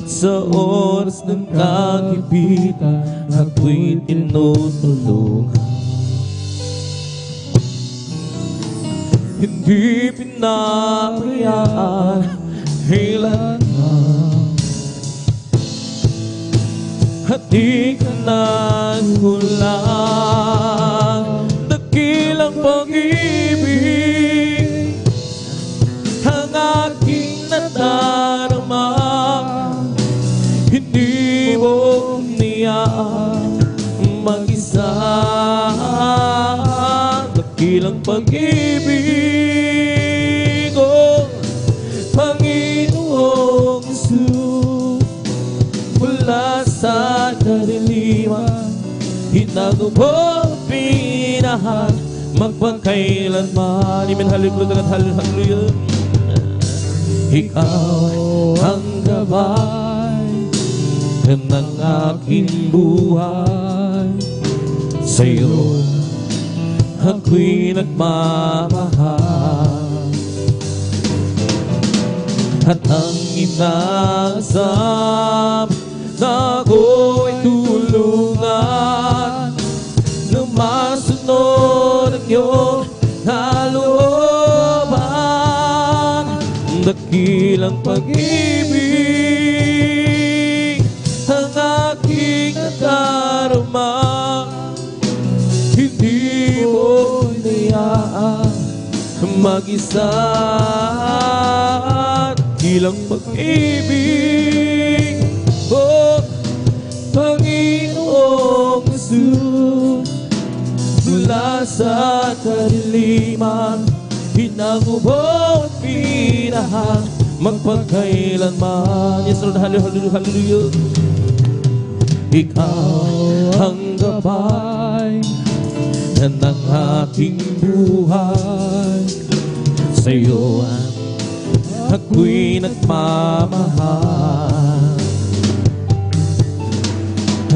At sa oras ng kagipitan, ako'y tinutulungan. Hindi pinabayaan kailanman, at di ka nagkulang, dakilang pag-ibig ang aking nadarama. Hindi mo niyaan mag-isa, dakilang pag-ibig, oh Panginoong Hesus. Mula sa kadiliman, hinango mo pinahan magpakailanman. Amen. Hallelujah. Hallelujah. Ikaw ang gabay ng aking buhay, sa'yo ako'y nagmamahal. At ang inaasam na ako'y tulungan, na masunod ang iyong kalooban, dakilang pag-ibig ang aking nadarama. Hindi mo niyaan mag-isa, dakilang pag-ibig, oh Panginoong Hesus. Mula sa kadiliman, hinango mo at pinahan magpakailanman. Yes, Lord. Hallelujah, hallelujah. Ikaw ang gabay ng aking buhay, sa'yo ako'y nagmamahal.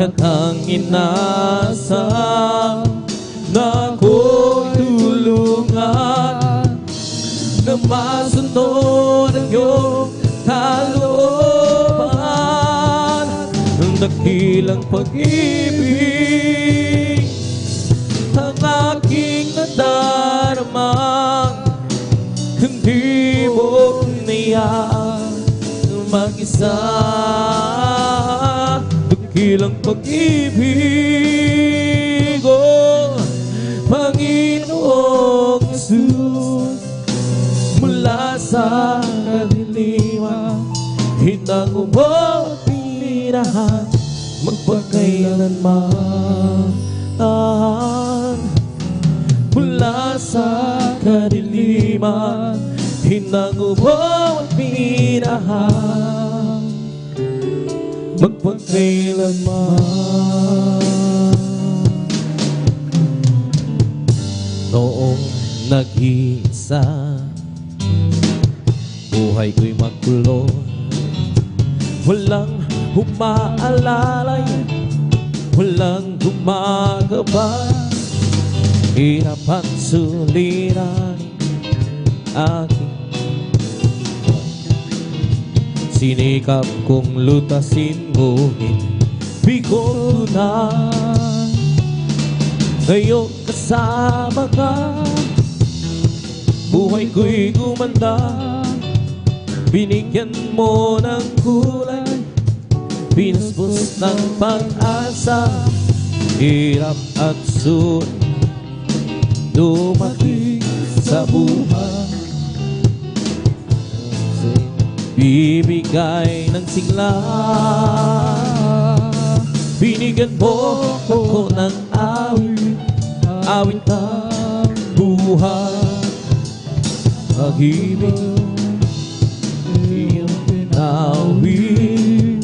At ang inaasam na ako'y tulungan, na masunod ang iyong kalooban, ang dakilang pag-ibig ang aking nadarama. Hindi mo niyaan mag-isa, dakilang pag-ibig, oh Panginoong Hesus. Mula sa kadiliman, hinango mo pinahan magpakailanman. Mula sa kadiliman, hinango mo pinahan magpakailanman. Noong nag-iisa, buhay ko'y magulo, walang umaalalay, walang gumagabay. Hirap at suliran aking sinikap kong lutasin, ngunit bigo na. Ngayon kasama ka, buhay ko'y gumanda. Binigyan mo ng kulay, pinaspos ng pag-asa. Hirap at sulit dumating sa buhay, nagbibigay ng sigla. Binigyan mo ako ng awit, awit ng buhay. Pag-ibig iyong pinawit,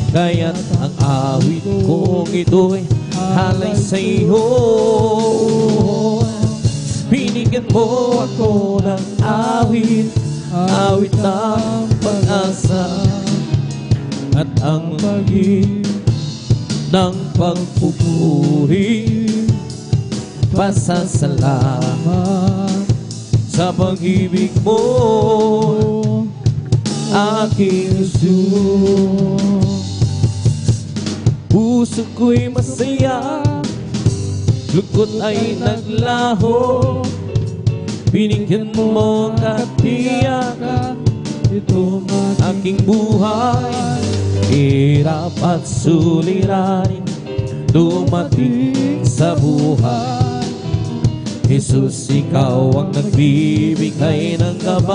kaya't ang awit kong ito'y halay sa iyo. Binigyan mo ako ng awit, awit ng pag-asa, at ang pag-ibig ng pagpupuri. Pasasalamat sa pag-ibig mo, aking Jesus. Puso ko'y masaya, lungkot ay naglaho. Binigyan mo katiyakan, ito aking buhay. Hirap at suliranin dumating sa buhay. Jesus, ikaw ang nagbibigay ng gabay.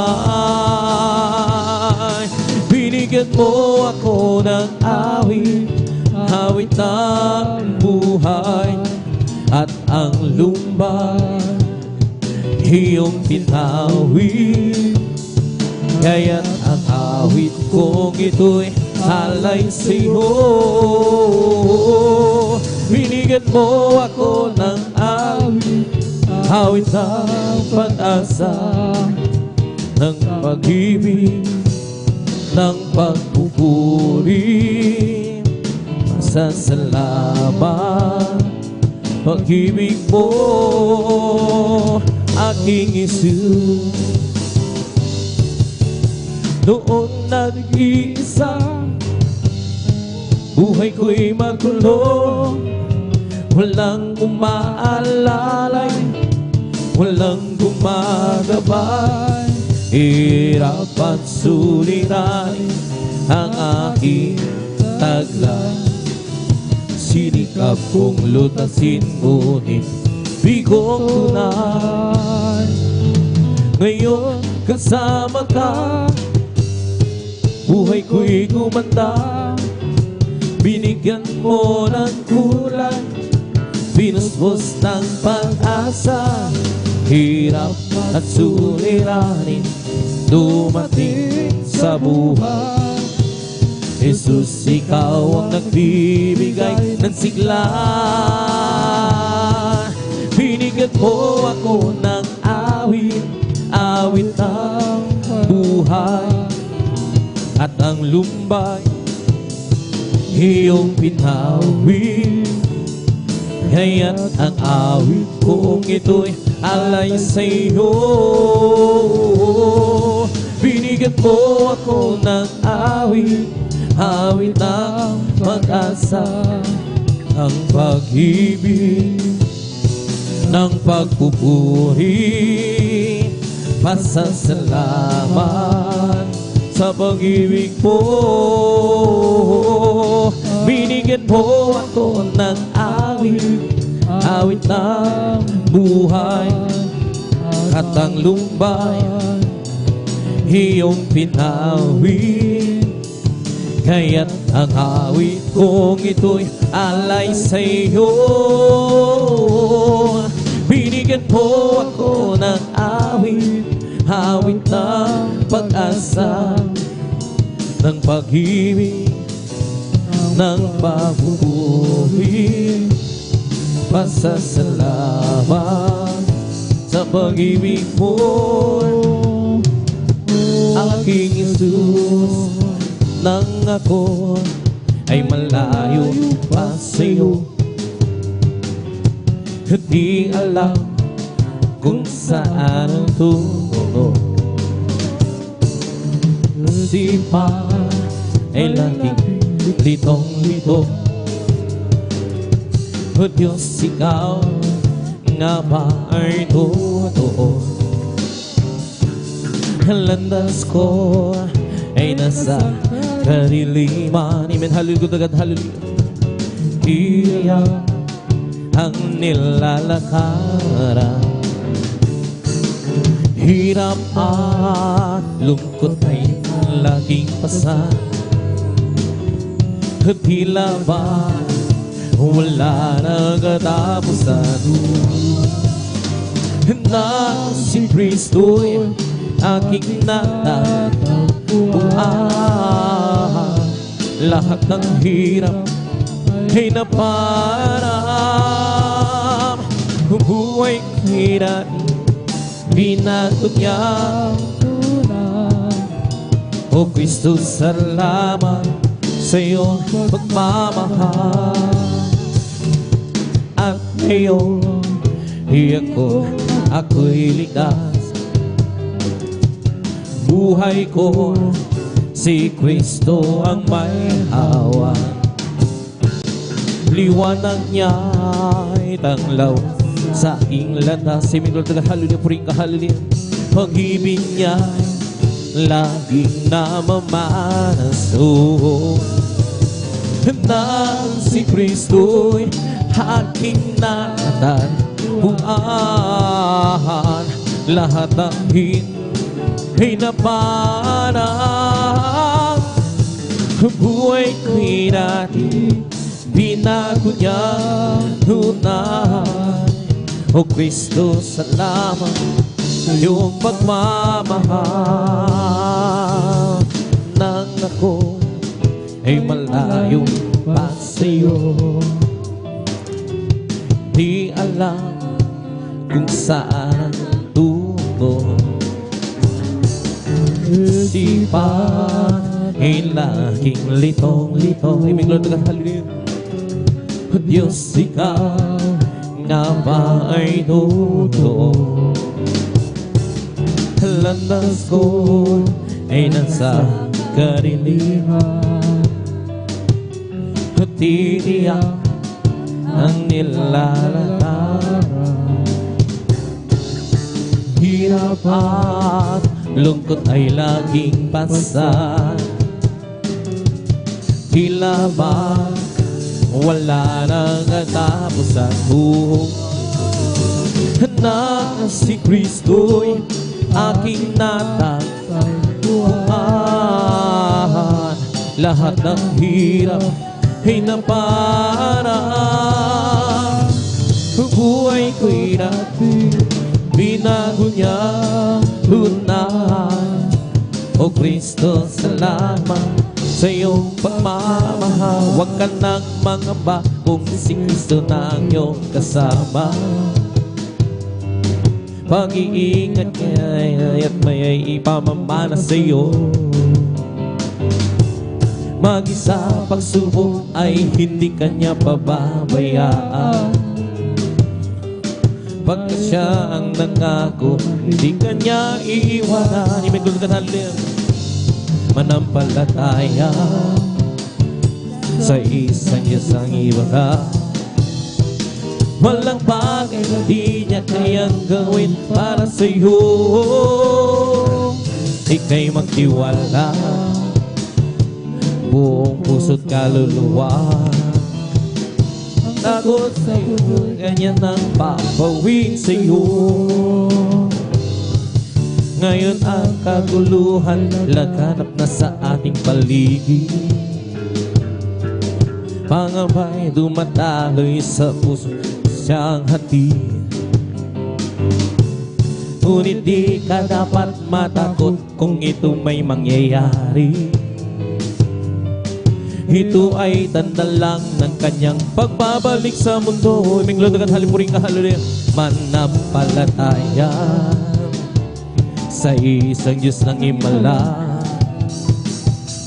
Binigyan mo ako ng awit, awit ng buhay, at ang lumbay iyong pinawit. Kaya't ang awit kong ito'y halay sa'yo. Binigyan mo ako ng awit, awit ng pag-asa, ng pag-ibig, ng pagpupuri. Masasalamat pag-ibig mo, aking Jesus. Noon nag-iisa, buhay ko'y magulo. Walang umaalalay, walang gumagabay. Hirap at suliranin ang aking taglay. Sinikap kong lutasin, ngunit bigong tunay. Ngayon kasama ka, buhay ko'y gumanda. Binigyan mo ng kulay, binusbos ng pag-asa. Hirap at suliranin dumating sa buhay. Jesus, ikaw ang nagbibigay ng sigla. Binigyan mo ako ng awit, awit ng buhay, at ang lumbay iyong pinawit. Kaya't ang awit kong ito'y alay sa iyo. Binigyan mo ako ng awit, awit ng pag-asa, ang pag-ibig, ng pagpupuri. Pasasalamat sa pag-ibig mo. Binigyan mo ako ng awit, awit ng buhay, at ang lumbay iyong pinawit. Kaya't ang awit kong ito'y alay sa iyo. Binigyan mo ako ng awit, awit ng pag-asa, ng pag-ibig, ng pagpupuri. Pasasalamat sa pag-ibig mo, aking Jesus. Nang ako ay malayo pa sa'yo, di alam kung saan ang tungo. Sipan ay laging litong-lito. O Diyos, ikaw nga ba ay totoo? Ang landas ko ay nasa kadiliman. Amen. Hallelujah. Hallelujah. Iyan ang nilalakaran. Hirap at lungkot ay laging pasan. At tila ba wala nang katapusan. Na si Kristo'y aking natatagpuan. Lahat ng hirap ay naparang. Buhay ko'y dati binago niya. O Kristo, salamat sa iyong pagmamahal. At ngayon ako'y ligtas. Buhay ko si Kristo ang may hawak. Liwanag niya'y tanglaw sa aking landas. Simingol taga hallelujah, puring ka hallelujah. Pag-ibig niya'y laging namamanas. Nang si Kristo'y aking natatagpuan. Lahat ng ay naparang. Buhay ko'y dati binago niya unahan. O Kristo, salamat sa iyong pagmamahal. Nang ako ay malayo pa sa iyo, di alam kung saan ang tungo. Sipan ay laging litong-litong. Ibig Lord, hallelujah. Diyos, ikaw nga ba ay totoo? Landas ko ay nasa kariliman. Titiyak ang nilalataran. Hirap at lungkot ay laging pasan. Tila ba wala nang katapusan. Na si Kristo'y aking natatagpuan. Lahat ng hirap ay naparang. Buhay ko'y dati binago niya unahan. O Kristo, salamat sa iyong pagmamahal. Huwag ka nang mangamba kung si Kristo na ang iyong kasama. Pag-iingat niya at may ipamamana sa iyo. Mag-isa pagsubok ay hindi kanya pababayaan. Pagka siya ang nangako, hindi kanya iiwanan. Imigol ka natin, manampalataya sa isang Diyos ang ibaga. Walang bagay na di niya kayang gawin para sa iyo. Ika'y magtiwala, buong puso't kaluluwa. Ang takot sa iyo, ganyan ang papawing sa iyo. Ngayon ang kaguluhan laganap na sa ating paligid. Pangamba'y dumadaloy sa puso siyang hatid. Ngunit di ka dapat matakot kung ito may mangyayari. Ito ay tanda lang ng kanyang pagbabalik sa mundo. Minglodagan halipuring kahalulin, manampalataya sa isang Diyos ng himala.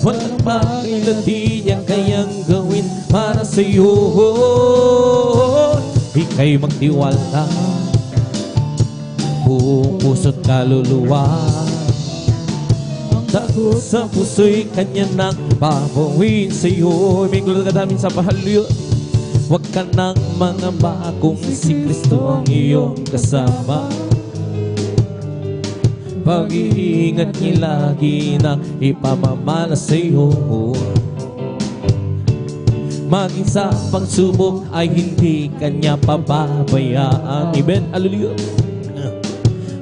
Walang bagay na di niya kayang gawin para sa iyo. Ika'y magtiwala, buong puso't kaluluwa. Ang takot sa puso'y kanya nang babawin sa iyo. Minglo ka namin sa pahalyo. Huwag ka nang mangamba kung si Kristo ang iyong kasama. Pag-iingat niya lagi na ipamamana sa iyo. Maging sa pagsubok ay hindi kanya pababayaan. Amen, hallelujah.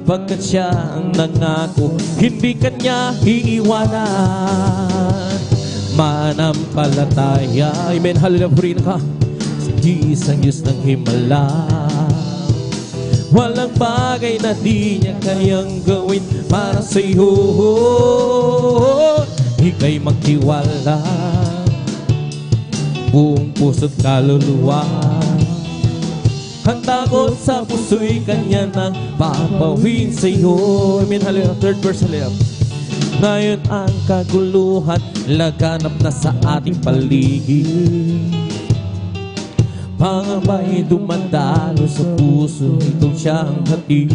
pagkat siya ang nangako, hindi kanya iiwanan. Manampalataya, amen, hallelujah, purihin ka. Isang Diyos ng himala, walang bagay na di niya kayang gawin para sa iyo. Ika'y magtiwala, buong puso't kaluluwa. Ang takot sa puso'y kanya nang papawin sa iyo. Amen, hallelujah. Third verse, hallelujah. Ngayon ang kaguluhan laganap na sa ating paligid. Pangamba'y dumadalo sa puso, ito siyang hatid.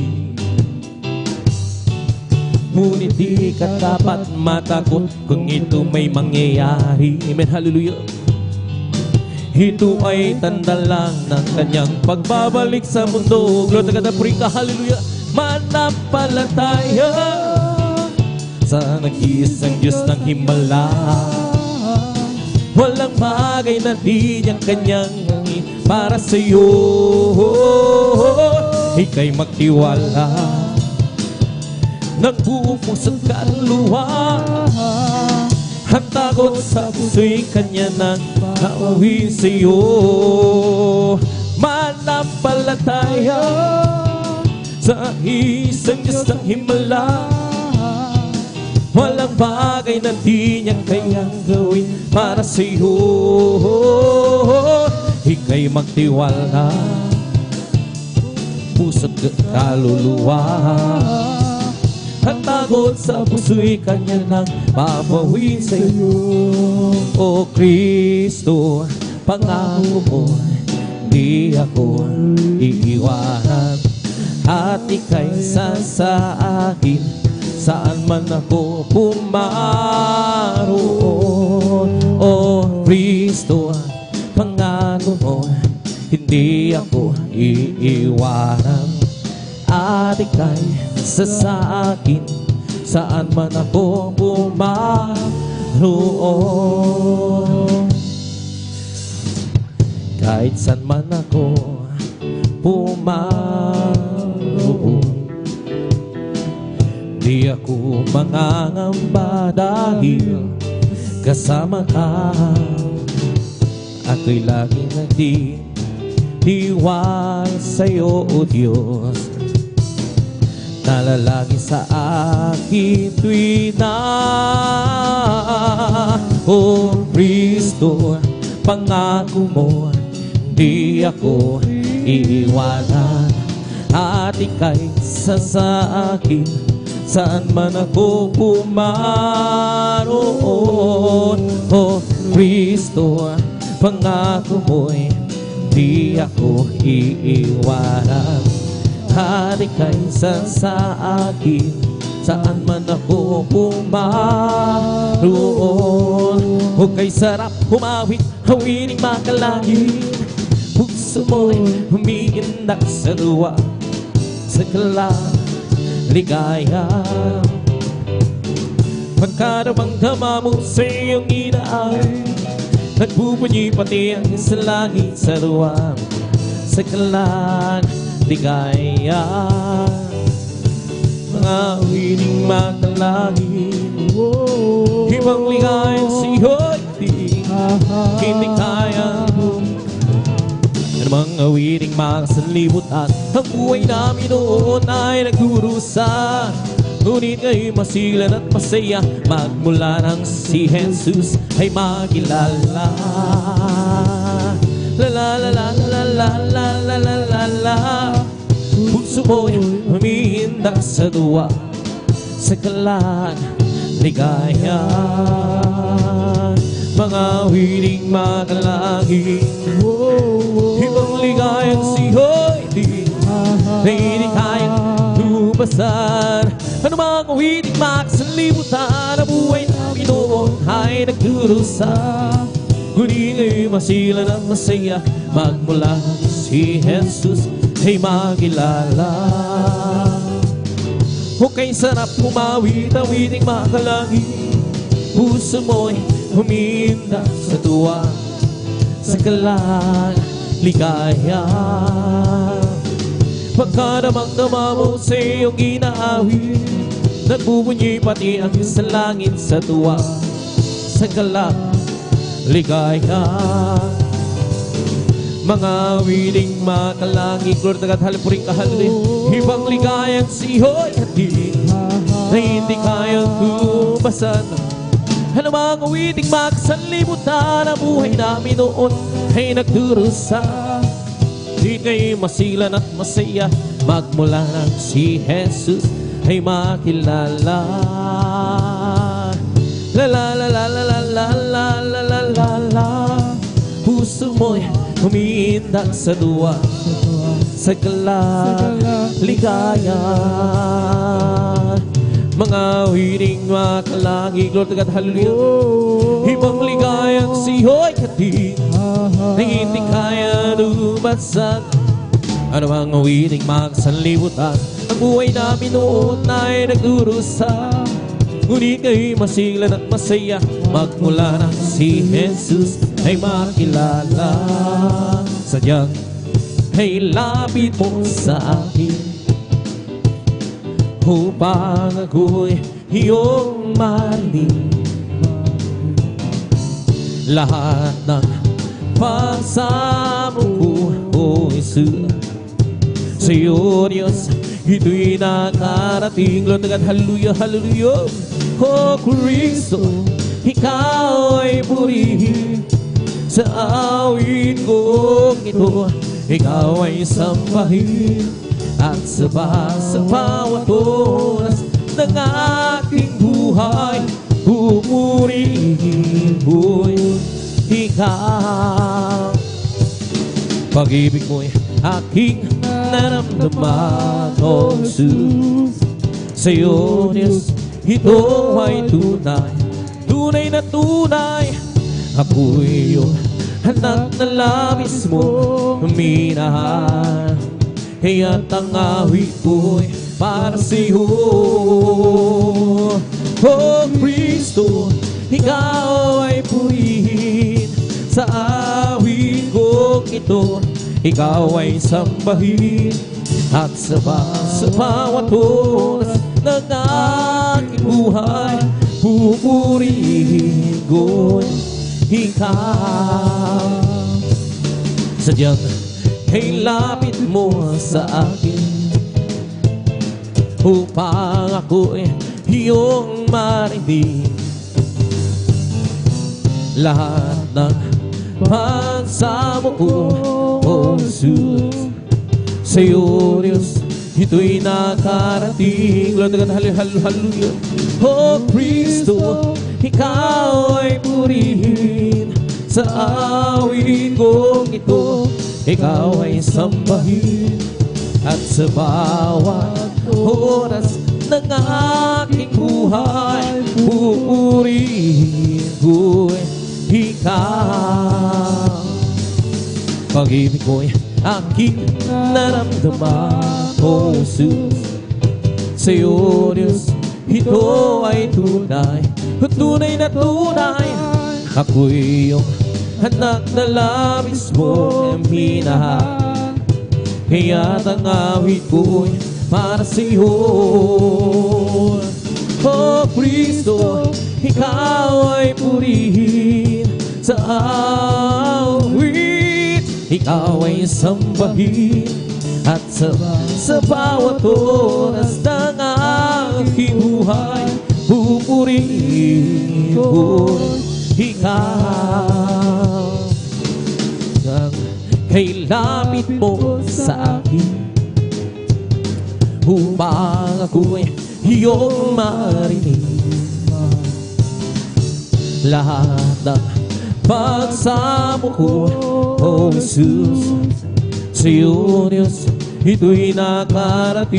Ngunit di ka dapat matakot kung ito may mangyayari. Amen, hallelujah. Ito ay tanda lang ng kanyang pagbabalik sa mundo. Glory to God, Africa, hallelujah. Manampalataya sa nag-iisang Diyos ng himala, walang bagay na di niyang kanyang para sa iyo. Ika'y magtiwala ng buong puso't kaluluwa. Ang takot sa puso'y kanya nang nauwi sa iyo. Manampalataya sa isang Diyos ng himala, walang bagay na di niya kayang gawin para sa iyo. Ika'y magtiwala, puso't kaluluwa. Ang takot sa puso'y kanya nang papawin sa iyo. O Kristo, pangako mo, di ako iiwanan. At ika'y sa akin, saan man ako pumaroon. O Kristo, pangako mo, hindi ako iiwanan. At ika'y sa akin, saan man ako pumaroon. Kahit saan man ako pumaroon, di ako mangangamba dahil kasama ka. Ako'y laging nagtitiwala sa'yo, O Diyos. Nalalagi sa akin tuwing na, O Kristo, pangako mo, di ako iiwanan. At ika'y sa akin, saan man ako pumaroon. O Kristo, pangako mo'y di ako iiwanan. At ika'y sa akin, saan man ako pumaroon. O kay sarap humawit, hawining makalangit. Puso mo'y humiindak sa luwa, sa ligaya. Pagkaramang-dama mo sa iyong inaay, nagbubunyi pati ang sa langit sa luwa, sa ligaya. Mga wining makalangit, ibang ligaya sa'yo'y hindi kaya. Ang mga wining makasanlibutan, ang buhay namin noon ay nagdurusa. Ngunit ngayon masilan at masaya, magmula nang si Jesus ay makilala. La la la la la la la la la la la. Puso mo'y humihindak sa duwa, sa ligaya. Mga wiling makalangit, ibang ligayang siho'y di na hindi kayang lubasan. Ano mga wiling makasanlibutan, ang buhay namin noon ay nagdurusa. Ngunit ngayon masilan at masaya, magmula si Jesus ay makilala. O kay sarap humawit, ang wiling makalangit. Puso mo'y huminda sa tuwa, sa ligaya. Pagkadamang-dama mo sa iyong ginaawi, nagbubunyi pati ang sa langit sa tuwa, sa galak, ligaya. Mga wiling makalangi, Lord, nagathalpuring kahalin, ibang ligayang siho'y hatid na hindi kayang tubasan. Ano mga wiling makasanlibutan, ang buhay namin noon ay nagdurusa. Di kayo masilan at masaya, magmula nang si Jesus ay makilala. La la la la la la la la la la la la. Puso mo'y umiindak sa duwa, sa galak, ligaya. Mga wiring makalangi, Lord, agad hallelujah. Ibang ligayang siho'y hatid na hindi kaya lumasan. Ano ang wiring makasanlibutan, ang buhay namin noon ay nagdurusa. Ngunit kayo'y masilan at masaya, magmula na si Jesus ay makilala. Sadyang ay lapit mo sa akin upang ako'y iyong marinig. Lahat ng pagsamo ko, O Jesus, sa iyo, Diyos, ito'y nakarating. Lord, agad, hallelujah, hallelujah. O Kristo, ikaw ay purihin. Sa awit kong ito, ikaw ay sambahin. At sa bawat oras ng aking buhay, pupurihin ko'y ikaw. Pag-ibig mo'y aking naramdaman, O Jesus. Sa iyo, Diyos, ito ay tunay, tunay na tunay. Ako'y iyong anak na labis mo minahal. Kaya't ang awit ko'y para sa iyo. O Kristo, ikaw ay purihin. Sa awit kong ito, ikaw ay sambahin. At sa bawat oras ng aking buhay, pupurihin ko'y ikaw. Sadyang ay lapit mo sa akin upang ako'y iyong marinig. Lahat ng pagsamo ko, O Jesus, sa iyo, Diyos, ito'y nakarating. Lord, hallelujah. O Kristo, ikaw ay purihin. Sa awit kong ito, ikaw ay sambahin. At sa bawat oras ng aking buhay, pupurihin ko'y ikaw. Pag-ibig mo'y aking naramdaman, O Jesus. Sa iyo, Diyos, ito ay tunay, tunay na tunay. Ako'y iyong anak na labis mo minahal. Kaya't ang awit ko'y para sa iyo. O Kristo, ikaw ay purihin. Sa awit, ikaw ay sambahin. At sa bawat oras ng aking buhay, pupurihin ko'y ikaw. Kay lapit mo sa akin upang ako'y iyong marinig. Lahat ng pagsamo ko, O Jesus, sa iyo, Diyos, ito'y nakarating.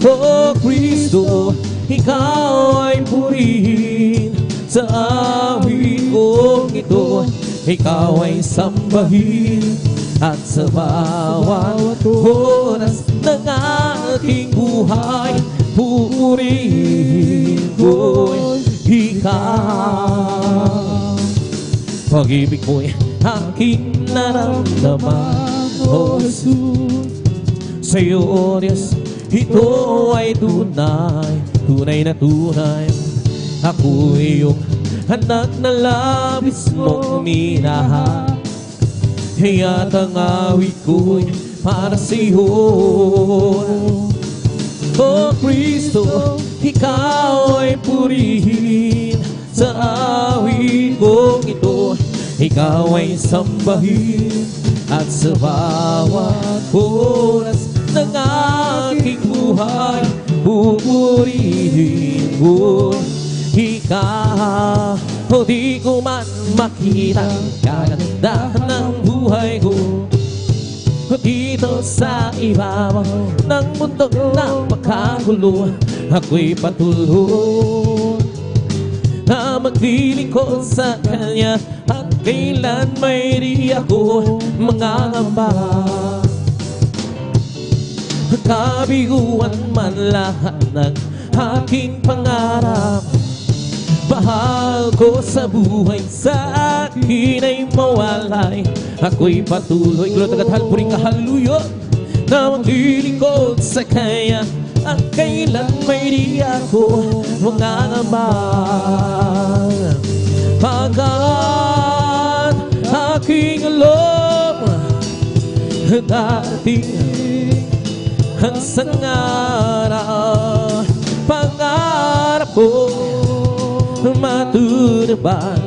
O Kristo, ikaw ay purihin. Sa awit kong ito, ikaw ay sambahin. At sa bawat oras ng aking buhay, pupurihin ko'y ikaw. Pag-ibig mo'y aking naramdaman, oh Jesus. Sa'yo, Diyos, ito ay tunay, tunay na tunay. Ako iyong anak na labis mong minahal. Kaya't ang awit ko'y para sa'yo. O Kristo, ikaw ay purihin. Sa awit kong ito, ikaw ay sambahin. At sa bawat oras ng aking buhay, pupurihin ko ikaw. O di ko man makita kagandahan ng buhay ko, dito sa ibabaw ng mundo na makagulo, ako'y patuloy na maglilingkod sa Kanya, at kailan may di ako mangangamba. Kabiguan man lahat ng aking pangarap, bahal ko sa buhay sa akin ay mawalay. Ako'y patuloy, glory ka, hallelujah, na maglilingkod sa Kanya, at kailan may di ako mangangamba. Pagkat aking alam, dating ang sangarap, pangarap ko matutupad,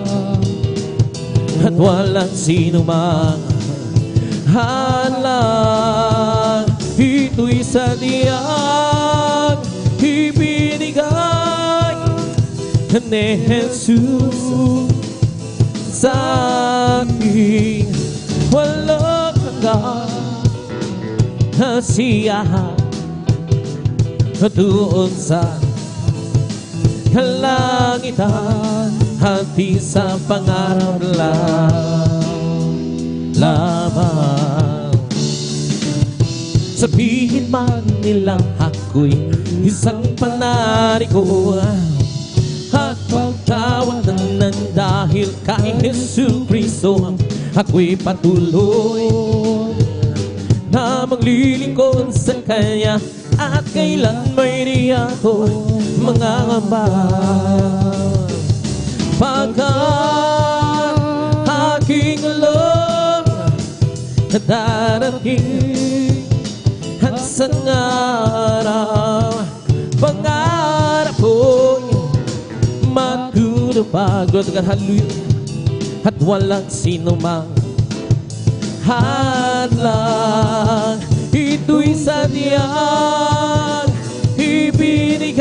at walang sino mang halang. Ito'y sadyang ibinigay ni Jesus sa aking walang hanggang kasiyahan doon sa kalangitan, hati sa pangarap lamang. Sabihin man nilang ako'y isang panariko, at pagtawanan dahil kay Jesu Cristo, ako'y patuloy na maglilingkod sa Kanya, at kailan may di ako mangangamba. Pagkat aking alam na darating ang sangarap, pangarap ko'y matutupad, hallelujah, at walang sino mang hadlang. Ito'y sadyang ibinigay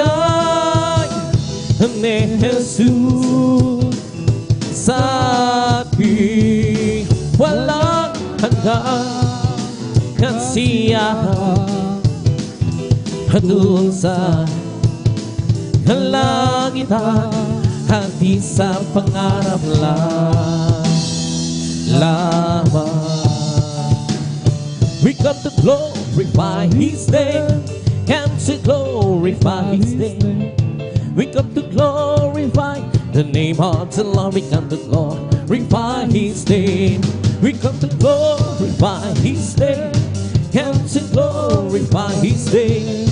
ni Jesus sa ating walang hanggang kasiyahan, doon sa kalangitan, hati sa pangarap lamang. We come to glorify His name, and to glorify His name. We come to glorify the name of the Lord. We come to glorify His name. We come to glorify His name, and to glorify His name.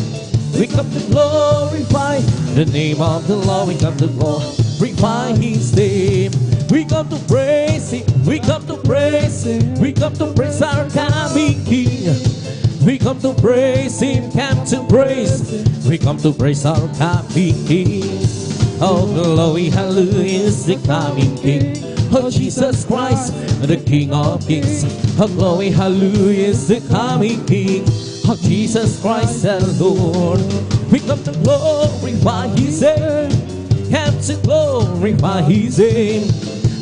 We come to glorify the name of the Lord. We come to glorify His name. We come to praise Him. We come to praise Him. We come to praise our coming King. We come to praise Him. Come to praise. We come to praise our coming King. Oh, glory, hallelujah, is the coming King. Oh, Jesus Christ, the King of Kings. Oh, glory, hallelujah, is the coming King. Oh, Jesus Christ, the Lord. We come to glorify His name. Come to glorify His name.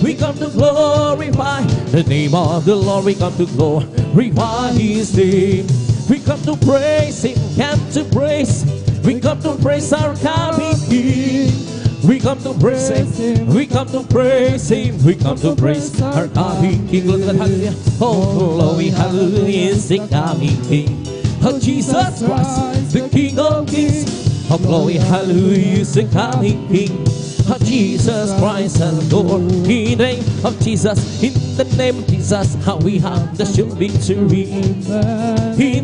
We come to glorify the name of the Lord. We come to glorify His name. We come to praise Him. Come to praise. We come to praise our coming King. We come to praise Him. We come to praise Him. We come to praise our coming King. Hallelujah. Oh, glory, hallelujah, is the coming King. Oh, Jesus Christ, the King of Kings. Oh, glory, hallelujah, is the coming King. of Jesus Christ and Lord. In the name of Jesus, in the name of Jesus, how we have the sure victory. In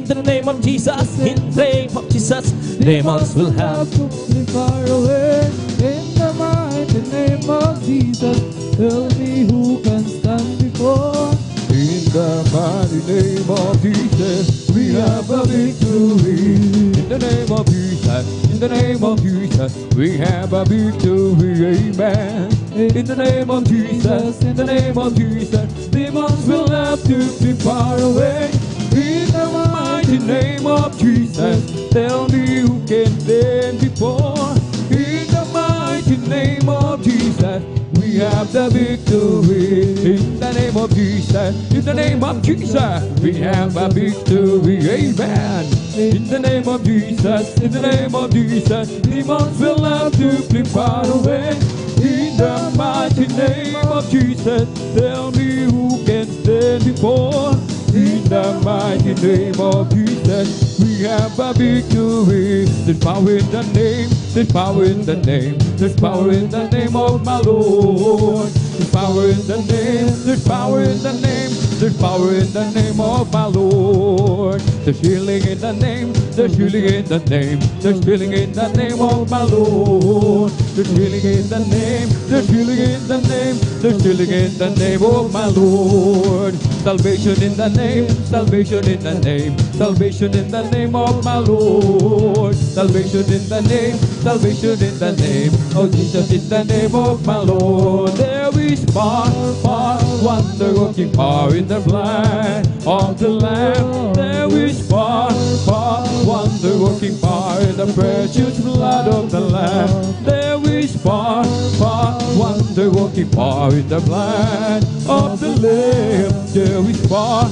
the name of Jesus, in the name of Jesus, demons will have to be far away. In the mighty name of Jesus, tell me who can stand before. In the mighty name of Jesus, we have a victory. In the name of Jesus, in the name of Jesus, we have a victory. Amen. In the name of Jesus, in the name of Jesus, demons will have to be far away. In the mighty name of Jesus, tell me who can stand before. In the mighty name of Jesus, we have the victory. In the name of Jesus, in the name of Jesus, we have a victory. Amen. In the name of Jesus, in the name of Jesus, demons will have to be far away. In the mighty name of Jesus, tell me who can stand before. In the mighty name of Jesus, we have a victory. There's power in the name, there's power in the name, there's power in the name of my Lord. There's power in the name, there's power in the name, there's power in the name of my Lord. There's healing in the name, there's healing in the name, there's healing in the name of my Lord. There's healing in the name, there's healing in the name, there's healing in the name of my Lord. Salvation in the name, salvation in the name, salvation in the name of my Lord. Salvation in the name, salvation in the name of Jesus, in the name of my Lord. There is power, wonder working power in the blood of the Lamb. There is power, wonder working power in the precious blood of the Lamb. There is power, wonder working power in the blood of the Lamb. There is power,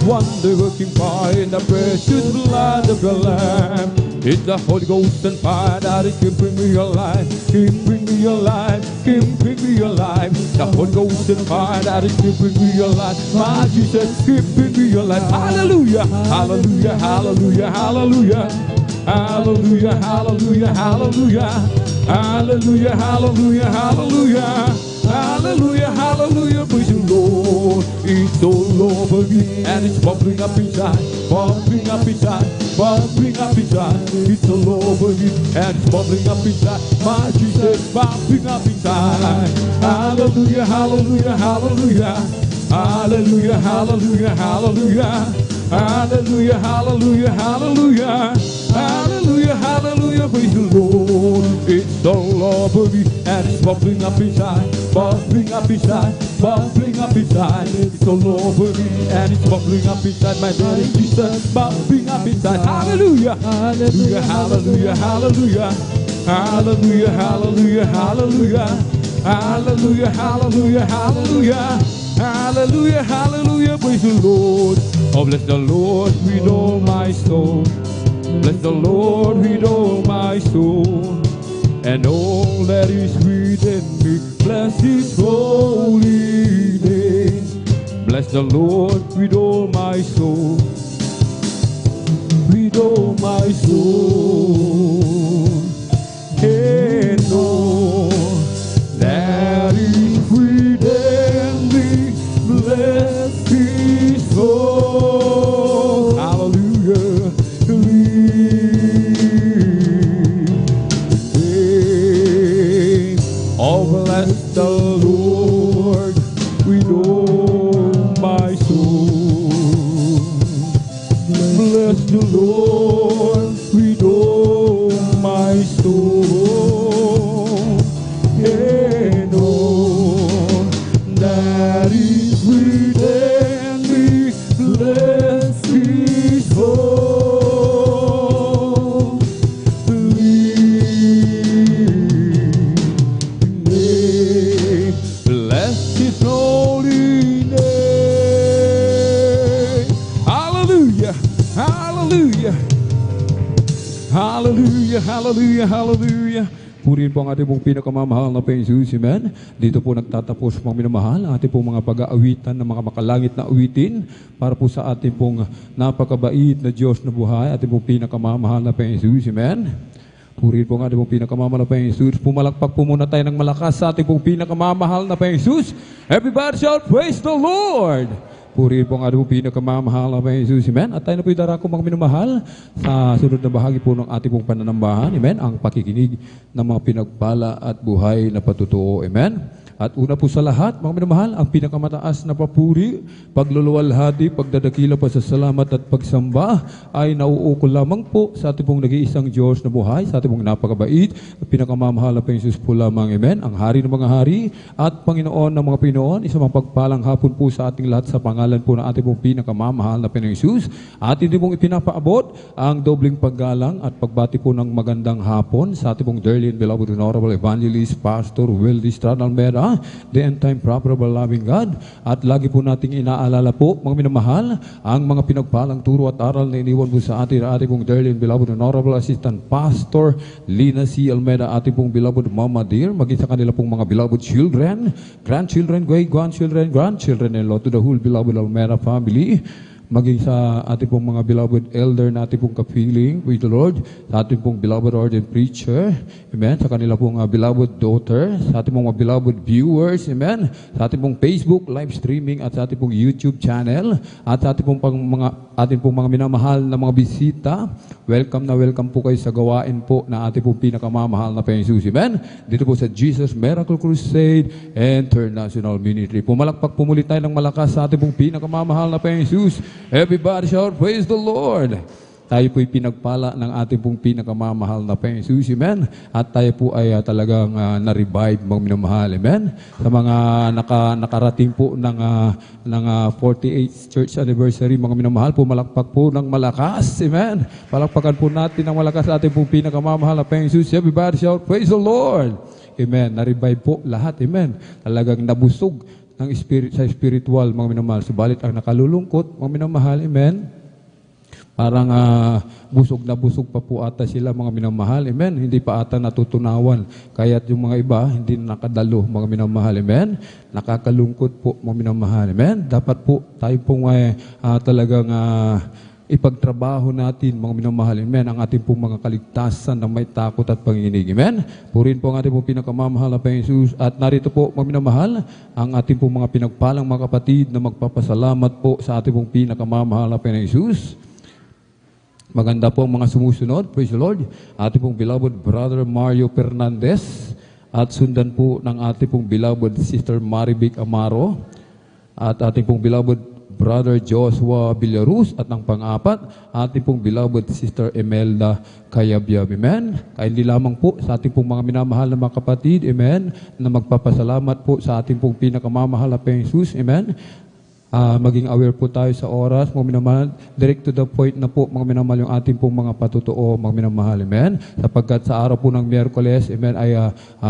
wonder working power in the precious blood of the Lamb. It's the Holy Ghost and fire that is keeping me alive, keeping me alive, keeping me alive. The Holy Ghost and fire that is keeping me alive. My Jesus, keeping me alive. Hallelujah, hallelujah, hallelujah, hallelujah. Hallelujah, hallelujah, hallelujah. Hallelujah, hallelujah, hallelujah. Hallelujah, hallelujah, praise the Lord. It's all over me and it's bubbling up inside, bubbling up inside, bubbling up inside. It's all over me and it's bubbling up inside. My Jesus, bubbling up inside. Hallelujah, hallelujah, hallelujah. Hallelujah, hallelujah, hallelujah. Hallelujah, hallelujah, hallelujah. Hallelujah, hallelujah, praise the Lord. It's all over me and it's bubbling up inside, bubbling up inside, bubbling up inside. It's all over me and it's bubbling up inside. My daddy Jesus, bubbling up inside. Hallelujah, hallelujah, hallelujah, hallelujah. Hallelujah, hallelujah, hallelujah. Hallelujah, hallelujah, hallelujah. Hallelujah, hallelujah, praise the Lord. Oh, bless the Lord with all my soul. Bless the Lord with all my soul. And all that is within me, bless His holy name. Bless the Lord with all my soul. With all my soul. And all that is within me, bless His soul. Hallelujah. Oh, bless the Lord with all my soul. Bless the Lord with all my soul. And all that is within me, bless His holy name. Hallelujah, hallelujah. Hallelujah, hallelujah, hallelujah. Purihin po ang ating pong pinakamamahal na Jesus, amen. Dito po nagtatapos po ang minamahal ang ating pong mga pag-aawitan ng mga makalangit na awitin para po sa ating pong napakabait na Diyos na buhay, ating pong pinakamamahal na Jesus, amen. Purihin po ang ating pong pinakamamahal na Panginoong Jesus. Pumalakpak po muna tayo ng malakas sa ating pong pinakamamahal na Panginoong Jesus. Everybody shout, praise the Lord! Purihin po ang ating pong pinakamamahal na Panginoong Jesus. Amen. At tayo na po darako mga minamahal sa sunod na bahagi po ng ating pong pananambahan. Amen. Ang pakikinig ng mga pinagpala at buhay na patutuo. Amen. At una po sa lahat, mga minamahal, ang pinakamataas na papuri, pagluluwalhati, pagdadakila, pasasalamat at pagsamba ay nauukol lamang po sa ating pong nag-iisang Diyos na buhay, sa ating pong napakabait, at pinakamamahal na Panginoon Jesus po lamang. Amen. Ang Hari ng mga Hari at Panginoon ng mga Pinoon, isang mapagpalang hapon po sa ating lahat sa pangalan po ng ating pong pinakamamahal na Panginoon Jesus. At hindi pong ipinapaabot ang dobling paggalang at pagbati po ng magandang hapon sa ating pong dearly and beloved Honorable Evangelist Pastor Wildy Strad Almeda, the end-time probable loving God. At lagi po nating inaalala po, mga minamahal, ang mga pinagpalang turo at aral na iniwan po sa ating pong dearly and beloved Honorable Assistant Pastor Lina C. Almeda, ating pong beloved Mama Dear, maging sa kanila pong mga beloved children, grandchildren, grandchildren, and Lord to the whole beloved Almeda family, maging sa ating pong mga beloved elder na ating pong kapiling with the Lord, sa ating pong beloved ordained preacher, amen, sa kanila pong beloved daughter, sa ating pong mga beloved viewers, amen, sa ating pong Facebook live streaming at sa ating pong YouTube channel, at sa ating pong mga minamahal na mga bisita, welcome na welcome po kayo sa gawain po na ating pong pinakamamahal na Panginoon Jesus, amen, dito po sa Jesus Miracle Crusade International Ministry. Pumalakpak po muli tayo ng malakas sa ating pong pinakamamahal na Panginoon Jesus. Everybody shout, praise the Lord! Tayo po'y pinagpala ng ating pong pinakamamahal na Panginoon Jesus, amen? At tayo po ay talagang na-revive, mga minamahal, amen? Sa mga nakarating po ng 48th church anniversary, mga minamahal, pumalakpak po ng malakas, amen? Palakpakan po natin ng malakas sa ating pong pinakamamahal na Panginoon Jesus. Everybody shout, praise the Lord! Amen? Na-revive po lahat, amen? Talagang nabusog ng sa spiritual, mga minamahal. Subalit ang nakalulungkot, mga minamahal, amen, parang busog na busog pa po ata sila, mga minamahal, amen, hindi pa ata natutunawan, kaya't yung mga iba hindi nakadalo, mga minamahal, amen, nakakalungkot po, mga minamahal, amen. Dapat po tayo pong talagang ipagtrabaho natin, mga minamahal, amen, ang ating pong mga kaligtasan na may takot at panginginig, amen. Purihin po ang ating pong pinakamamahal na Panginoon Jesus. At narito po, mga minamahal, ang ating pong mga pinagpalang mga kapatid na magpapasalamat po sa ating pong pinakamamahal na Panginoon Jesus. Maganda po ang mga sumusunod, praise the Lord, ating pong beloved Brother Mario Fernandez, at sundan po ng ating pong beloved Sister Marivic Amaro, at ating pong beloved Brother Joshua Villaruz, at ang pang-apat, ating pong beloved Sister Emelda Kayabyab, amen. Kaya hindi lamang po sa ating pong mga minamahal na mga kapatid, amen, na magpapasalamat po sa ating pong pinakamamahal na Panginoon Jesus, amen. Maging aware po tayo sa oras, mga minamahal, direct to the point na po, mga minamahal, yung ating pong mga patutuo, mga minamahal, amen. Sapagkat sa araw po ng Miyerkules, amen, ay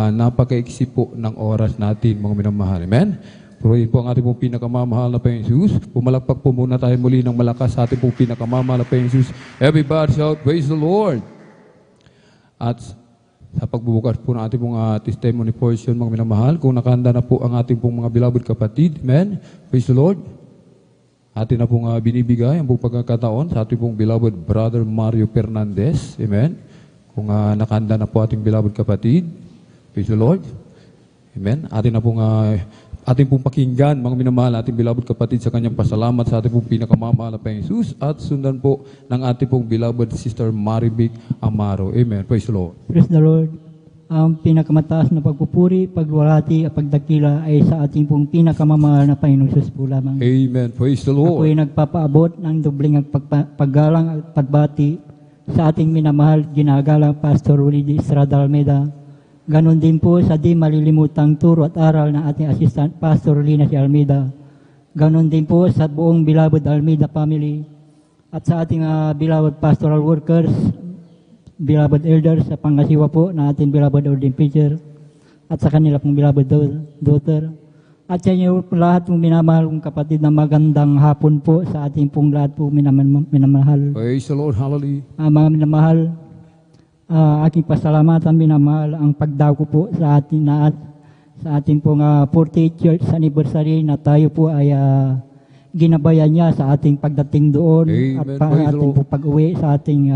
napakaiksi po ng oras natin, mga minamahal, amen. Purihin po ang ating pong pinakamamahal na Panginoon Jesus. Pumalakpak po muna tayo muli ng malakas sa ating pong pinakamamahal na Panginoon Jesus. Everybody shout, praise the Lord! At sa pagbubukas po ng ating pong testimony portion, mga minamahal, kung nakahanda na po ang ating pong mga beloved kapatid, amen, praise the Lord. Atin na pong binibigay ang pong pagkakataon sa ating pong beloved Brother Mario Fernandez, amen. Kung nakahanda na po ating beloved kapatid, praise the Lord, amen. Atin na pong ating pong pakinggan, mga minamahal, ating beloved kapatid, sa kanyang pasalamat sa ating pong pinakamamahal na Panginoon Jesus, at sundan po ng ating pong beloved Sister Marivic Amaro. Amen. Praise the Lord. Praise the Lord. Ang pinakamataas na pagpupuri, pagluwalhati at pagdakila ay sa ating pong pinakamamahal na Panginoon Jesus po lamang. Amen. Praise the Lord. Ako'y nagpapaabot ng dobling paggalang at pagbati sa ating minamahal, ginagalang Pastor Wildy Estrada Almeda. Ganon din po sa di malilimutang turo at aral ng ating Assistant Pastor Lina C. Almeda. Ganon din po sa buong beloved Almeda family at sa ating beloved pastoral workers, beloved elders, sa pangasiwa po na ating beloved ordained preacher at sa kanila pong beloved daughter. At sa inyo lahat pong minamahal kong kapatid na magandang hapon po sa ating pong lahat po minamahal. Praise the Lord. Hallelujah. Mga minamahal, aking pasalamatan, minamahal, ang pagdako po sa ating pong 48th church anniversary na tayo po ay ginabayan niya sa ating pagdating doon. Amen. At ating pong pag-uwi sa ating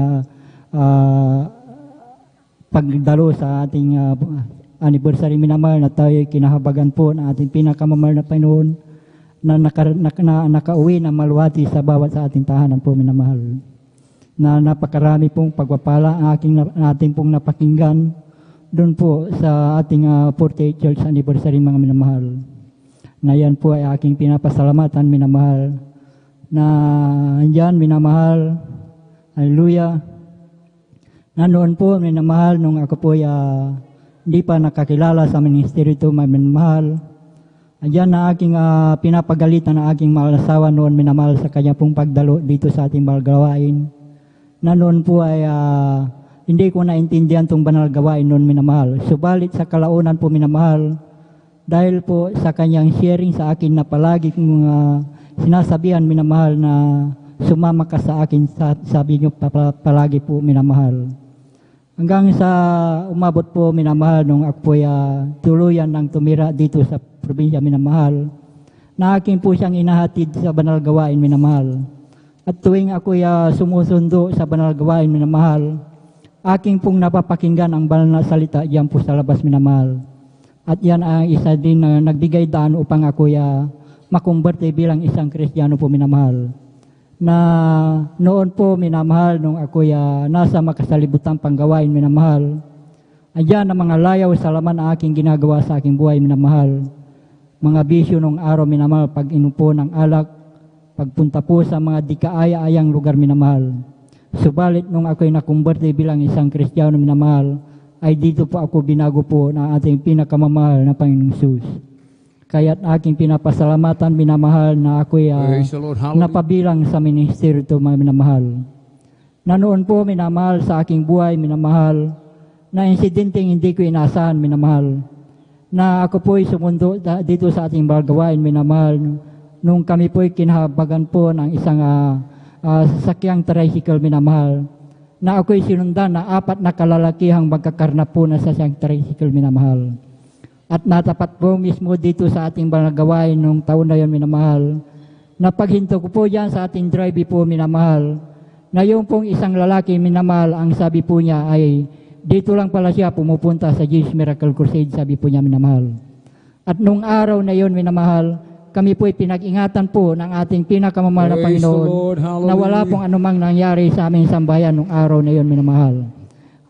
pagdalo sa ating anniversary minamahal na tayo kinahabagan po ng ating pinakamamahal na Panginoon na nakauwi na maluwati sa bawat sa ating tahanan po minamahal. Na napakarami pong pagpapala ang ating pong napakinggan doon po sa ating 48 Church Anniversary mga minamahal. Na yan po ay aking pinapasalamatan minamahal. Na andyan minamahal, hallelujah. Na noon po minamahal nung ako po hindi pa nakakilala sa ministeryo ito minamahal. Andyan na aking pinapagalitan na aking mahal na asawa noon minamahal sa kanya pong pagdalo dito sa ating banal gawain. Na noon po ay hindi ko naintindihan itong banal gawain noon minamahal. Subalit sa kalaunan po minamahal, dahil po sa kanyang sharing sa akin na palagi kong sinasabihan minamahal na sumama ka sa akin, sabi niyo palagi po minamahal. Hanggang sa umabot po minamahal nung ako po tuluyan ng tumira dito sa probinsya minamahal, na akin po siyang inahatid sa banal gawain minamahal. At tuwing ako sumusundo sa banal gawain minamahal, aking pong napapakinggan ang banal na salita diyan po sa labas minamahal. At yan ang isa din na nagbigay daan upang ako makumberte bilang isang Kristiyano po minamahal. Na noon po minamahal nung ako nasa makasalibutan panggawain minamahal, andyan ang mga layaw sa laman ang aking ginagawa sa aking buhay minamahal. Mga bisyo nung araw minamahal, pag-inupo ng alak, pagpunta po sa mga di kaaya-ayang lugar minamahal. Subalit nung ako'y nakumberte bilang isang Kristiyano minamahal, ay dito po ako binago po ng ating pinakamamahal na Panginoong Hesus. Kaya't aking pinapasalamatan minamahal na ako'y napabilang sa ministeryo ito mga minamahal. Na noon po minamahal sa aking buhay minamahal, na insidenteng hindi ko inaasahan minamahal, na ako po'y sumundo dito sa ating balgawain minamahal, nung kami po'y kinahabagan po ng isang sasakyang tricycle minamahal, na ako'y sinundan na 4 na kalalakihang magkakarnap po na sasakyang tricycle minamahal. At natapat po mismo dito sa ating balagawain nung taon na yun minamahal, na paghinto ko po yan sa ating drive po minamahal, na yung pong isang lalaki minamahal, ang sabi po niya ay dito lang pala siya pumupunta sa Jesus Miracle Crusade, sabi po niya minamahal. At nung araw na yun minamahal, kami po'y pinag-ingatan po ng ating pinakamamahal na Panginoon na wala pong anumang nangyari sa aming sambayan nung araw na yun minamahal.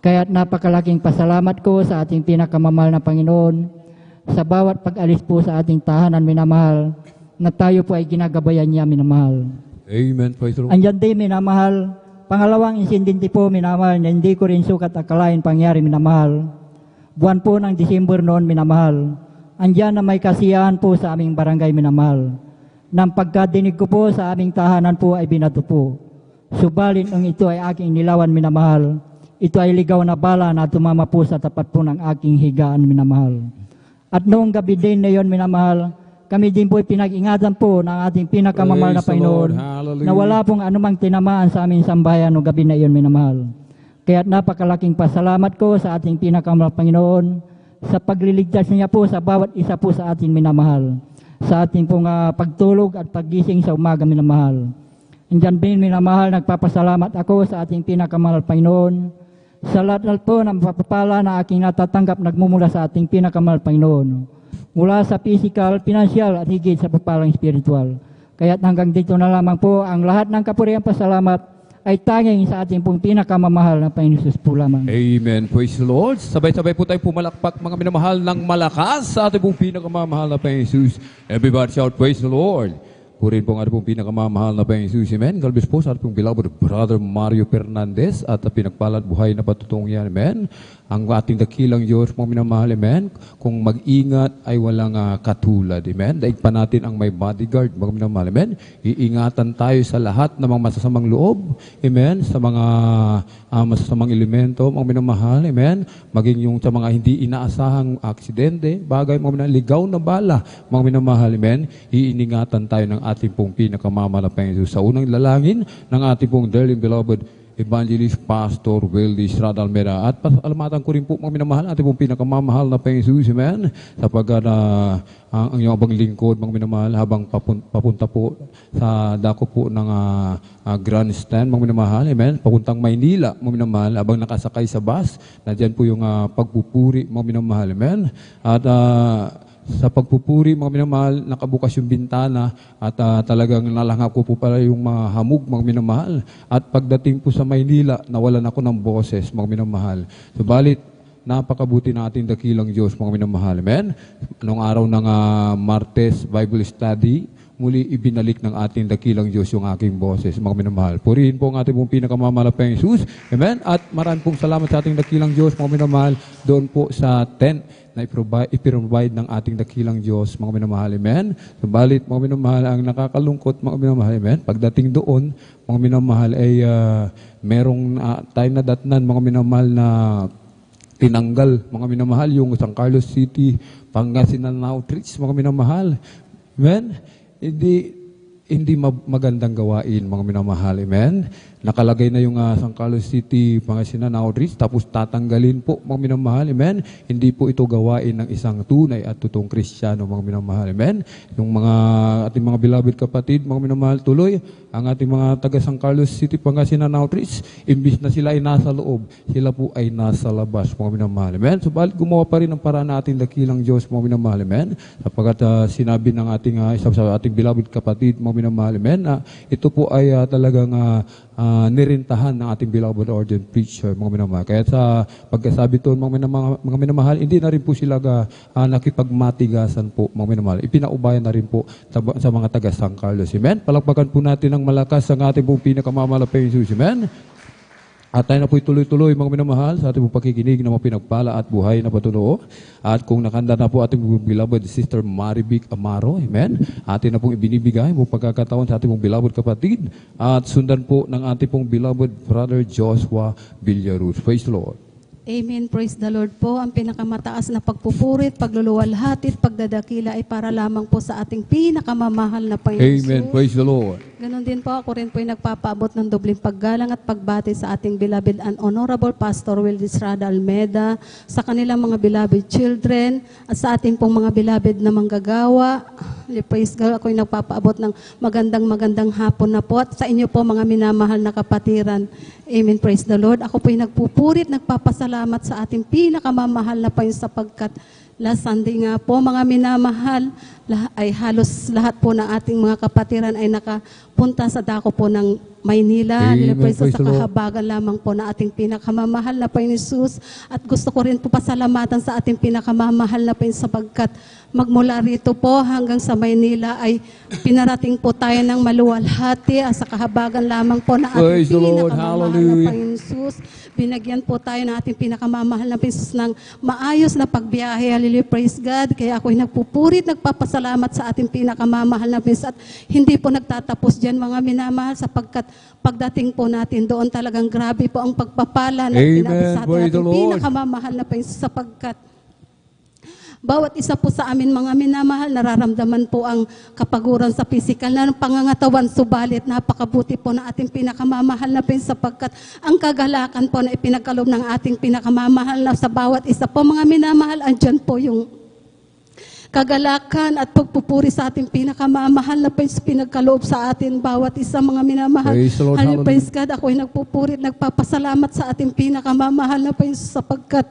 Kaya't napakalaking pasalamat ko sa ating pinakamamahal na Panginoon sa bawat pag-alis po sa ating tahanan minamahal, na tayo po ay ginagabayan niya minamahal. Amen. Praise the Lord. Andyan din minamahal, pangalawang insidente po minamahal na hindi ko rin sukat akalain pangyari minamahal. Buwan po ng December noon minamahal, andyan na may kasiyahan po sa aming barangay minamahal. Nang pagkadinig ko po sa aming tahanan po ay binato po. Subalit nung ito ay aking nilawan minamahal, ito ay ligaw na bala na tumama po sa tapat po ng aking higaan minamahal. At noong gabi din na yon minamahal, kami din po pinag-ingatan po ng ating pinakamamahal na Panginoon na wala pong anumang tinamaan sa aming sambayan noong gabi na yon minamahal. Kaya't napakalaking pasalamat ko sa ating pinakamamahal na Panginoon sa pagliligtas niya po sa bawat isa po sa ating minamahal, sa ating pong pagtulog at paggising sa umaga minamahal. Andyan din minamahal, nagpapasalamat ako sa ating pinakamahal Panginoon sa lahat po ng papapala na aking natatanggap nagmumula sa ating pinakamahal Panginoon, mula sa physical, financial at higit sa papalang spiritual. Kaya't hanggang dito na lamang po ang lahat ng kapurihan pasalamat ay tanging sa ating pong pinakamamahal na Panginoon Jesus po lamang. Amen. Praise the Lord. Sabay-sabay po tayo pumalakpak mga minamahal ng malakas sa ating pong pinakamamahal na Panginoon Jesus. Everybody shout, praise the Lord. Purihin po ang ating pong pinakamamahal na Panginoon Jesus. Amen. Galbis po sa ating pong beloved Brother Mario Fernandez at pinagpalad buhay na patutong yan. Amen. Ang ating dakilang Diyos mga minamahal. Amen. Kung mag-ingat ay walang katulad. Amen. Daig pa natin ang may bodyguard mga minamahal. Amen. Iingatan tayo sa lahat ng mga masasamang loob. Amen. Sa mga masasamang elemento mga minamahal. Amen. Maging yung sa mga hindi inaasahang aksidente, bagay mga minamahal, ligaw na bala mga minamahal. Amen. Iiningatan tayo ng ating pong pinakamamahal na Panginoon. Sa unang lalangin ng ating pong dearly beloved Evangelist Pastor Wildy Stradalmeda. At pasalamatan ko rin po mga minamahal, ating pong pinakamamahal na Panginoon, amen, sapagkat ang inyong abang lingkod mga minamahal habang papunta po sa dako po ng grandstand mga minamahal, amen, papuntang Maynila mga minamahal, habang nakasakay sa bus, nandyan po yung pagpupuri mga minamahal, amen. At sa pagpupuri mga minamahal, nakabukas yung bintana at talagang nalangap ko po pala yung mga hamog mga minamahal. At pagdating po sa Maynila, nawalan ako ng boses mga minamahal. Subalit, napakabuti na ating dakilang Diyos mga minamahal. Amen? Anong araw ng Martes Bible Study, muli ibinalik ng ating dakilang Diyos yung aking boses mga minamahal. Purihin po ang ating pong pinakamamahal Jesus. Amen? At maraming pong salamat sa ating dakilang Diyos mga minamahal doon po sa tent na iprovide ng ating dakilang Diyos, mga minamahal, amen. Subalit, mga minamahal, ang nakakalungkot, mga minamahal, amen. Pagdating doon, mga minamahal, ay merong time na datnan, mga minamahal, na tinanggal, mga minamahal, yung San Carlos City, Pangasinan Outreach, mga minamahal, amen. Hindi magandang gawain, mga minamahal, amen. Nakalagay na yung San Carlos City, Pangasinan Outreach, tapos tatanggalin po, mga minamahal, amen. Hindi po ito gawain ng isang tunay at totoong Kristiyano, mga minamahal, amen. Yung ating mga beloved kapatid, mga minamahal, tuloy, ang ating mga taga San Carlos City, Pangasinan Outreach, imbis na sila ay nasa loob, sila po ay nasa labas, mga minamahal, amen. Subalit gumawa pa rin ang paraan natin dakilang Diyos, mga minamahal, amen. Sapagkat sinabi ng ating isa sa ating beloved kapatid, mga minamahal, amen, ito po ay talagang nirintahan ng ating beloved ordained preacher, mga minamahal. Kaya sa pagkasabi ito, mga minamahal, hindi na rin po sila nakipagmatigasan po, mga minamahal. Ipinaubayan na rin po sa mga taga San Carlos. Amen? Palakpakan po natin ng malakas ang ating pong pinakamamalaking Jesus. Amen? At tayo na po'y tuloy-tuloy, mga minamahal, sa ating pong pakikinig na mga pinagpala at buhay na patunuo. At kung nakanda na po ating beloved Sister Marivic Amaro, amen, atin na pong ibinibigay mo pagkakataon sa ating pong beloved kapatid. At sundan po ng ating pong beloved Brother Joshua Villaruz. Praise the Lord. Amen. Praise the Lord po. Ang pinakamataas na pagpupurit, pagluluwalhati, pagdadakila ay para lamang po sa ating pinakamamahal na Panginoon. Amen. Praise the Lord. Ganon din po, ako rin po ay nagpapaabot ng dobling paggalang at pagbati sa ating beloved and honorable Pastor Wildy Estrada Almeda, sa kanilang mga beloved children, at sa ating pong mga beloved na manggagawa. Praise God, ako ay nagpapaabot ng magandang hapon na po. At sa inyo po mga minamahal na kapatiran. Amen. Praise the Lord. Ako po ay nagpupurit, nagpapasalamat sa ating pinakamamahal na Panginoon sapagkat last Sunday nga po, mga minamahal, ay halos lahat po ng ating mga kapatiran ay nakapunta sa dako po ng Maynila. Praise sa kahabagan lamang po na ating pinakamamahal na Panginoon Jesus. At gusto ko rin po pasalamatan sa ating pinakamamahal na Panginoon sapagkat magmula rito po hanggang sa Maynila ay pinarating po tayo ng maluwalhati at sa kahabagan lamang po na ating pinakamamahal na Panginoon Jesus. Binagyan po tayo ng ating pinakamamahal na Panginoon Jesus ng maayos na pagbiyahe. Hallelujah, praise God. Kaya ako'y nagpupurit, nagpapasalamat sa ating pinakamamahal na Panginoon at hindi po nagtatapos dyan mga minamahal sapagkat pagdating po natin doon talagang grabe po ang pagpapala na pinapasa ating pinakamamahal na Panginoon sapagkat bawat isa po sa amin mga minamahal, nararamdaman po ang kapaguran sa physical na pangangatawan, subalit napakabuti po na ating pinakamamahal na Panginoon sapagkat ang kagalakan po na ipinagkaloob ng ating pinakamamahal na sa bawat isa po mga minamahal, andyan po yung kagalakan at pagpupuri sa ating pinakamamahal na pinagkaloob sa atin bawat isa mga minamahal. Hallelujah, praise God. Ako ay nagpupurit, nagpapasalamat sa ating pinakamamahal na Panginoon sapagkat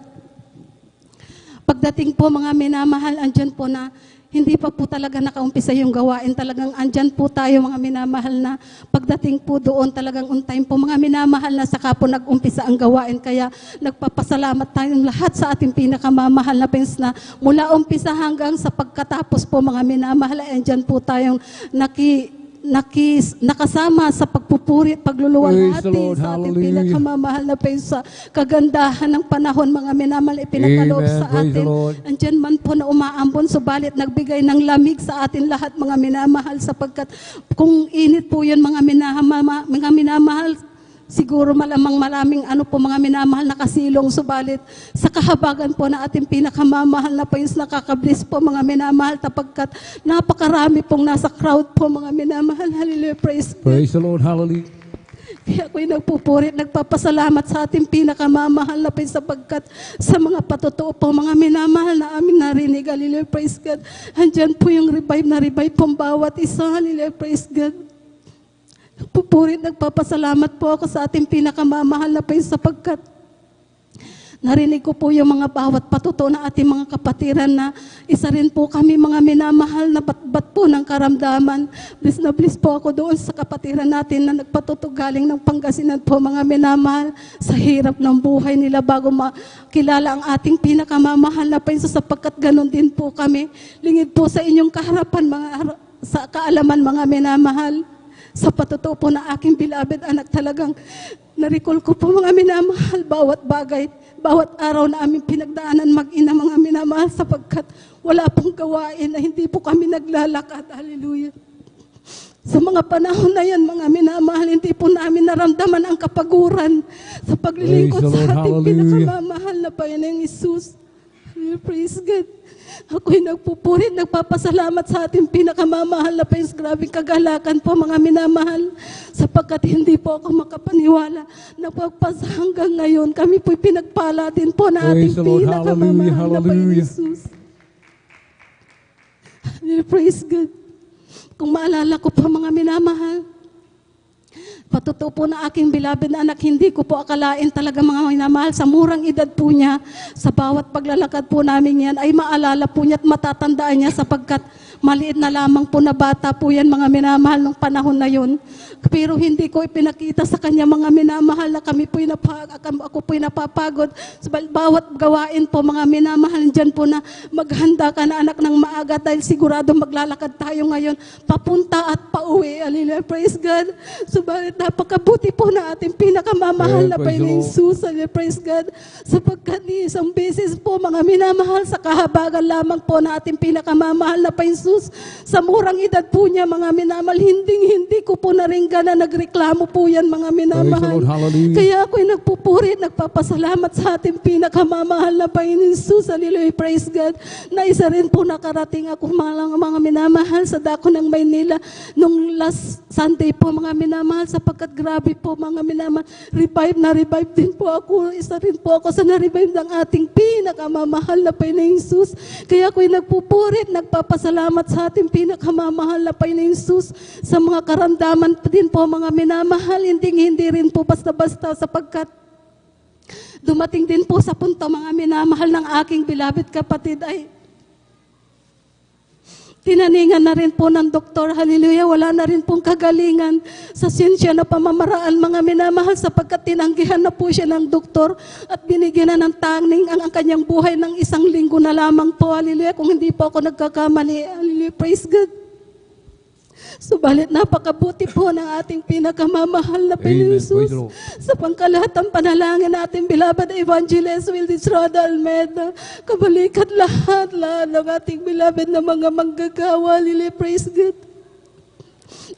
pagdating po mga minamahal, andyan po na hindi pa po talaga nakaumpisa yung gawain. Talagang andyan po tayo mga minamahal na pagdating po doon talagang on time po mga minamahal na saka po nag-umpisa ang gawain. Kaya nagpapasalamat tayong lahat sa ating pinakamamahal na Panginoon na mula umpisa hanggang sa pagkatapos po mga minamahal. Andyan po tayong nakasama sa pagpupuri at pagluluwalhati sa ating pinakamamahal na Panginoon sa kagandahan ng panahon mga minamahal ipinagkaloob sa atin. Andyan man po na umaambon, subalit nagbigay ng lamig sa atin lahat mga minamahal sapagkat kung init po yun mga minamahal, siguro maraming mga minamahal na kasilong, subalit sa kahabagan po na ating pinakamamahal na Panginoon nakakablis po mga minamahal tapagkat napakarami pong nasa crowd po mga minamahal. Hallelujah, praise God. Praise the Lord, hallelujah. Kaya ako'y nagpupuri, nagpapasalamat sa ating pinakamamahal na Panginoon sapagkat sa mga patotoo po, mga minamahal na amin narinig, hallelujah, praise God. Andyan po yung revive pong bawat isa, hallelujah, praise God. Nagpupuri, nagpapasalamat po ako sa ating pinakamamahal na Panginoon sapagkat narinig ko po yung mga bawat patotoo na ating mga kapatiran na isa rin po kami mga minamahal na batbat po ng karamdaman. Bless na bless po ako doon sa kapatiran natin na nagpatuto galing ng Pangasinan po mga minamahal sa hirap ng buhay nila bago makilala ang ating pinakamamahal na Panginoon sapagkat ganon din po kami. Lingid po sa inyong kaharapan sa kaalaman mga minamahal. Sa patotoo po na aking beloved anak talagang naricall ko po mga minamahal bawat bagay, bawat araw na aming pinagdaanan mag-ina mga minamahal sapagkat wala pong gawain na hindi po kami naglalakad. Hallelujah. Sa mga panahon na yan, mga minamahal, hindi po namin naramdaman ang kapaguran sa paglilingkod Praise the sa Lord. ating Hallelujah. pinakamamahal na Panginoong Isus. Praise God. Ako'y nagpupuri, nagpapasalamat sa ating pinakamamahal na Panginoon. Grabing kagalakan po mga minamahal sapagkat hindi po ako makapaniwala na hanggang ngayon kami po'y pinagpala din po na ating Praise the Lord. pinakamamahal Hallelujah. na Panginoon Hallelujah. Jesus. Praise God. Kung maalala ko po mga minamahal, patotoo po na aking beloved na anak, hindi ko po akalain talaga mga minamahal, sa murang edad po niya, sa bawat paglalakad po namin yan, ay maalala po niya at matatandaan niya sapagkat maliit na lamang po na bata po yan mga minamahal nung panahon na yun. Pero hindi ko ipinakita sa kanya mga minamahal na ako po'y napapagod. Sa bawat gawain po mga minamahal, dyan po na maghanda ka na anak ng maaga dahil sigurado maglalakad tayo ngayon papunta at pauwi. Hallelujah, praise God. Subalit napakabuti po na ating pinakamamahal na Praise the Panginoong Lord. Jesus. Hallelujah, praise God. Sapagkat isang beses po mga minamahal sa kahabagan lamang po na ating pinakamamahal na Panginoong Jesus. Sa murang edad po niya mga minamahal, hindi ko po naringgan na nagreklamo po yan mga minamahal. Praise the Lord. Hallelujah. Kaya ako'y nagpupuri, nagpapasalamat sa ating pinakamamahal na Panginoon Jesus. Hallelujah, praise God. Na isa rin po nakarating ako mga minamahal sa dako ng Maynila nung last Sunday po mga minamahal sapagkat grabe po mga minamahal. Revive din po ako. Isa rin po ako sa na-revive ng ating pinakamamahal na Panginoon Jesus. Kaya ako'y nagpupuri, nagpapasalamat sa ating pinakamamahal na Panginoon Jesus sa mga karamdaman din po mga minamahal. Hindi rin po basta-basta sapagkat dumating din po sa punto mga minamahal ng aking beloved kapatid ay tinaningan na rin po ng doktor, hallelujah, wala na rin pong kagalingan sa siyensya na pamamaraan mga minamahal sapagkat tinanggihan na po siya ng doktor at binigyan na ng tanging ang kanyang buhay ng 1 linggo na lamang po, hallelujah, kung hindi po ako nagkakamali, hallelujah, praise God. Subalit napakabuti po ng ating pinakamamahal na Panginoon Amen. Praise Jesus. the Lord. Sa pangkalahatang panalangin natin, beloved Evangelist Wildis Roda Almeida, kabalikat lahat ng ating beloved na mga manggagawa, hallelujah, praise God.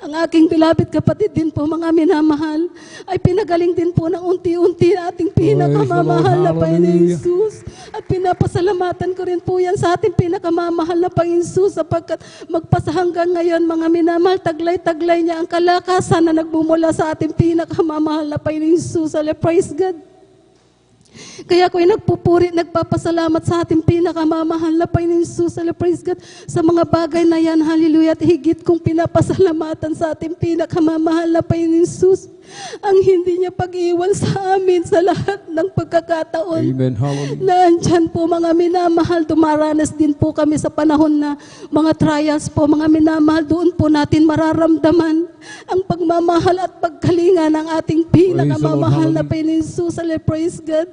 Ang aking beloved kapatid din po, mga minamahal, ay pinagaling din po ng unti-unti na ating pinakamamahal na Panginoon Hallelujah. Jesus. At pinapasalamatan ko rin po yan sa ating pinakamamahal na Panginoon Jesus sapagkat magpasa hanggang ngayon, mga minamahal, taglay-taglay niya ang kalakasan na nagbumula sa ating pinakamamahal na Panginoon Jesus. Hallelujah, praise God. Kaya ako'y nagpupuri, nagpapasalamat sa ating pinakamamahal na Panginoon Jesus, hallelujah, praise God, sa mga bagay na yan, hallelujah, at higit kong pinapasalamatan sa ating pinakamamahal na Panginoon Jesus, ang hindi niya pag-iwan sa amin sa lahat ng pagkakataon. Amen. Hallelujah. Nandyan po mga minamahal, dumaranas din po kami sa panahon na mga trials po, mga minamahal, doon po natin mararamdaman ang pagmamahal at pagkalinga ng ating pinakamamahal na Panginoon Jesus. Hallelujah, praise God.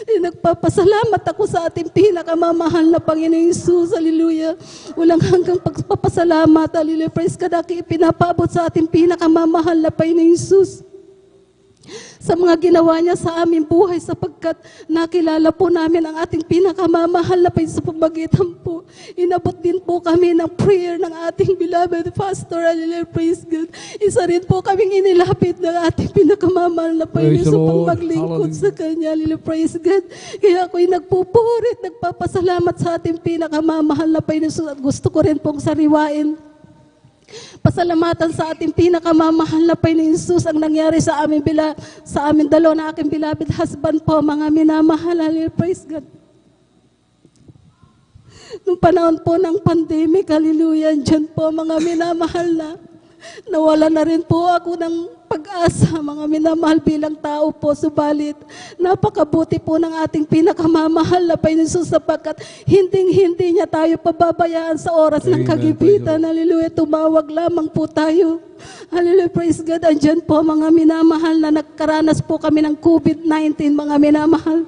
Nagpapasalamat ako sa ating pinakamamahal na Panginoon Jesus. Hallelujah. Walang hanggang pagpapasalamat. Hallelujah, praise God. Aki ipinapaabot sa ating pinakamamahal na Panginoon Jesus sa mga ginawa niya sa aming buhay sapagkat nakilala po namin ang ating pinakamamahal na Panginoon sa pamagitan po. Inabot din po kami ng prayer ng ating beloved pastor. Hallelujah, praise God. Isa rin po kaming inilapit ng ating pinakamamahal na Praise Panginoon the sa Lord. pagmaglingkod Hallelujah. sa Kanya. Hallelujah, praise God. Kaya ako'y nagpupurit, nagpapasalamat sa ating pinakamamahal na Panginoon at gusto ko rin pong sariwain Pasalamatan sa ating pinakamamahal na Panginoon Jesus ang nangyari sa amin dalawa na aking beloved husband po, mga minamahal. Hallelujah, praise God. Nung panahon po ng pandemic, hallelujah, dyan po mga minamahal na nawala na rin po ako ng pag-asa, mga minamahal bilang tao po. Subalit, napakabuti po ng ating pinakamamahal na Panginoon Jesus sapagkat hindi niya tayo pababayaan sa oras ng Amen. kagipitan. Hallelujah, tumawag lamang po tayo. Hallelujah, praise God. Andyan po mga minamahal na nagkaranas po kami ng COVID-19, mga minamahal.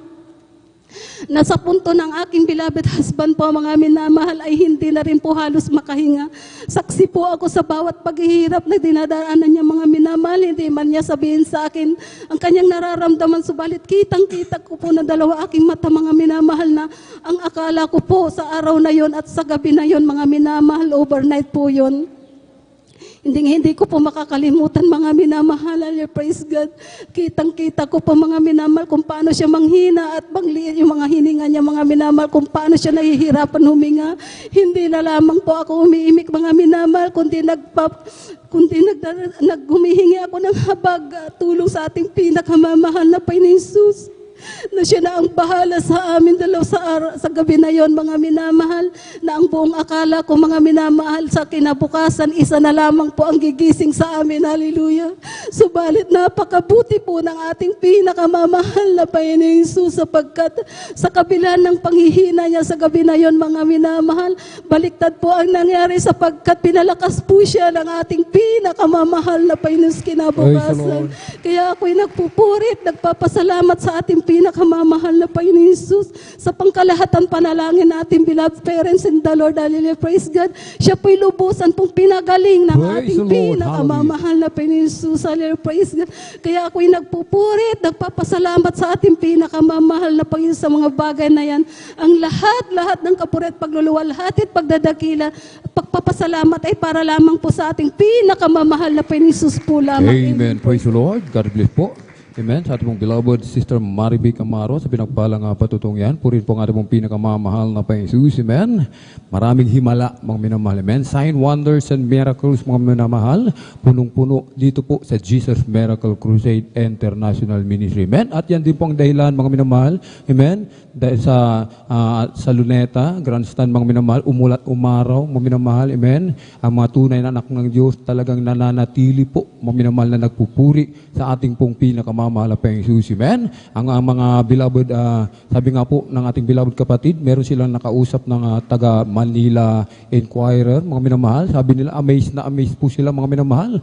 Nasa punto ng aking beloved husband po, mga minamahal, ay hindi na rin po halos makahinga. Saksi po ako sa bawat paghihirap na dinadaanan niya, mga minamahal. Hindi man niya sabihin sa akin ang kanyang nararamdaman. Subalit kitang-kita ko po na dalawa aking mata, mga minamahal, na ang akala ko po sa araw na yon at sa gabi na yon, mga minamahal, overnight po yon. Hindi ko po makakalimutan, mga minamahal. Praise God. Kitang-kita ko po, mga minamahal, kung paano siya manghina at mangliit yung mga hininga niya, mga minamahal, kung paano siya nahihirapan huminga. Hindi na lamang po ako umiimik, mga minamahal, kundi humihingi ako ng habag, tulong sa ating pinakamamahal na Panginoon Jesus, na siya na ang bahala sa amin dalaw sa gabi na yon, mga minamahal, na ang buong akala ko, mga minamahal, sa kinabukasan, isa na lamang po ang gigising sa amin. Hallelujah. Subalit napakabuti po ng ating pinakamamahal na Panginoon Jesus sapagkat sa kabila ng panghihina niya sa gabi na yon, mga minamahal, baliktad po ang nangyari sapagkat pinalakas po siya ng ating pinakamamahal na Panginoon kinabukasan. Kaya ako'y nagpupurit, nagpapasalamat sa ating pinakamamahal na Panginoon Jesus sa pangkalahatan panalangin natin, beloved parents in the Lord. Hallelujah, praise God. Siya po'y lubusan pong pinagaling ng Praise ating the Lord. pinakamamahal na Panginoon Jesus. Hallelujah, praise God. Kaya ako'y nagpupurit, nagpapasalamat sa ating pinakamamahal na Panginoon sa mga bagay na yan. Ang lahat ng kapurit, pagluluwalhati at pagdadakila, pagpapasalamat ay para lamang po sa ating pinakamamahal na Panginoon Jesus po lamang. Amen. Praise the Lord. God bless po. Amen. Sa ating pong beloved Sister Marivic Amaro, sa pinagpalang patutong yan, purin po ang ating pong pinakamamahal na Panginoon Jesus. Amen. Maraming himala, mga minamahal. Amen. Sign, wonders, and miracles, mga minamahal. Punong-puno dito po sa Jesus Miracle Crusade International Ministry. Amen. At yan din po ang dahilan, mga minamahal. Amen. Dahil sa Luneta, Grandstand, mga minamahal, umulat umaraw, mga minamahal. Amen. Ang mga tunay na anak ng Diyos talagang nananatili po, mga minamahal, na nagpupuri sa ating pong pinakamamahal na Panginoon Jesus. Amen. Ang mga beloved, sabi nga po ng ating beloved kapatid, meron silang nakausap ng taga Manila Inquirer, mga minamahal. Sabi nila, amazed po sila, mga minamahal.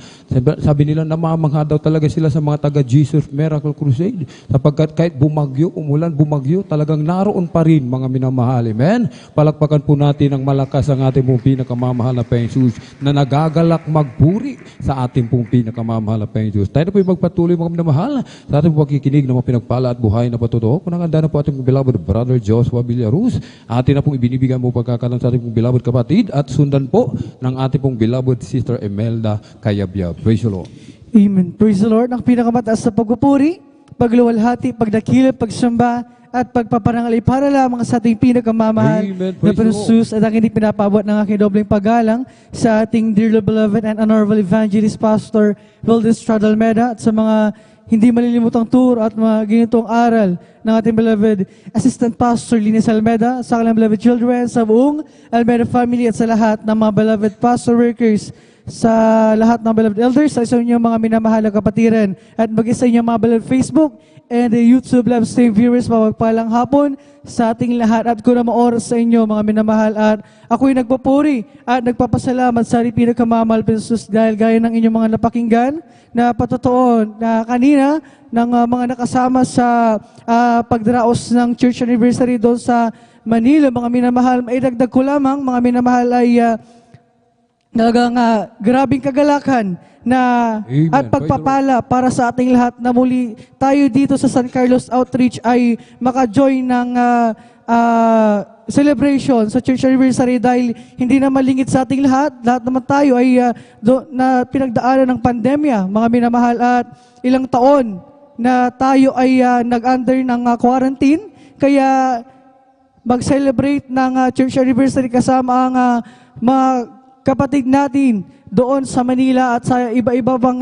Sabi nila, namamangha daw talaga sila sa mga taga Jesus Miracle Crusade. Sapagkat kahit umulan, bumagyo, talagang naroon pa rin, mga minamahal. Amen. Palakpakan po natin ang malakas ang ating pong pinakamamahal na Panginoon Jesus na nagagalak magpuri sa ating pong pinakamamahal na Panginoon Jesus. Tayo na po yung magpatuloy, mga minamahal, sa ating pakikinig ng mga pinagpala at buhay na patutuo. Kung nanganda na po ating beloved brother Joshua Villaruz, atin na pong ibinibigyan mo pagkakaroon sa ating pong beloved kapatid at sundan po ng ating pong beloved Sister Emelda Cayabia. Praise the Lord. Amen. Praise the Lord. Ang pinakamataas na pagpupuri, pagluwalhati, pagdakila, pagsamba, at pagpaparangal ay para lamang sa ating pinakamamahal Amen. na Praise Panginoon the Lord. Jesus at ang hindi pinapabot ng aking dobling paggalang sa ating dearly beloved and honorable evangelist Pastor Wildis Almeda at sa mga hindi malilimutang tour at mga ginitong aral ng ating beloved Assistant Pastor Linis Almeda, sa kanilang beloved children, sa buong Almeda family at sa lahat ng mga beloved pastor workers, sa lahat ng beloved elders, sa inyong mga minamahal na kapatiran, at mag-isa inyong mga beloved Facebook and YouTube live stream viewers, mapagpalang hapon sa ating lahat at kunang oras sa inyo, mga minamahal. At ako'y nagpupuri at nagpapasalamat sa ating pinakamamahal Jesus dahil gaya ng inyong mga napakinggan na patotoo na kanina ng mga nakasama sa pagdaraos ng church anniversary doon sa Manila, mga minamahal. Maidagdag ko lamang, mga minamahal, ay talagang grabing kagalakan na Amen. at pagpapala para sa ating lahat na muli tayo dito sa San Carlos Outreach ay maka-join ng celebration sa church anniversary dahil hindi na malingit sa ating lahat naman tayo ay na pinagdaanan ng pandemya, mga minamahal, at ilang taon na tayo ay nag-under ng quarantine, kaya mag-celebrate ng church anniversary kasama ang mga kapatid natin doon sa Manila at sa iba-iba bang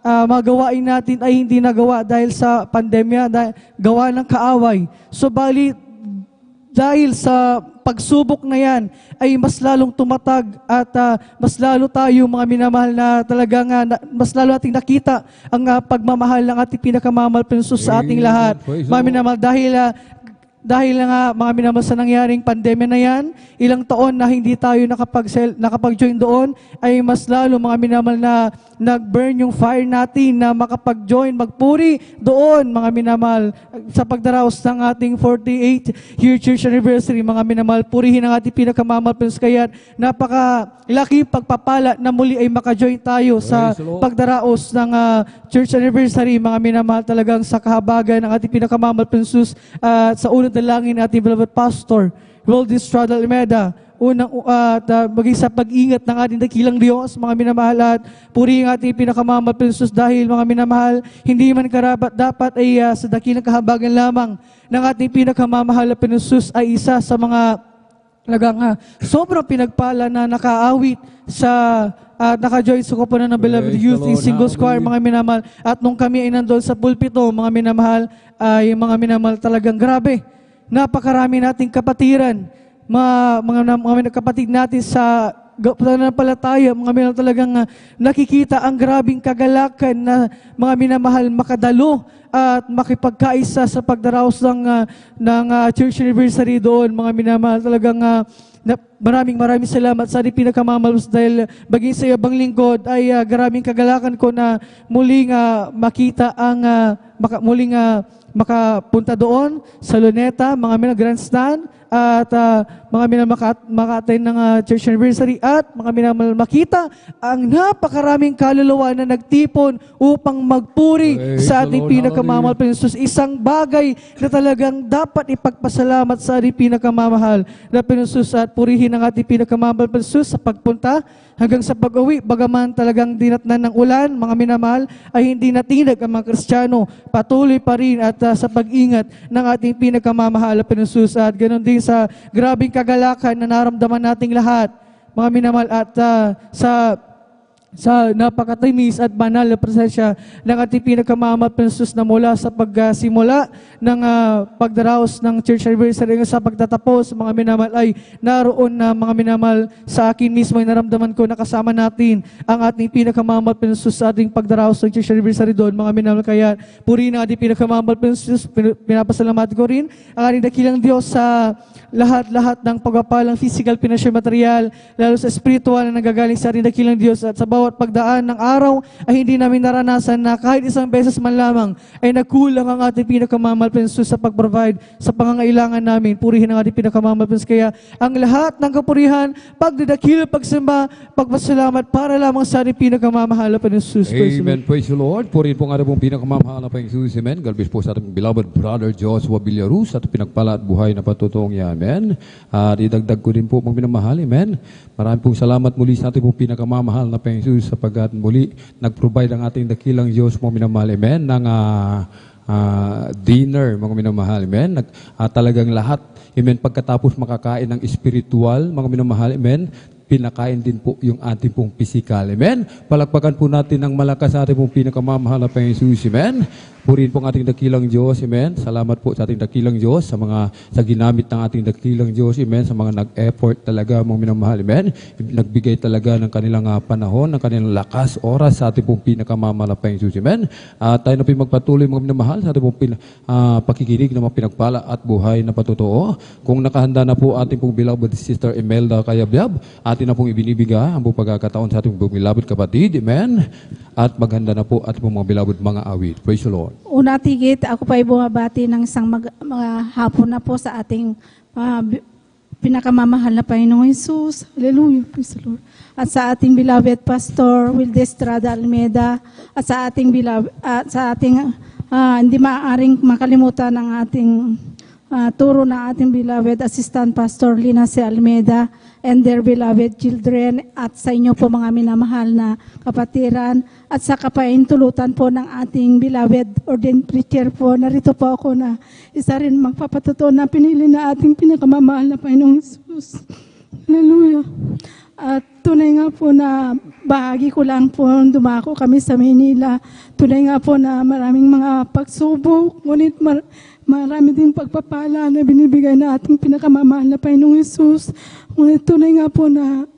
mga gawain natin ay hindi nagawa dahil sa pandemya, dahil gawa ng kaaway. So bali, dahil sa pagsubok na yan, ay mas lalong tumatag at mas lalo tayo mga minamahal na talagang mas lalo nating nakita ang pagmamahal ng ating pinakamamahal na Jesus sa ating lahat. Mga minamahal, dahil nga mga minamahal sa nangyaring pandemya na yan, ilang taon na hindi tayo nakapag-join doon, ay mas lalo mga minamahal na nag-burn yung fire natin na makapag-join, magpuri doon mga minamahal sa pagdaraos ng ating 48-year church anniversary. Mga minamahal, purihin ang ating pinakamamahal na Jesus. Kaya napaka-laki pagpapala na muli ay maka-join tayo sa pagdaraos ng church anniversary. Mga minamahal, talagang sa kahabagan ng ating pinakamamahal na Jesus at sa unang dalangin ating beloved pastor, Wildy Estrada Almeda, maging sa pag-ingat ng ating dakilang Diyos, mga minamahal, at puri ang ating pinakamamahal na Jesus dahil mga minamahal, hindi man karapat dapat ay sa dakilang kahabagan lamang ng ating pinakamamahal na Jesus ay isa sa mga talagang sobrang pinagpala na nakaawit sa naka-join sa koponan ng Beloved Youth in Singles Choir, mga minamahal. At nung kami ay nandun sa pulpito, mga minamahal, ay mga minamahal, talagang grabe. Napakarami nating kapatiran, mga kapatid natin sa pananampalataya, mga minamahal, talagang nakikita ang grabing kagalakan na mga minamahal makadalo at makipagkaisa sa pagdaraos ng church anniversary doon, mga minamahal. Talagang maraming salamat sa ating pinakamamahal dahil bagay sa ibang lingkod ay maraming kagalakan ko na muling makita ang muling makapunta doon sa Luneta, mga minamahal grandstand, at mga minamahal maka-attend ng church anniversary, at mga minamahal makita ang napakaraming kaluluwa na nagtipon upang magpuri sa ating pinakamamahal na Jesus. Isang bagay na talagang dapat ipagpasalamat sa ating pinakamamahal na Jesus, at purihin ang ating pinakamamahal na Jesus sa pagpunta hanggang sa pag-uwi. Bagaman talagang dinatnan ng ulan, mga minamahal, ay hindi natinag ang mga Kristiyano. Patuloy pa rin at sa pag-ingat ng ating pinakamamahal na Jesus, at ganoon din sa grabing kagalakan na naramdaman nating lahat, mga minamahal, at sa napakatimis at banal na presensya ng ating pinakamamahal na Jesus na mula sa pagsimula ng pagdaraos ng church anniversary sa pagtatapos, mga minamahal, ay naroon na mga minamahal sa akin mismo ay naramdaman ko na kasama natin ang ating pinakamamahal na Jesus sa ating pagdaraos ng church anniversary doon, mga minamahal. Kaya purihin ang ating pinakamamahal na Jesus. Pinapasalamatan ko rin ang ating dakilang Diyos sa lahat ng pagpapalang physical, financial, material, lalo sa spiritual na nagagaling sa ating dakilang Diyos. At sa bawat pagdaan ng araw ay hindi namin naranasan na kahit isang beses man lamang ay nagkulang ang ating pinakamamahal na Jesus sa pag-provide sa pangangailangan namin. Purihin ang ating pinakamamahal na Jesus. Kaya ang lahat ng kapurihan, pagdadakil, pagsamba, pagpasalamat para lamang sa ating pinakamamahal na Jesus. Amen. Praise the Lord. Purihin po ang ating pinakamamahal na Jesus. Amen. Galbis po sa ating beloved brother Joshua Villaruz at pinagpala at buhay na patutuong niya. Amen. At idagdag ko din po mga minamahal. Amen. Maraming pong salamat muli sa ating pong pinakamamahal na Jesus sapagat muli nag-provide ang ating dakilang Diyos mga minamahal. Amen. Ng dinner mga minamahal. Amen. Talagang lahat. Amen. Pagkatapos makakain ng spiritual mga minamahal. Amen. Pinakain din po yung ating pong physical. Amen. Palakpakan po natin ng malakas sa ating pong pinakamamahal na Jesus. Amen. Purihin po ang ating dakilang Diyos. Amen. Salamat po sa ating dakilang Diyos sa ginamit ng ating dakilang Diyos. Amen. Sa mga nag-effort talaga mga minamahal. Amen. Nagbigay talaga ng kanilang panahon, ng kanilang lakas, oras sa ating pong pinakamamahal na Jesus. Amen. Tayo na po magpatuloy mga minamahal sa ating pong pakikinig na mga pinagpala at buhay na patutuo. Kung nakahanda na po ating pong beloved Sister Imelda Kayabyab, atin na pong ibinibigay ang buong pagkakataon sa ating beloved kapatid. Amen. At maghanda na po ating pong mga beloved mga awit. Praise the Lord. Una tigit, ako pa ay bumabati ng isang mga hapon na po sa ating pinakamamahal na Panginoong Jesus. Hallelujah. Praise the Lord. At sa ating beloved Pastor Wildy Estrada Almeda, at sa ating hindi maaaring makalimutan ng ating turo ng ating beloved Assistant Pastor Lina C. Almeda and their beloved children, at sa inyo po mga minamahal na kapatiran, at sa kapaintulutan po ng ating beloved ordained preacher po. Narito po ako na isa rin magpapatuto na pinili na ating pinakamamahal na Panginoong Jesus. Hallelujah. At tunay nga po na bahagi ko lang po dumako kami sa Manila. Tunay nga po na maraming mga pagsubok, ngunit marami din pagpapala na binibigay na ating pinakamamahal na Panginoong Hesus. Ngunit tunay nga po na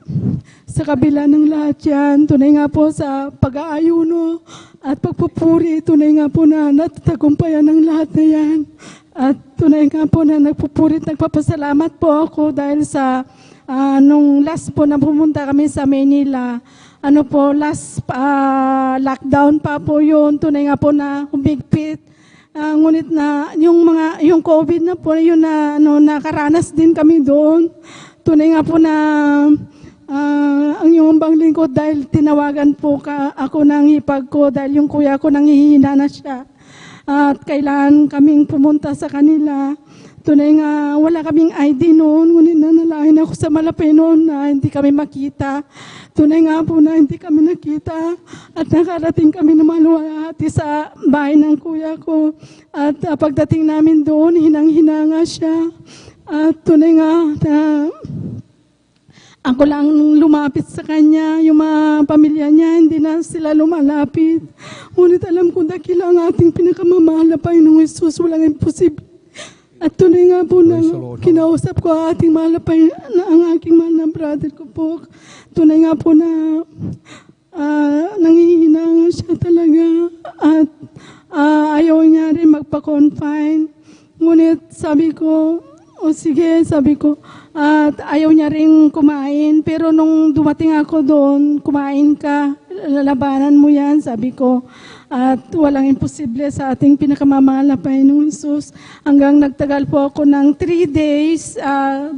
sa kabila ng lahat yan, tunay nga po sa pag-aayuno at pagpupuri, tunay nga po na natatagumpayan ng lahat na yan. At tunay nga po na nagpupuri at nagpapasalamat po ako dahil sa nung last po na pumunta kami sa Manila, last lockdown pa po yun, tunay nga po na humigpit. Ngunit na yung COVID na po, yun na nakaranas din kami doon. Tunay nga po na ang yung bang lingkod dahil tinawagan po ako ng hipag ko dahil yung kuya ko nanghihina na siya. At kailangan kaming pumunta sa kanila. Tunay nga, wala kaming ID noon, ngunit nanalahin ako sa Malapay noon na hindi kami makita. Tunay nga po na hindi kami nakita at nakarating kami na maluwalhati sa bahay ng kuya ko. At pagdating namin doon, hinang-hinanga siya. At tunay nga na ako lang lumapit sa kanya, yung mga pamilya niya, hindi na sila lumalapit. Ngunit alam ko dakila ang ating pinakamamahal na Panginoong Hesus, walang imposible. At tunay nga po na kinausap ko ang ating mahal na ang aking mahal na brother ko po. Tunay nga po na nanghihina siya talaga at ayaw niya rin magpa-confine. Ngunit sabi ko, sige, sabi ko, at ayaw niya rin kumain. Pero nung dumating ako doon, kumain ka, lalabanan mo yan, sabi ko. At walang imposible sa ating pinakamamahal na Panginoong Hesus. Hanggang nagtagal po ako ng 3 days,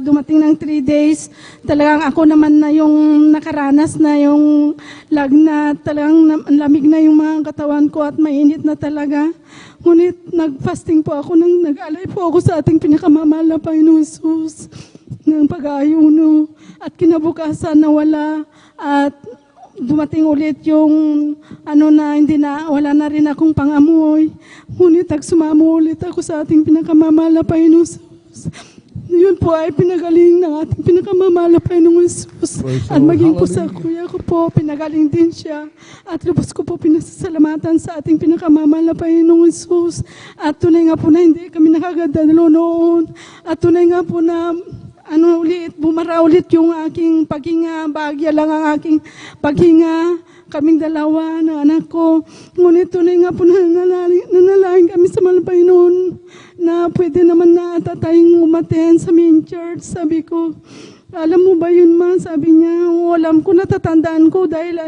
dumating ng 3 days, talagang ako naman na yung nakaranas na yung lagnat, talagang lamig na yung mga katawan ko at mainit na talaga. Ngunit nag-fasting po ako, nag-alay po ako sa ating pinakamamahal na Panginoong Hesus ng pag-aayuno. At kinabukasan nawala at dumating ulit yung wala na rin akong pangamoy. Ngunit sumamo ulit ako sa ating pinakamamahal na Panginoong Hesus. Yun po ay pinagaling ng ating pinakamamahal na Panginoong Hesus. At maging po sa kuya ko po, pinagaling din siya. At lubos ko po pinasasalamatan sa ating pinakamamahal na Panginoong Hesus. At tunay nga po na hindi kami nakagadalo noon. At tunay nga po na bumara ulit yung aking paghinga, bahagya lang ang aking paghinga, kaming dalawa na anak ko. Ngunit tunay nga po nanalangin kami sa Malapay noon na pwede naman na tayong umaten sa main church. Sabi ko, alam mo ba yun ma? Sabi niya, alam ko, natatandaan ko dahil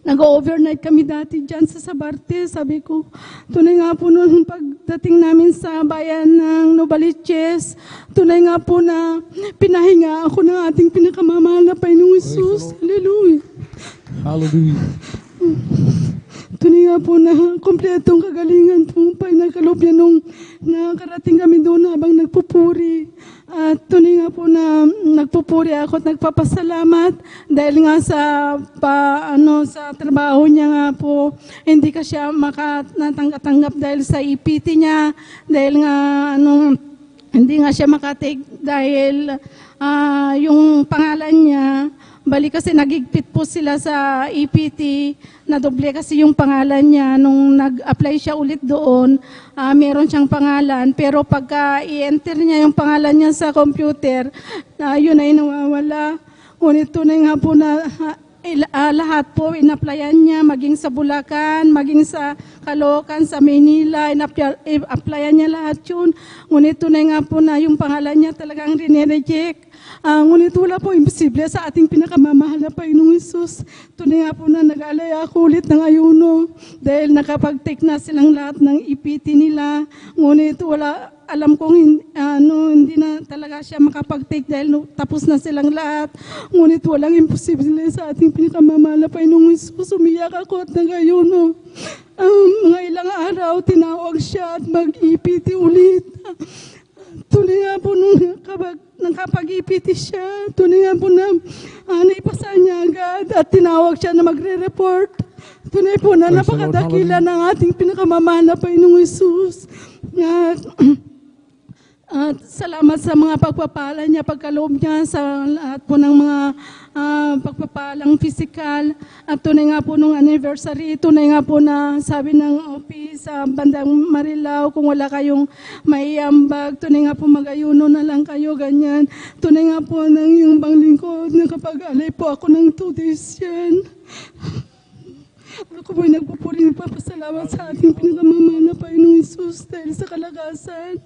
nag-overnight kami dati dyan sa Sabarte. Sabi ko, tunay nga po noon pagdating namin sa bayan ng Novaliches, tunay nga po na pinahinga ako ng ating pinakamamahal na Panginoong Hesus. Hallelujah. Hallelujah. Tunay nga po na kompletong kagalingan po pinagkaloob niya nung nakarating kami doon habang nagpupuri. At tunay nga po na nagpupuri ako at nagpapasalamat dahil nga sa trabaho niya nga po, hindi ka siya makatanggap dahil sa EPT niya, dahil nga hindi nga siya makatake dahil yung pangalan niya, bali kasi nagigpit po sila sa EPT, nadoble kasi yung pangalan niya. Nung nag-apply siya ulit doon, meron siyang pangalan. Pero pagka i-enter niya yung pangalan niya sa computer, yun ay nawawala. Ngunit tunay nga po na lahat po in-applyan niya, maging sa Bulacan, maging sa Caloocan, sa Manila, in-applyan niya lahat yun. Ngunit tunay nga po na yung pangalan niya talagang rinireject. Ngunit wala po imposible sa ating pinakamamahal na Panginoong Hesus. Tunay nga po na nag-alay ako ulit ng ayuno dahil nakapag-take na silang lahat ng EPT nila. Ngunit alam kong hindi na talaga siya makapag-take dahil tapos na silang lahat. Ngunit walang imposible sa ating pinakamamahal na Panginoong Hesus. Umiyak ako at nag-ayuno. Mga ilang araw, tinawag siya at mag-EPT ulit. Tunay nga po nung nakapag-EPT siya, tunay nga po na naipasa niya agad at tinawag siya na magre-report. Tunay po na napakadakila ng ating pinakamamahal na Panginoong Hesus. At salamat sa mga pagpapala niya, pagkaloob niya sa lahat po ng mga pagpapalang physical. At tunay nga po nung anniversary, tunay nga po na sabi ng OP sa bandang Marilao, kung wala kayong maiambag, tunay nga po mag-ayuno na lang kayo, ganyan. Tunay nga po ng yung banglingkod, nakapag-alay po ako ng 2 days yan. Ako po'y nagpupuri, nagpapasalamat sa ating pinakamamahal na Panginoong Hesus dahil sa kalagasan.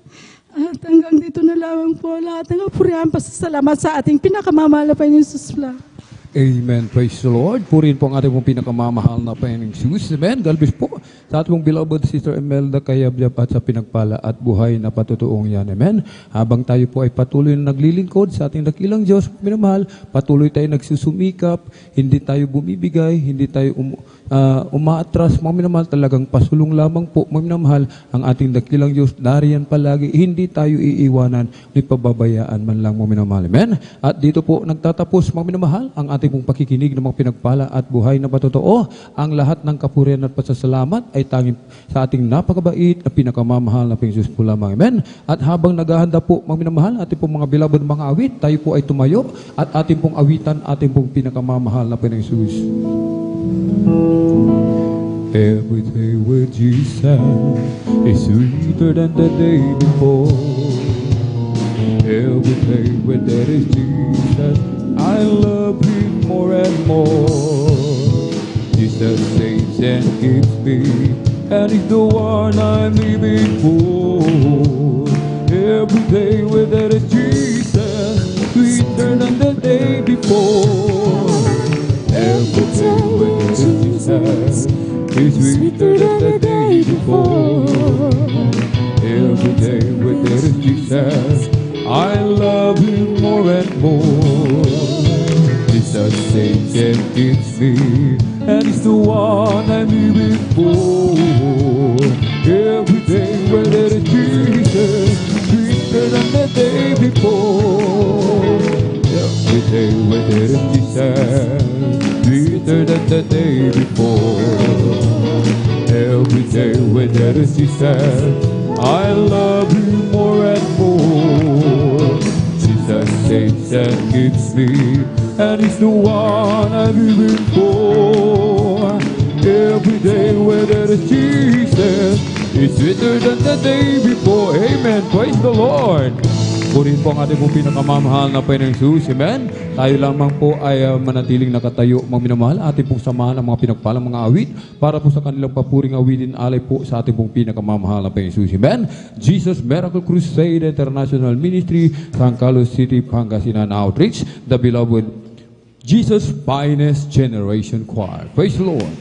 At hanggang dito na lamang po lahat ng kapurihan, pasasalamat sa ating pinakamamahal na Panginoong Hesus. Amen. Praise the Lord. Purihin po ang ating pong pinakamamahal na Panginoong Jesus. Amen. God bless po sa ating pong beloved Sister Imelda Kayabyab at sa pinagpala at buhay na patutuong yan. Amen. Habang tayo po ay patuloy na naglilingkod sa ating dakilang Diyos, minamahal, patuloy tayo nagsusumikap, hindi tayo bumibigay, hindi tayo umaatras, mga minamahal, talagang pasulong lamang po, mga minamahal, ang ating dakilang Diyos, dariyan palagi, hindi tayo iiwanan, ni pababayaan man lang, mga minamahal. Amen. At dito po nagtatapos, mga minamahal, ang ating pong pakikinig ng mga pinagpala at buhay na patotoo. Ang lahat ng kapurihan at pasasalamat ay tanging sa ating napakabait na pinakamamahal na Panginoon po lamang. Amen. At habang naghahanda po, mga minamahal, ating pong mga beloved mga awit, tayo po ay tumayo at ating pong awitan, ating pong pinakamamahal na Panginoon Jesus. Every day with Jesus is sweeter than the day before. Every day with that is Jesus, I love Him more and more. Jesus saves and gives me, and He's the one I'm living for. Every day with that is Jesus, sweeter than the day before. Every day with that is Jesus, is sweeter than the day before. Every day with that is Jesus, I love Him more and more. Jesus saves and gives me, and He's the one I'm living for. Every day where there is Jesus, sweeter than the day before. Every day where there is Jesus, sweeter than the day before. Every day where there is Jesus, I love Him more and more. Jesus saves and gives me, and He's the one I'm living for. Every day where there is Jesus, it's sweeter than the day before. Amen. Praise the Lord. Purihin po ang ating pong pinakamamahal na Panginoong Jesus. Amen. Tayo lamang po ay manatiling nakatayo, mga minamahal, ating pong samahan ang mga pinagpalang mga awit para po sa kanilang papuring awitin alay po sa ating pong pinakamamahal na Panginoong Jesus. Amen. Jesus Miracle Crusade International Ministry, San Carlos City, Pangasinan Outreach, the beloved Jesus Finest Generation Choir. Praise the Lord.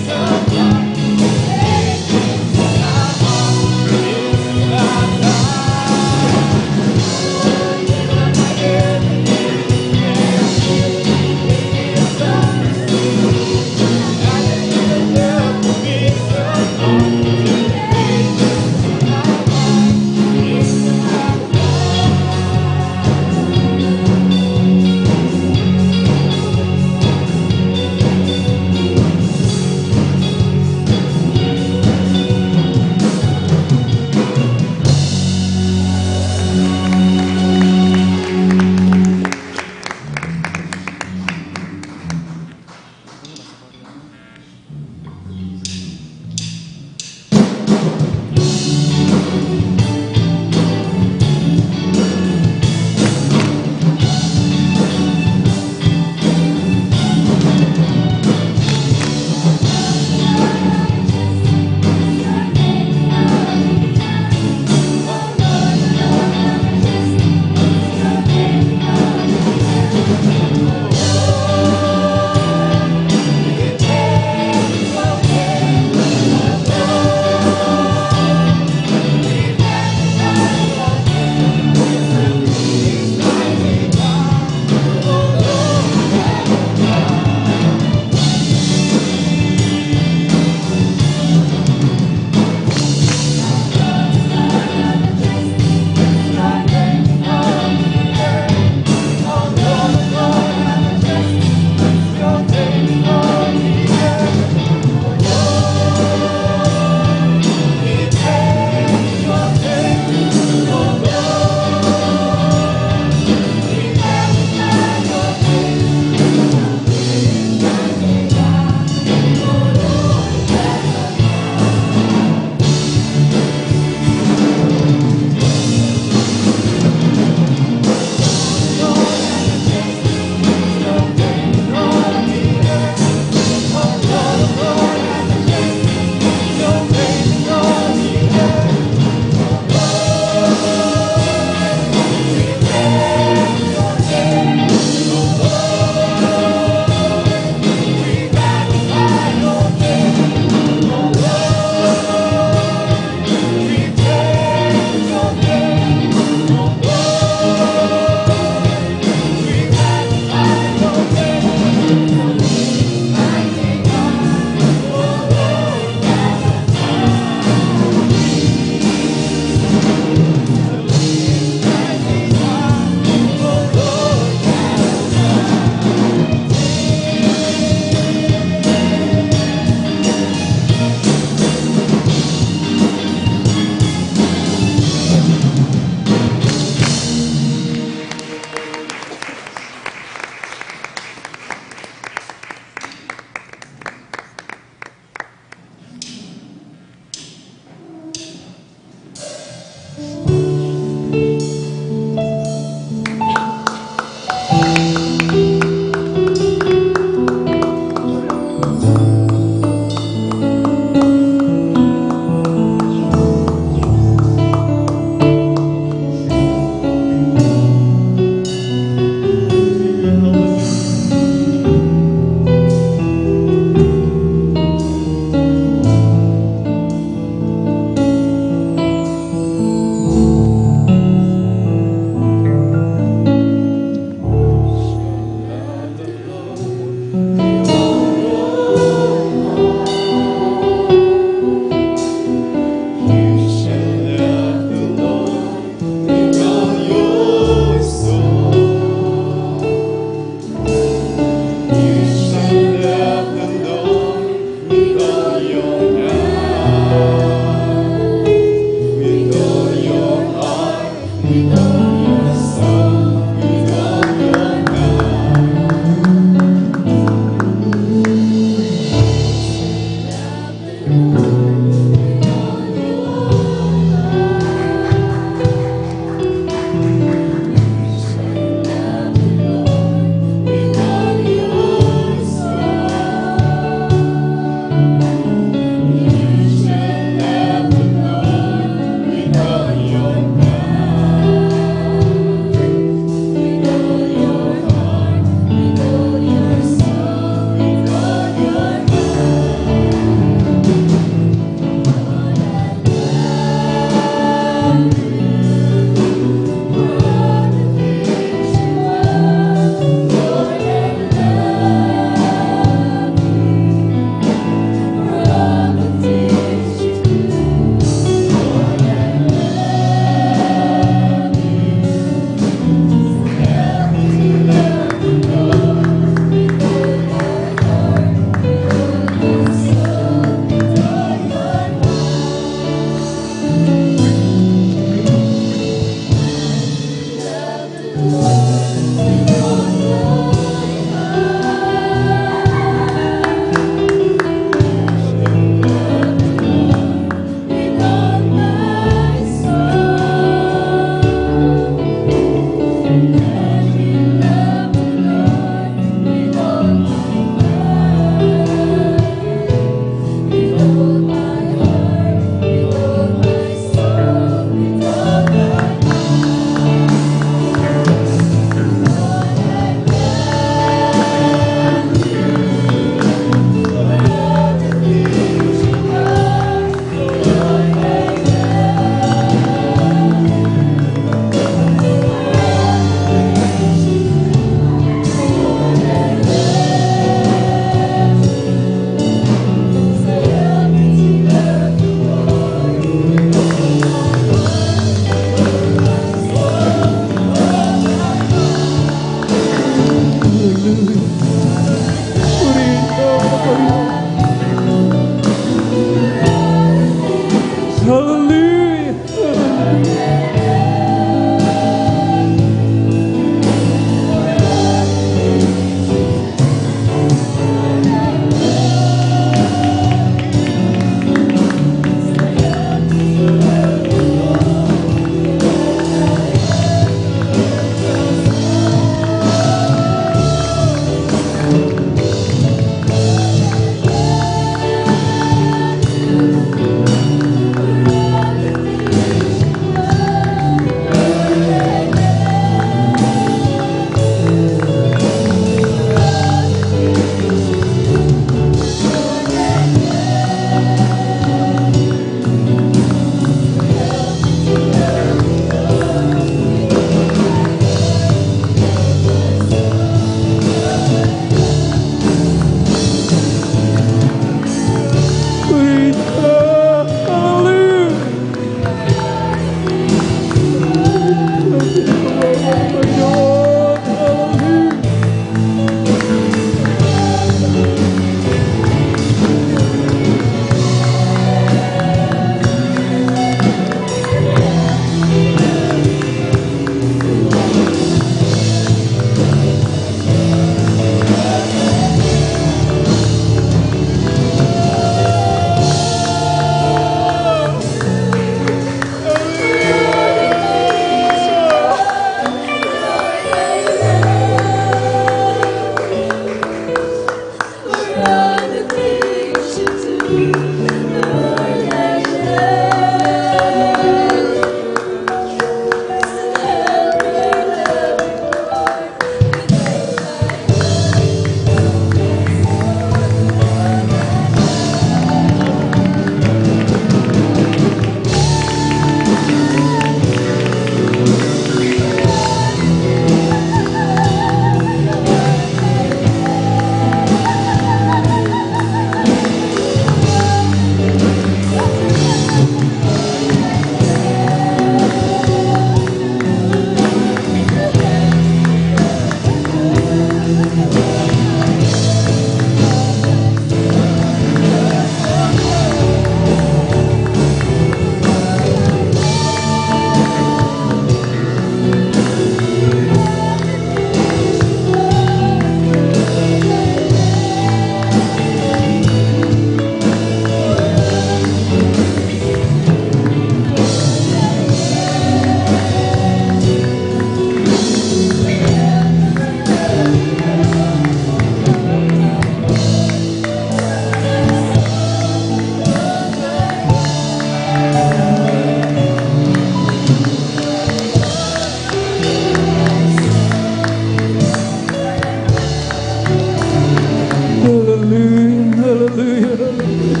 Hallelujah, hallelujah, hallelujah.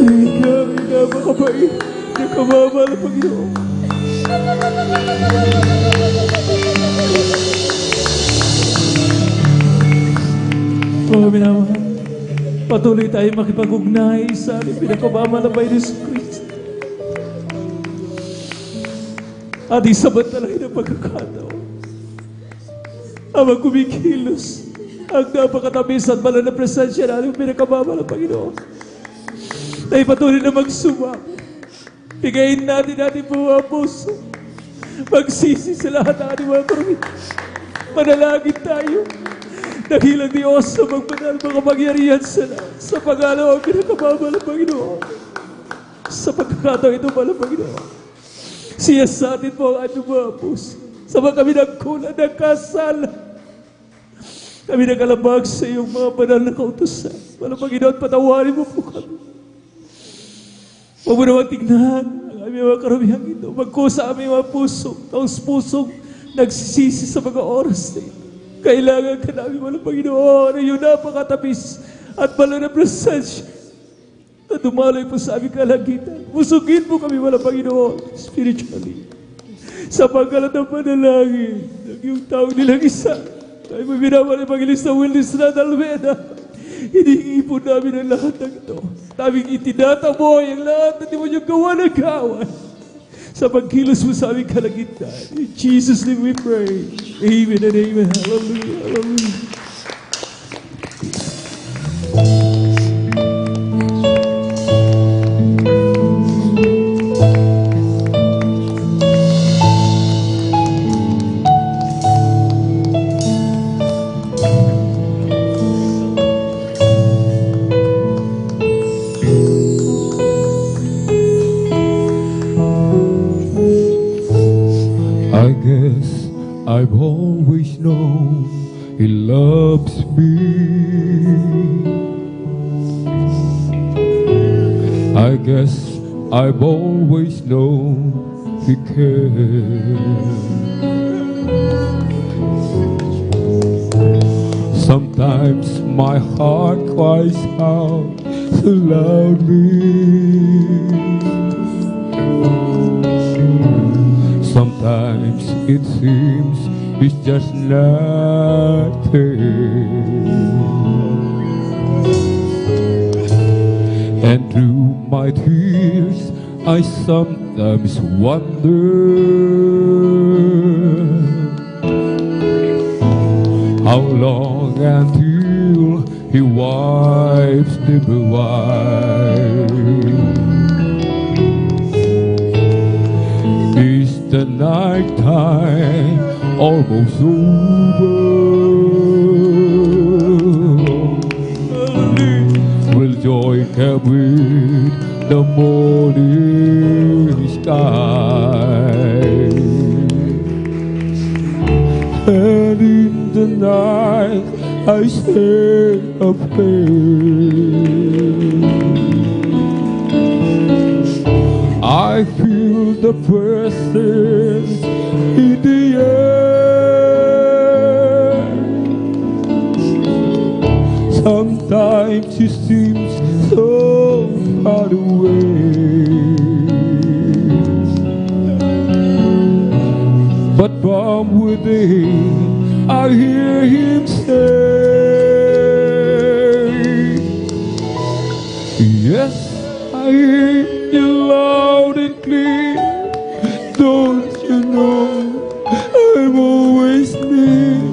Ikaw, napakabait, nakamamahal na Panginoon. Mga minamahal, patuloy tayo makipag-ugnay sa ating pinakamamahal na Panginoon Kristo. At isamantalay ng pagkakataon, habang kumikilos ang napakatamis at banal na presensya ng ating pinakamamahal na Panginoon, na ipatuloy na magsumap. Bigayin natin mga puso, magsisi sa lahat ng ating mga karumit. Manalangin tayo. Dakilang Diyos sa magbanal mga pangyarihan sa lahat, sa pangalaw ang pinakamamahal na Panginoon. Sa pagkakataon ito, mahal na Panginoon, siya sa atin po ang ating mga puso. Sa mga kami nagkulang ng kasala, kami nagalabag sa iyong mga banal na kautusan. Mahal na Panginoon, patawarin mo po kami. Huwag mo naman tignan ang aming mga karamihan ito. Magkusa aming mga puso, taos pusong nagsisisi sa mga oras na ito. Kailangan ka namin, mahal na Panginoon, na iyong napakatapis at banal na presensya na dumaloy po sa aming kalagitan. Musugin mo kami, mahal na Panginoon, spiritually. Sa pagkalat ng panalangin ng iyong taong nilang isa, tayo mo binawal ang Panginoon sa Will Israel Almeda. Hinihipo namin ang lahat ng ito. Naming itinataboy ang lahat na di mo niyong gawa ng gawan sa pagkilos mo sa aming kalagitan. In Jesus' name we pray. Amen and amen. Hallelujah. Hallelujah. I guess I've always known He loves me. I guess I've always known He cares. Sometimes my heart cries out so loudly. Sometimes it seems it's just nothing, and through my tears I sometimes wonder how long until He wipes them away. Is the night time almost over? Will joy come with the morning sky? And in the night I say a prayer. I feel the presence in the air. Sometimes it seems so far away, but from within I hear Him say, yes, I hear You loud and clear. Don't you know I'm always near?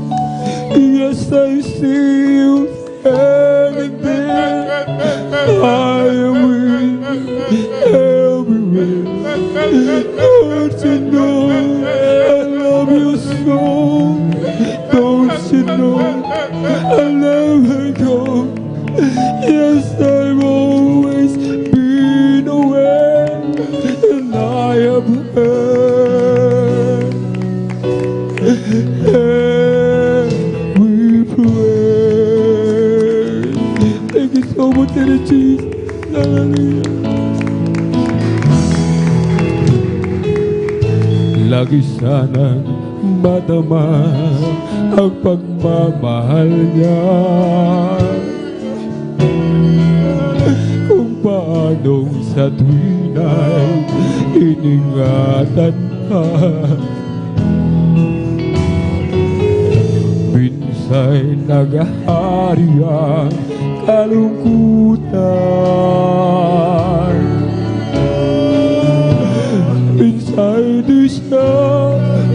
Yes, I see You standing there. I am with You everywhere. Don't you know I love You so? Don't you know I never go? Yes, I'm always been aware, and I have heard every prayer. Thank you so much, Jesus. Hallelujah. Lagi sanang madama ang pagmamahal niya, kung paanong sa tuwina'y iningatan ka. Minsa'y naghahari ang kalungkutan, minsa'y di siya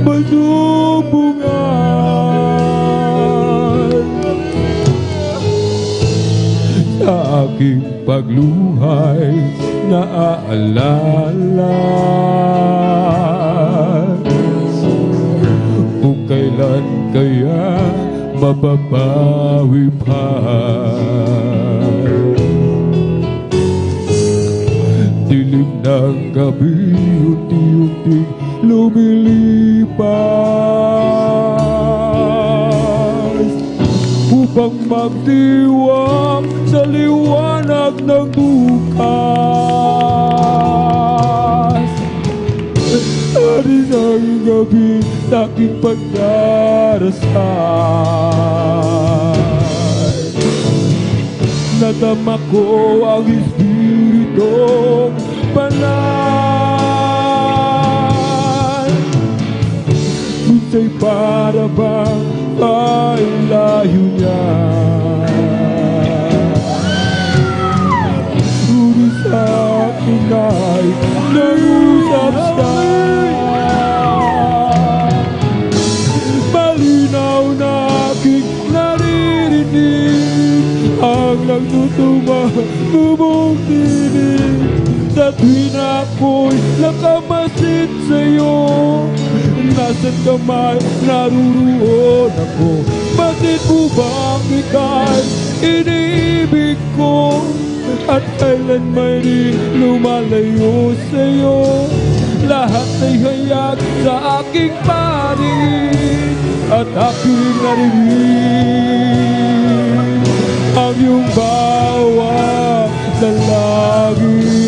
masubungan. Sa aking pagluhay naaalala kung kailan kaya mababawi pa. Dilim ng gabi unti-unting lumilipas upang magdiwang sa liwanag ng bukas. At isang gabi sa aking pagdarasal, nadama ko ang Espiritong Banal. Minsa'y para bang ay layo niya, ngunit sa akin ay nag-usap siya. Malinaw na aking naririnig ang nagtutumabong tinig. Sa tuwin ako'y nakamasid sa'yo, nasan ka man naruroon ako. Bakit mo bang ika'y iniibig ko, at kailan may di lumalayo sa'yo? Lahat ay hayag sa aking paningin, at aking narinig ang iyong bawat dalangin.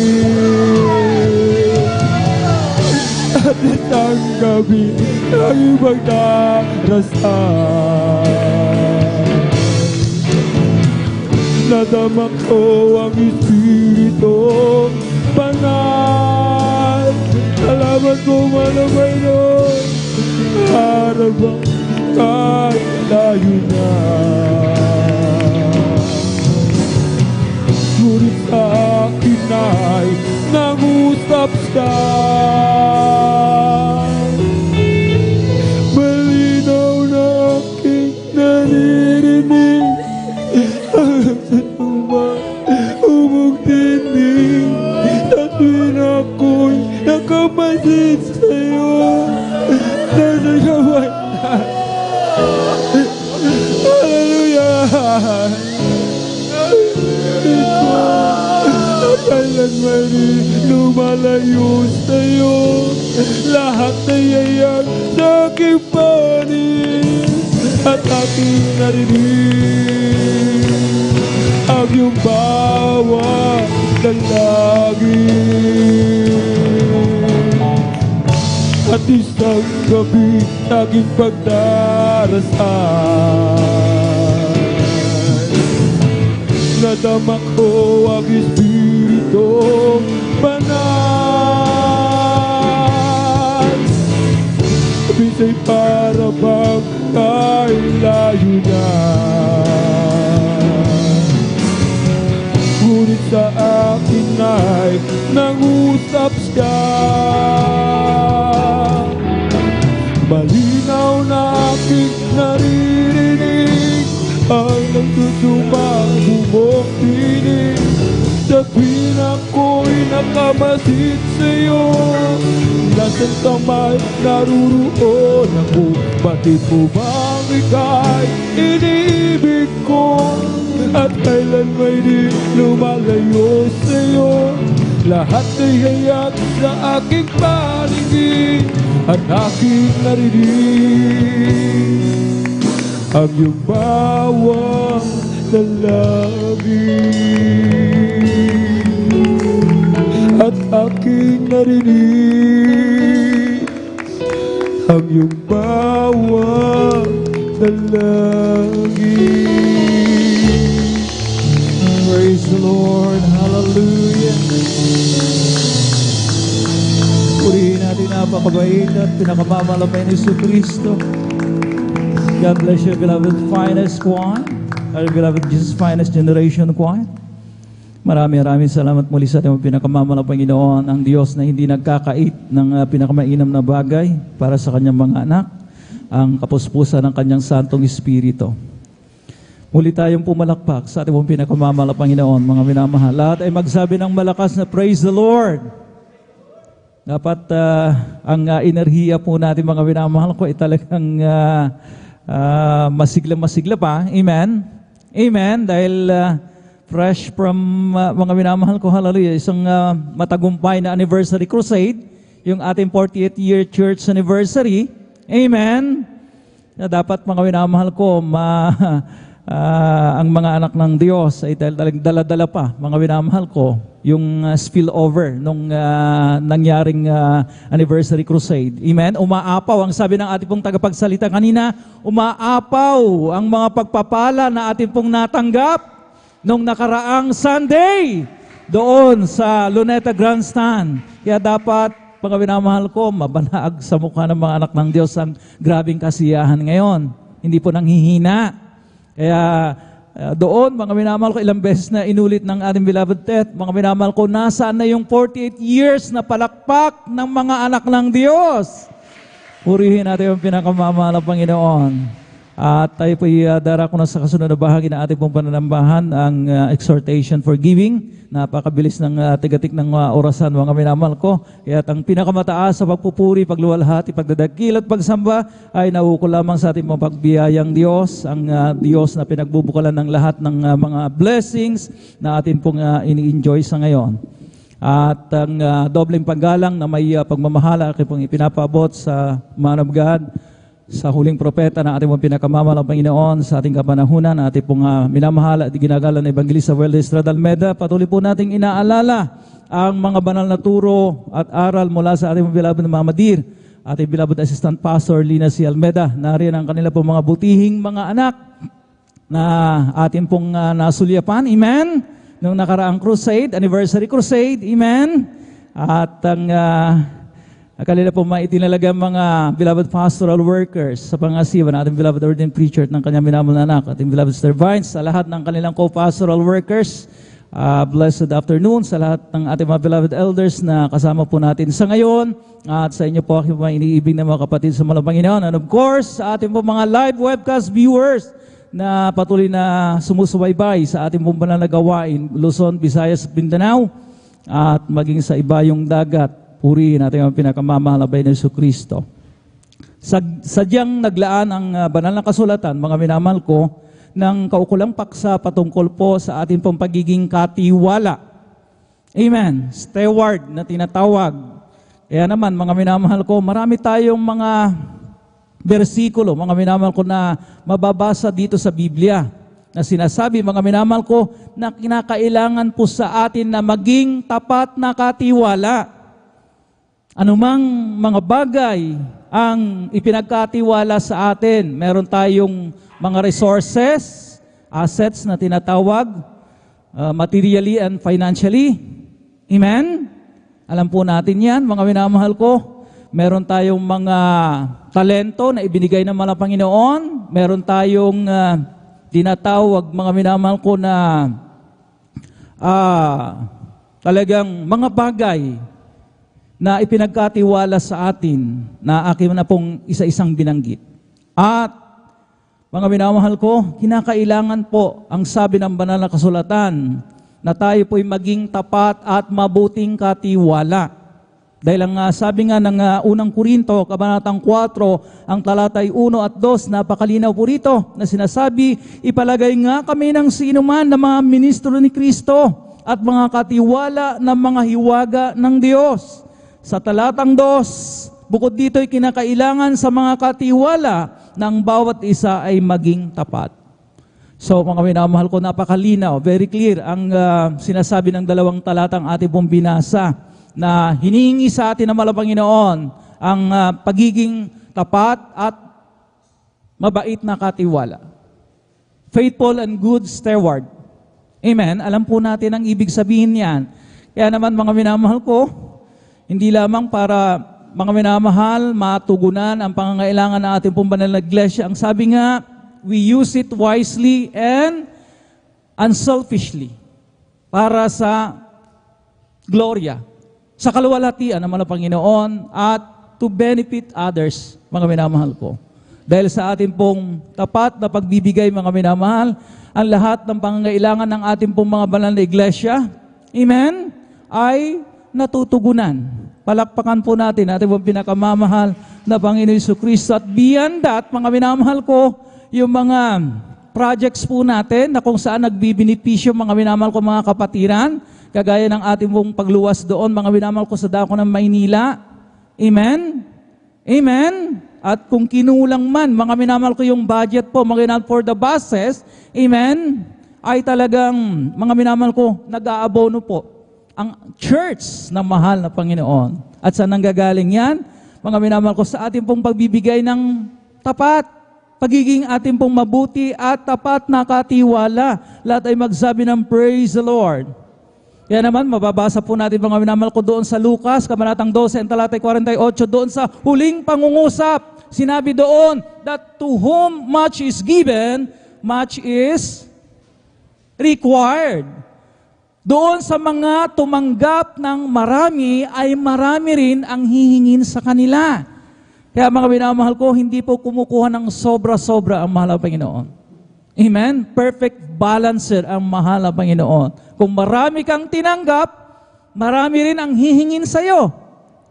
At isang gabi ang ibang darasal, nadama ko ang Espiritong Banal. Salamat po malamay nun, harabang kahit layo na. Ngunit sa akin ay nangusap siya. Malinaw na aking naririnig hanggang sa tumahubog tinig. Sa tuwin ako'y nakamasid sa'yo, nasa gawin na. Hallelujah! Kailan man lumalayo sa'yo, lahat ay yayak sa aking panig, at aking narinig ang iyong bawat dalangin. At isang gabi naging pagdarasal, nadama ko ang Espiritong Banal. Minsa'y para bang ay layo na, ngunit sa akin ay nangusap siya. Malinaw na aking naririnig ang nagtutumabong tinig. Sa tuwin ako'y nakamasid sa'yo, nasan ka man naruroon ako. Bakit mo bang ika'y iniibig ko, at kailan may di lumalayo sa'yo? Lahat ay hayag sa aking paningin, at aking narinig ang iyong bawat dalangin. At aking narinig ang iyong bawat dalangin. Praise the Lord. Hallelujah. Purihin natin napakabait at pinakamamalaman ni Yesu Cristo. God bless you, beloved finest choir. Our beloved Jesus finest generation choir. Maraming salamat muli sa ating pinakamamalang Panginoon, ang Diyos na hindi nagkakait ng pinakamainam na bagay para sa kanyang mga anak, ang kapuspusan ng kanyang Santong Espiritu. Muli tayong pumalakpak sa ating pinakamamalang Panginoon, mga minamahal. Lahat ay magsabi ng malakas na praise the Lord. Dapat ang enerhiya po natin, mga minamahal ko, ay talagang masigla pa. Amen? Amen? Dahil fresh from mga minamahal ko, hallelujah, isang matagumpay na anniversary crusade, yung ating 48th year church anniversary. Amen? Na dapat mga minamahal ko, ang mga anak ng Diyos ay talagang dala-dala pa, mga minamahal ko, yung spillover nung nangyaring anniversary crusade. Amen? Umaapaw, ang sabi ng ating pong tagapagsalita kanina, umaapaw ang mga pagpapala na ating pong natanggap nung nakaraang Sunday doon sa Luneta Grandstand. Kaya dapat, mga minamahal ko, mabanaag sa mukha ng mga anak ng Diyos ang grabing kasiyahan ngayon. Hindi po nanghihina. Kaya doon, mga minamahal ko, ilang beses na inulit ng ating beloved Tet, mga minamahal ko, nasaan na yung 48 years na palakpak ng mga anak ng Diyos? Purihin natin yung pinakamamahal ng Panginoon. At tayo po darako na sa kasunod na bahagi na ating pong pananambahan, ang exhortation for giving. Napakabilis ng tigatik ng orasan, mga minamahal ko. Kaya ang pinakamataas sa pagpupuri, pagluwalhati, pagdadakil at pagsamba ay nauukol lamang sa ating mga pagbiyayang Diyos, ang Diyos na pinagbubukalan ng lahat ng mga blessings na ating pong ini-enjoy sa ngayon. At ang dobleng paggalang na may pagmamahala aking pong ipinapaabot sa man of God, sa huling propeta na ating mga pinakamamalang Panginoon sa ating kapanahunan, na ating pong minamahal at ginagalan na Evangelista Weldes Radalmeda. Patuloy po nating inaalala ang mga banal na turo at aral mula sa ating beloved na Mama Dir, ating beloved Assistant Pastor Lina C. Almeda. Nariyan ang kanila pong mga butihing mga anak na ating pong nasulyapan. Amen? Nung nakaraang crusade, anniversary crusade. Amen? At ang kanila po maitinalaga mga beloved pastoral workers sa pangasiwa ng ating beloved ordained preacher at ng kanyang minamahal na anak, ating beloved Sister Vines, sa lahat ng kanilang co-pastoral workers, blessed afternoon sa lahat ng ating mga beloved elders na kasama po natin sa ngayon, at sa inyo po aking mga iniibig na mga kapatid sa malang Panginoon, and of course sa ating po mga live webcast viewers na patuloy na sumusubaybay sa ating pong banal na gawain, Luzon, Visayas, Mindanao, at maging sa ibayong dagat. Purihin natin ang pinakamamahal na bayan ng Yesu Cristo. Sadyang naglaan ang banal na kasulatan, mga minamahal ko, ng kaukulang paksa patungkol po sa ating pong pagiging katiwala. Amen. Steward na tinatawag. Kaya naman, mga minamahal ko, marami tayong mga bersikulo, mga minamahal ko, na mababasa dito sa Biblia, na sinasabi, mga minamahal ko, na kinakailangan po sa atin na maging tapat na katiwala. Anumang mga bagay ang ipinagkatiwala sa atin, meron tayong mga resources, assets na tinatawag, materially and financially. Amen? Alam po natin yan, mga minamahal ko. Meron tayong mga talento na ibinigay ng mga Panginoon. Meron tayong tinatawag, mga minamahal ko, na talagang mga bagay na ipinagkatiwala sa atin na akin na pong isa-isang binanggit. At mga minamahal ko, kinakailangan po ang sabi ng banal na kasulatan na tayo po'y maging tapat at mabuting katiwala. Dahil ang sabi nga ng unang Korinto, kabanatang 4, ang talatay 1 at 2, napakalinaw po rito na sinasabi, ipalagay nga kami ng sinuman na mga ministro ni Kristo at mga katiwala ng mga hiwaga ng Diyos. Sa talatang 2, bukod dito ay kinakailangan sa mga katiwala ng bawat isa ay maging tapat. So mga minamahal ko, napakalinaw, very clear ang sinasabi ng dalawang talatang ating pong binasa na hinihingi sa atin ng malang Panginoon ang pagiging tapat at mabait na katiwala. Faithful and good steward. Amen? Alam po natin ang ibig sabihin niyan. Kaya naman mga minamahal ko, hindi lamang para mga minamahal, matugunan ang pangangailangan ng ating pong banal na iglesia. Ang sabi nga, we use it wisely and unselfishly para sa gloria, sa kaluwalhatian ng mga Panginoon at to benefit others, mga minamahal ko. Dahil sa ating pong tapat na pagbibigay, mga minamahal, ang lahat ng pangangailangan ng ating pong mga banal na iglesia, amen, ay natutugunan. Palakpakan po natin ating pong pinakamamahal na Panginoon Jesucristo. At beyond that, mga minamahal ko, yung mga projects po natin na kung saan nagbibinipisyo, mga minamahal ko, mga kapatiran, kagaya ng ating pong pagluwas doon, mga minamahal ko, sa dako ng Maynila. Amen? Amen? At kung kinulang man, mga minamahal ko, yung budget po, mga minamahal for the buses, amen, ay talagang, mga minamahal ko, nag-aabono po ang church na mahal na Panginoon. At saan nanggagaling yan? Mga minamahal ko, sa ating pong pagbibigay ng tapat, pagiging ating pong mabuti at tapat na katiwala. Lahat ay magsabi ng praise the Lord. Kaya naman, mababasa po natin mga minamahal ko doon sa Lucas, kabanatang 12, talatay 48, doon sa huling pangungusap. Sinabi doon that to whom much is given, much is required. Doon sa mga tumanggap ng marami, ay marami rin ang hihingin sa kanila. Kaya mga minamahal ko, hindi po kumukuha ng sobra-sobra ang mahal na Panginoon. Amen? Perfect balancer ang mahal na Panginoon. Kung marami kang tinanggap, marami rin ang hihingin sa'yo.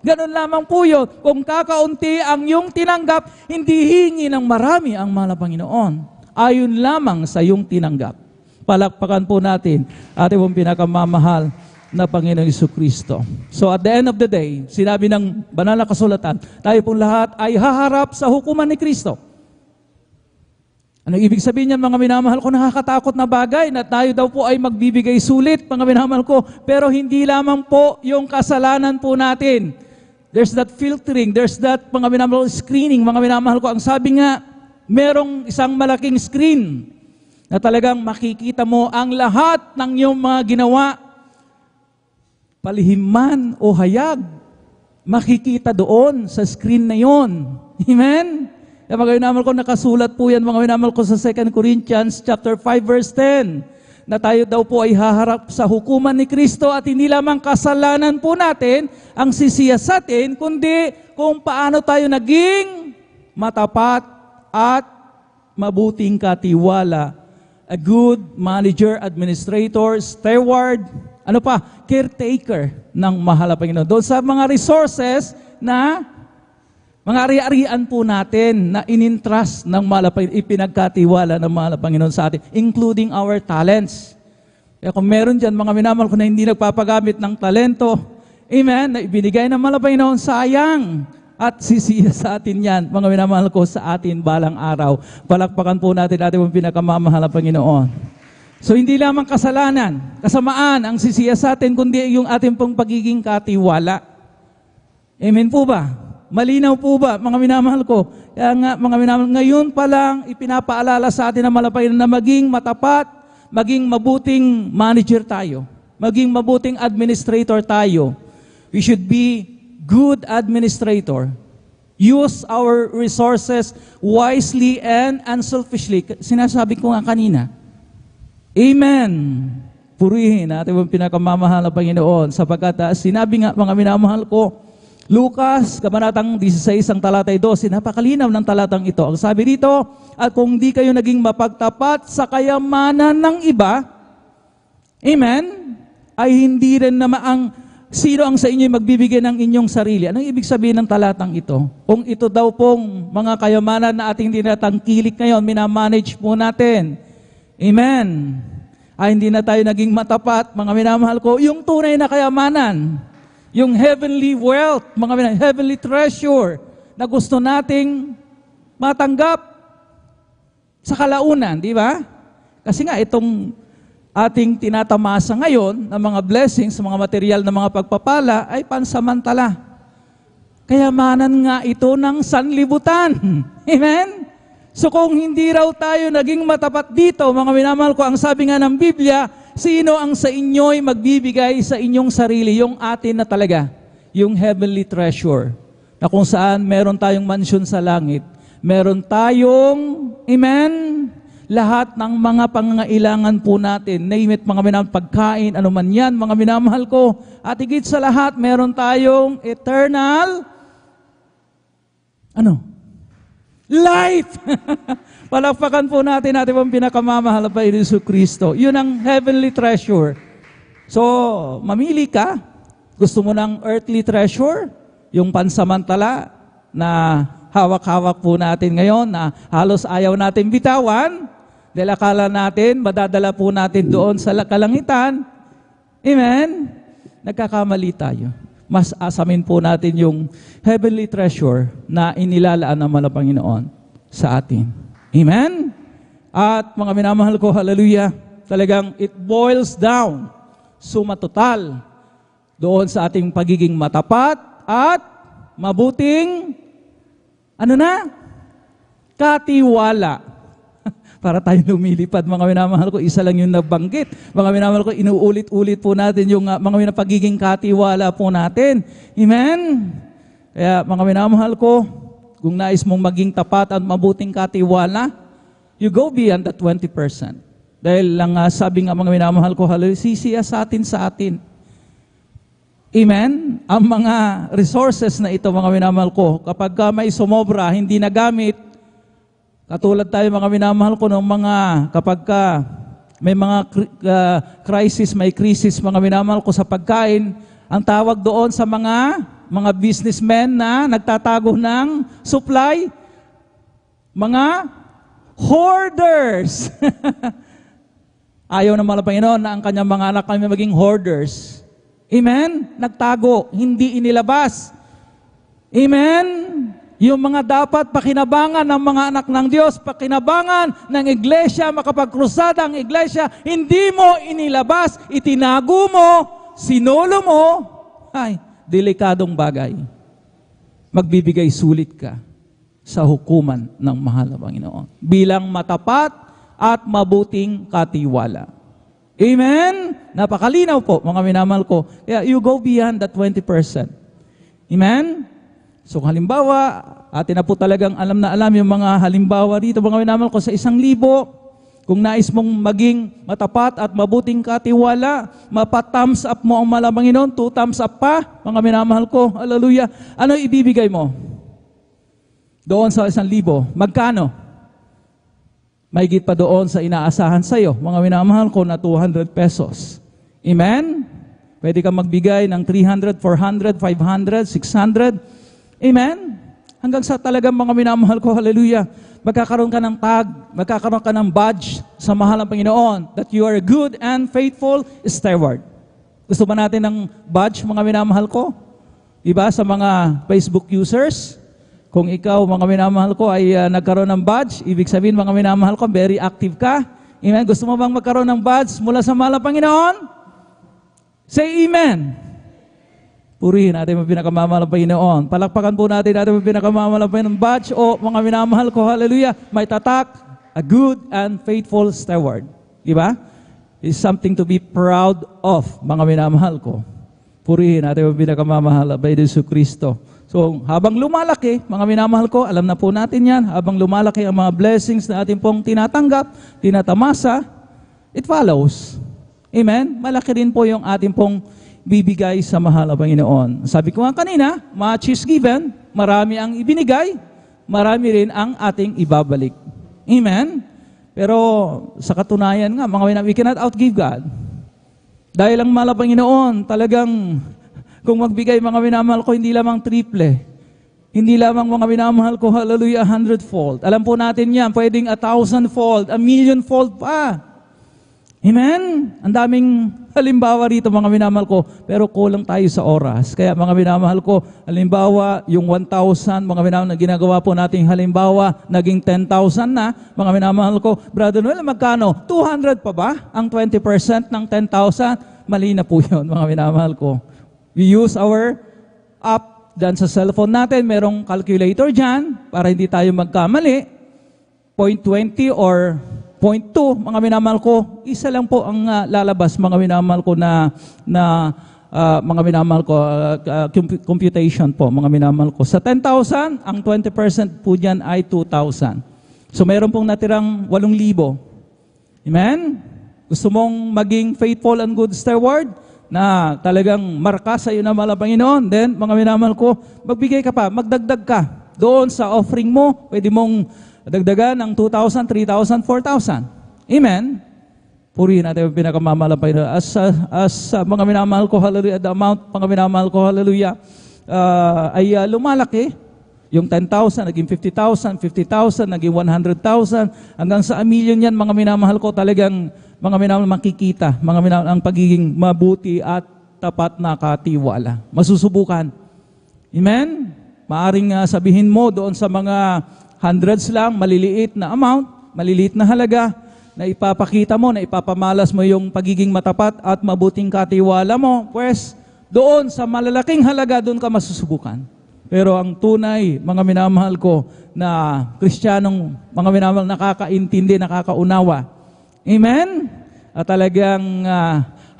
Ganun lamang po yun. Kung kakaunti ang iyong tinanggap, hindi hihingi ng marami ang mahal na Panginoon. Ayon lamang sa iyong tinanggap. Palakpakan po natin ating pong pinakamamahal na Panginoong Jesucristo. So at the end of the day, sinabi ng banal na kasulatan, tayo pong lahat ay haharap sa hukuman ni Kristo. Ano ibig sabihin niyan, mga minamahal ko? Nakakatakot na bagay na tayo daw po ay magbibigay sulit, mga minamahal ko. Pero hindi lamang po yung kasalanan po natin. There's that filtering, there's that, mga minamahal, screening, mga minamahal ko. Ang sabi nga, merong isang malaking screen na talagang makikita mo ang lahat ng iyong mga ginawa, palihim man o hayag, makikita doon sa screen na yon. Amen? Kaya mga minamahal ko, nakasulat po yan, mga minamahal ko, sa 2 Corinthians chapter 5 verse 10, na tayo daw po ay haharap sa hukuman ni Kristo at hindi lamang kasalanan po natin ang sisiyasatin, kundi kung paano tayo naging matapat at mabuting katiwala. A good manager, administrator, steward, ano pa, caretaker ng mahal na Panginoon. Doon sa mga resources na mga ari-arian po natin na inintrust ng mahal na Panginoon, ipinagkatiwala ng mahal na Panginoon sa atin, including our talents. Kaya kung meron dyan, mga minamahal ko, na hindi nagpapagamit ng talento, amen, na ibinigay ng mahal na Panginoon, sayang. At sisiya sa atin yan, mga minamahal ko, sa atin balang araw. Palakpakan po natin ating pinakamamahal na Panginoon. So hindi lamang kasalanan, kasamaan ang sisiya sa atin, kundi yung ating pong pagiging katiwala. Amen po ba? Malinaw po ba, mga minamahal ko? Kaya nga, mga minamahal, ngayon pa lang, ipinapaalala sa atin ng malapay na maging matapat, maging mabuting manager tayo, maging mabuting administrator tayo. We should be good administrator. Use our resources wisely and unselfishly. Sinasabi ko nga kanina. Amen. Purihin natin ang pinakamamahal na Panginoon sapagkat sinabi nga, mga minamahal ko, Lucas, kabanatang 16, ang talatay 12, napakalinaw ng talatang ito. Ang sabi dito, at kung di kayo naging mapagtapat sa kayamanan ng iba, amen, ay hindi rin naman ang sino ang sa inyo magbibigay ng inyong sarili. Anong ibig sabihin ng talatang ito? Kung ito daw pong mga kayamanan na ating tinatangkilik ngayon, minamanage po natin. Amen. Ay hindi na tayo naging matapat, mga minamahal ko, yung tunay na kayamanan, yung heavenly wealth, mga heavenly treasure na gusto nating matanggap sa kalaunan, di ba? Kasi nga itong ating tinatamasa ngayon ng mga blessings, mga material na mga pagpapala ay pansamantala. Kayamanan nga ito ng sanlibutan. Amen? So kung hindi raw tayo naging matapat dito, mga minamahal ko, ang sabi nga ng Biblia, sino ang sa inyo'y magbibigay sa inyong sarili, yung atin na talaga, yung heavenly treasure, na kung saan meron tayong mansyon sa langit, meron tayong, amen, lahat ng mga pangangailangan po natin, name it, mga minamahal, pagkain, ano man yan, mga minamahal ko, at higit sa lahat, meron tayong eternal, life! Palakpakan po natin pong pinakamamahal pa Jesu Kristo. Yun ang heavenly treasure. So, mamili ka. Gusto mo ng earthly treasure? Yung pansamantala na hawak-hawak po natin ngayon na halos ayaw natin bitawan dahil akala natin, madadala po natin doon sa kalangitan. Amen? Nagkakamali tayo. Mas asamin po natin yung heavenly treasure na inilalaan naman ng Panginoon sa atin. Amen? At mga minamahal ko, hallelujah, talagang it boils down, suma total, doon sa ating pagiging matapat at mabuting, katiwala. Para tayo lumilipad, mga minamahal ko, isa lang yung nabanggit. Mga minamahal ko, inuulit-ulit po natin yung mga pagiging katiwala po natin. Amen? Kaya mga minamahal ko, kung nais mong maging tapat at mabuting katiwala, you go beyond the 20%. Dahil lang sabi nga mga minamahal ko, sisiya sa atin. Amen? Ang mga resources na ito, mga minamahal ko, kapag may sumobra, hindi nagamit, katulad tayo mga minamahal ko ng mga kapag may mga crisis, may crisis mga minamahal ko sa pagkain, ang tawag doon sa mga businessmen na nagtatago ng supply, mga hoarders. Ayaw naman ng Panginoon na ang kanyang mga anak kami maging hoarders. Amen? Nagtago, hindi inilabas. Amen? Yung mga dapat pakinabangan ng mga anak ng Diyos, pakinabangan ng iglesia, makapagkrusada ang iglesia, hindi mo inilabas, itinago mo, sinulo mo, ay, delikadong bagay. Magbibigay sulit ka sa hukuman ng mahal na Panginoon. Bilang matapat at mabuting katiwala. Amen? Napakalinaw po, mga minamahal ko. Kaya you go beyond that 20%. Amen? So halimbawa, atin na po talagang alam na alam yung mga halimbawa dito, mga minamahal ko, sa 1,000, kung nais mong maging matapat at mabuting katiwala, mapa-thumbs up mo ang mahal na Panginoon, 2 thumbs up pa, mga minamahal ko, hallelujah. Ano ibibigay mo? Doon sa 1,000, magkano? Mahigit pa doon sa inaasahan sa'yo, mga minamahal ko, na 200 pesos. Amen? Pwede kang magbigay ng 300, 400, 500, 600. Amen? Hanggang sa talagang mga minamahal ko, hallelujah, magkakaroon ka ng tag, magkakaroon ka ng badge sa mahal ng Panginoon that you are a good and faithful steward. Gusto ba natin ng badge, mga minamahal ko? Diba, sa mga Facebook users? Kung ikaw, mga minamahal ko, ay nagkaroon ng badge, ibig sabihin, mga minamahal ko, very active ka. Amen? Gusto mo bang magkaroon ng badge mula sa mahal ng Panginoon? Say amen. Purihin natin ang pinakamamahal ng Panginoon. Palakpakan po natin ang pinakamamahal ng Panginoon. Badge o mga minamahal ko, hallelujah, may tatak, a good and faithful steward. Diba? It's something to be proud of, mga minamahal ko. Purihin natin ang pinakamamahal ng Jesu Kristo. So, habang lumalaki, mga minamahal ko, alam na po natin yan, habang lumalaki ang mga blessings na ating pong tinatanggap, tinatamasa, it follows. Amen? Malaki rin po yung ating pong bibigay sa mahal na Panginoon. Sabi ko nga kanina, much is given, marami ang ibinigay, marami rin ang ating ibabalik. Amen? Pero sa katunayan nga, mga we cannot outgive God. Dahil ang mahal na Panginoon, talagang kung magbigay mga minamahal ko, hindi lamang triple. Hindi lamang mga minamahal ko, hallelujah, 100-fold. Alam po natin yan, pwedeng 1,000-fold, 1,000,000-fold pa. Amen? Ang daming halimbawa rito, mga minamahal ko, pero kulang tayo sa oras. Kaya mga minamahal ko, halimbawa, yung 1,000, mga minamahal na ginagawa po nating halimbawa, naging 10,000 na, mga minamahal ko, Brother Noel, magkano? 200 pa ba? Ang 20% ng 10,000? Mali na po yun, mga minamahal ko. We use our app dyan sa cellphone natin, merong calculator dyan, para hindi tayo magkamali. 0.20 or 0.2, mga minamahal ko, isa lang po ang lalabas, mga minamahal ko mga minamahal ko, computation po, mga minamahal ko. Sa 10,000, ang 20% po dyan ay 2,000. So meron pong natirang 8,000. Amen? Gusto mong maging faithful and good steward na talagang marka sa iyo na mahal na Panginoon, then mga minamahal ko, magbigay ka pa, magdagdag ka. Doon sa offering mo, pwede mong dagdagan ng 2,000, 3,000, 4,000. Amen? Purihin natin ang pinakamamahal na Panginoon. As mga minamahal ko, hallelujah, the amount, mga minamahal ko, hallelujah, ay lumalaki. Yung 10,000, naging 50,000, 50,000, naging 100,000, hanggang sa 1 million yan, mga minamahal ko, talagang mga minamahal makikita, mga minamahal ang pagiging mabuti at tapat na katiwala. Masusubukan. Amen? Maaring sabihin mo doon sa mga hundreds lang, maliliit na amount, maliliit na halaga, na ipapakita mo, na ipapamalas mo yung pagiging matapat at mabuting katiwala mo, pues doon sa malalaking halaga, doon ka masusubukan. Pero ang tunay, mga minamahal ko, na Kristiyanong, mga minamahal, nakakaintindi, nakakaunawa. Amen? At talagang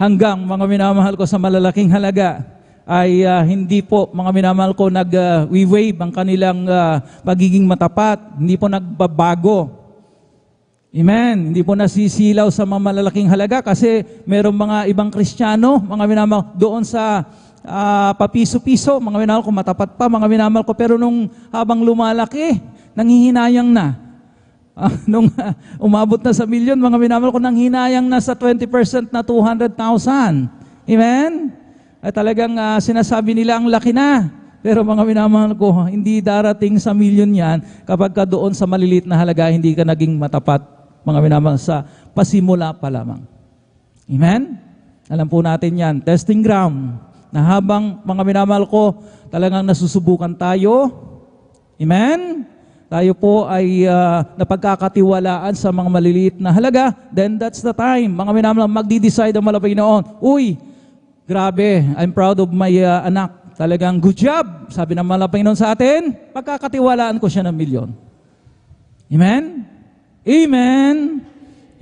hanggang, mga minamahal ko, sa malalaking halaga, ay hindi po, mga minamahal ko, nag-wave ang kanilang pagiging matapat. Hindi po nagbabago. Amen. Hindi po nasisilaw sa mga malalaking halaga kasi merong mga ibang Kristiyano, mga minamahal, doon sa papiso-piso, mga minamahal ko, matapat pa, mga minamahal ko, pero nung habang lumalaki, nanghihinayang na. Nung umabot na sa milyon, mga minamahal ko, nanghinayang na sa 20% na 200,000. Amen? Ay talagang sinasabi nila ang laki na. Pero mga minamahal ko, hindi darating sa milyon yan kapag ka doon sa maliliit na halaga, hindi ka naging matapat, mga minamahal, sa pasimula pa lamang. Amen? Alam po natin yan. Testing ground. Na habang, mga minamahal ko, talagang nasusubukan tayo. Amen? Tayo po ay napagkakatiwalaan sa mga maliliit na halaga, then that's the time. Mga minamahal, magdi-decide ang malapay noon. Uy, grabe, I'm proud of my anak. Talagang good job. Sabi ng malapay noon sa atin, pagkakatiwalaan ko siya ng milyon. Amen? Amen?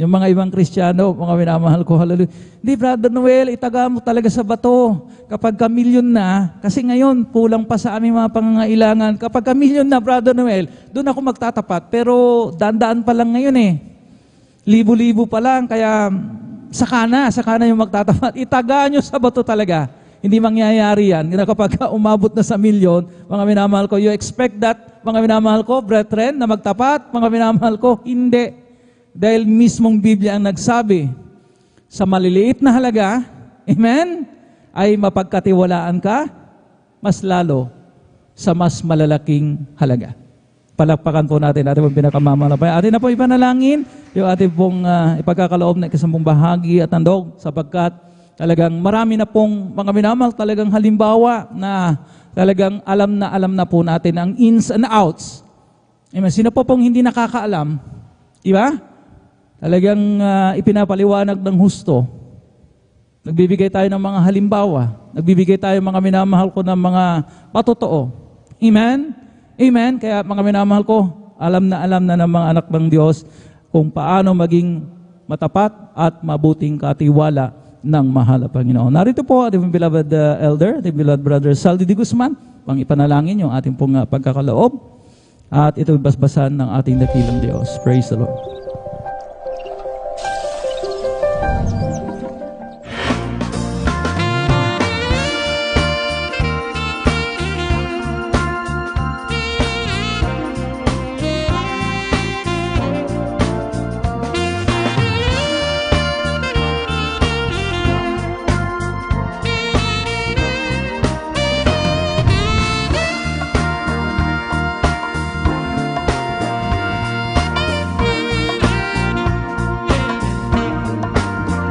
Yung mga ibang Kristiyano, mga minamahal ko, hallelujah. Hindi, Brother Noel, itaga mo talaga sa bato. Kapag ka-milyon na, kasi ngayon, kulang pa sa aming mga pangangailangan. Kapag ka-milyon na, Brother Noel, doon ako magtatapat. Pero daan-daan pa lang ngayon eh. Libo-libo pa lang, kaya saka na yung magtatapat. Itaga nyo sa bato talaga. Hindi mangyayari yan. Kapag umabot na sa milyon, mga minamahal ko, you expect that, mga minamahal ko, brethren, na magtapat, mga minamahal ko, hindi. Dahil mismong Biblia ang nagsabi, sa maliliit na halaga, amen, ay mapagkatiwalaan ka, mas lalo sa mas malalaking halaga. Palakpakan po natin ating pong pinakamamalapay. Atin na po ipanalangin yung ating pong ipagkakaloob na ikasampung bahagi at handog sapagkat talagang marami na pong mga minamahal, talagang halimbawa na talagang alam na po natin ang ins and outs. Amen. Sino po pong hindi nakakaalam? Diba? Talagang ipinapaliwanag ng husto. Nagbibigay tayo ng mga halimbawa. Nagbibigay tayo mga minamahal ko ng mga patotoo. Amen? Amen? Kaya mga minamahal ko, alam na ng mga anak ng Diyos kung paano maging matapat at mabuting katiwala ng mahal na Panginoon. Narito po ating beloved elder, ating beloved brother Saldi de Guzman, pang ipanalangin yung ating pong pagkakaloob at ito basbasan ng ating dakilang Diyos. Praise the Lord.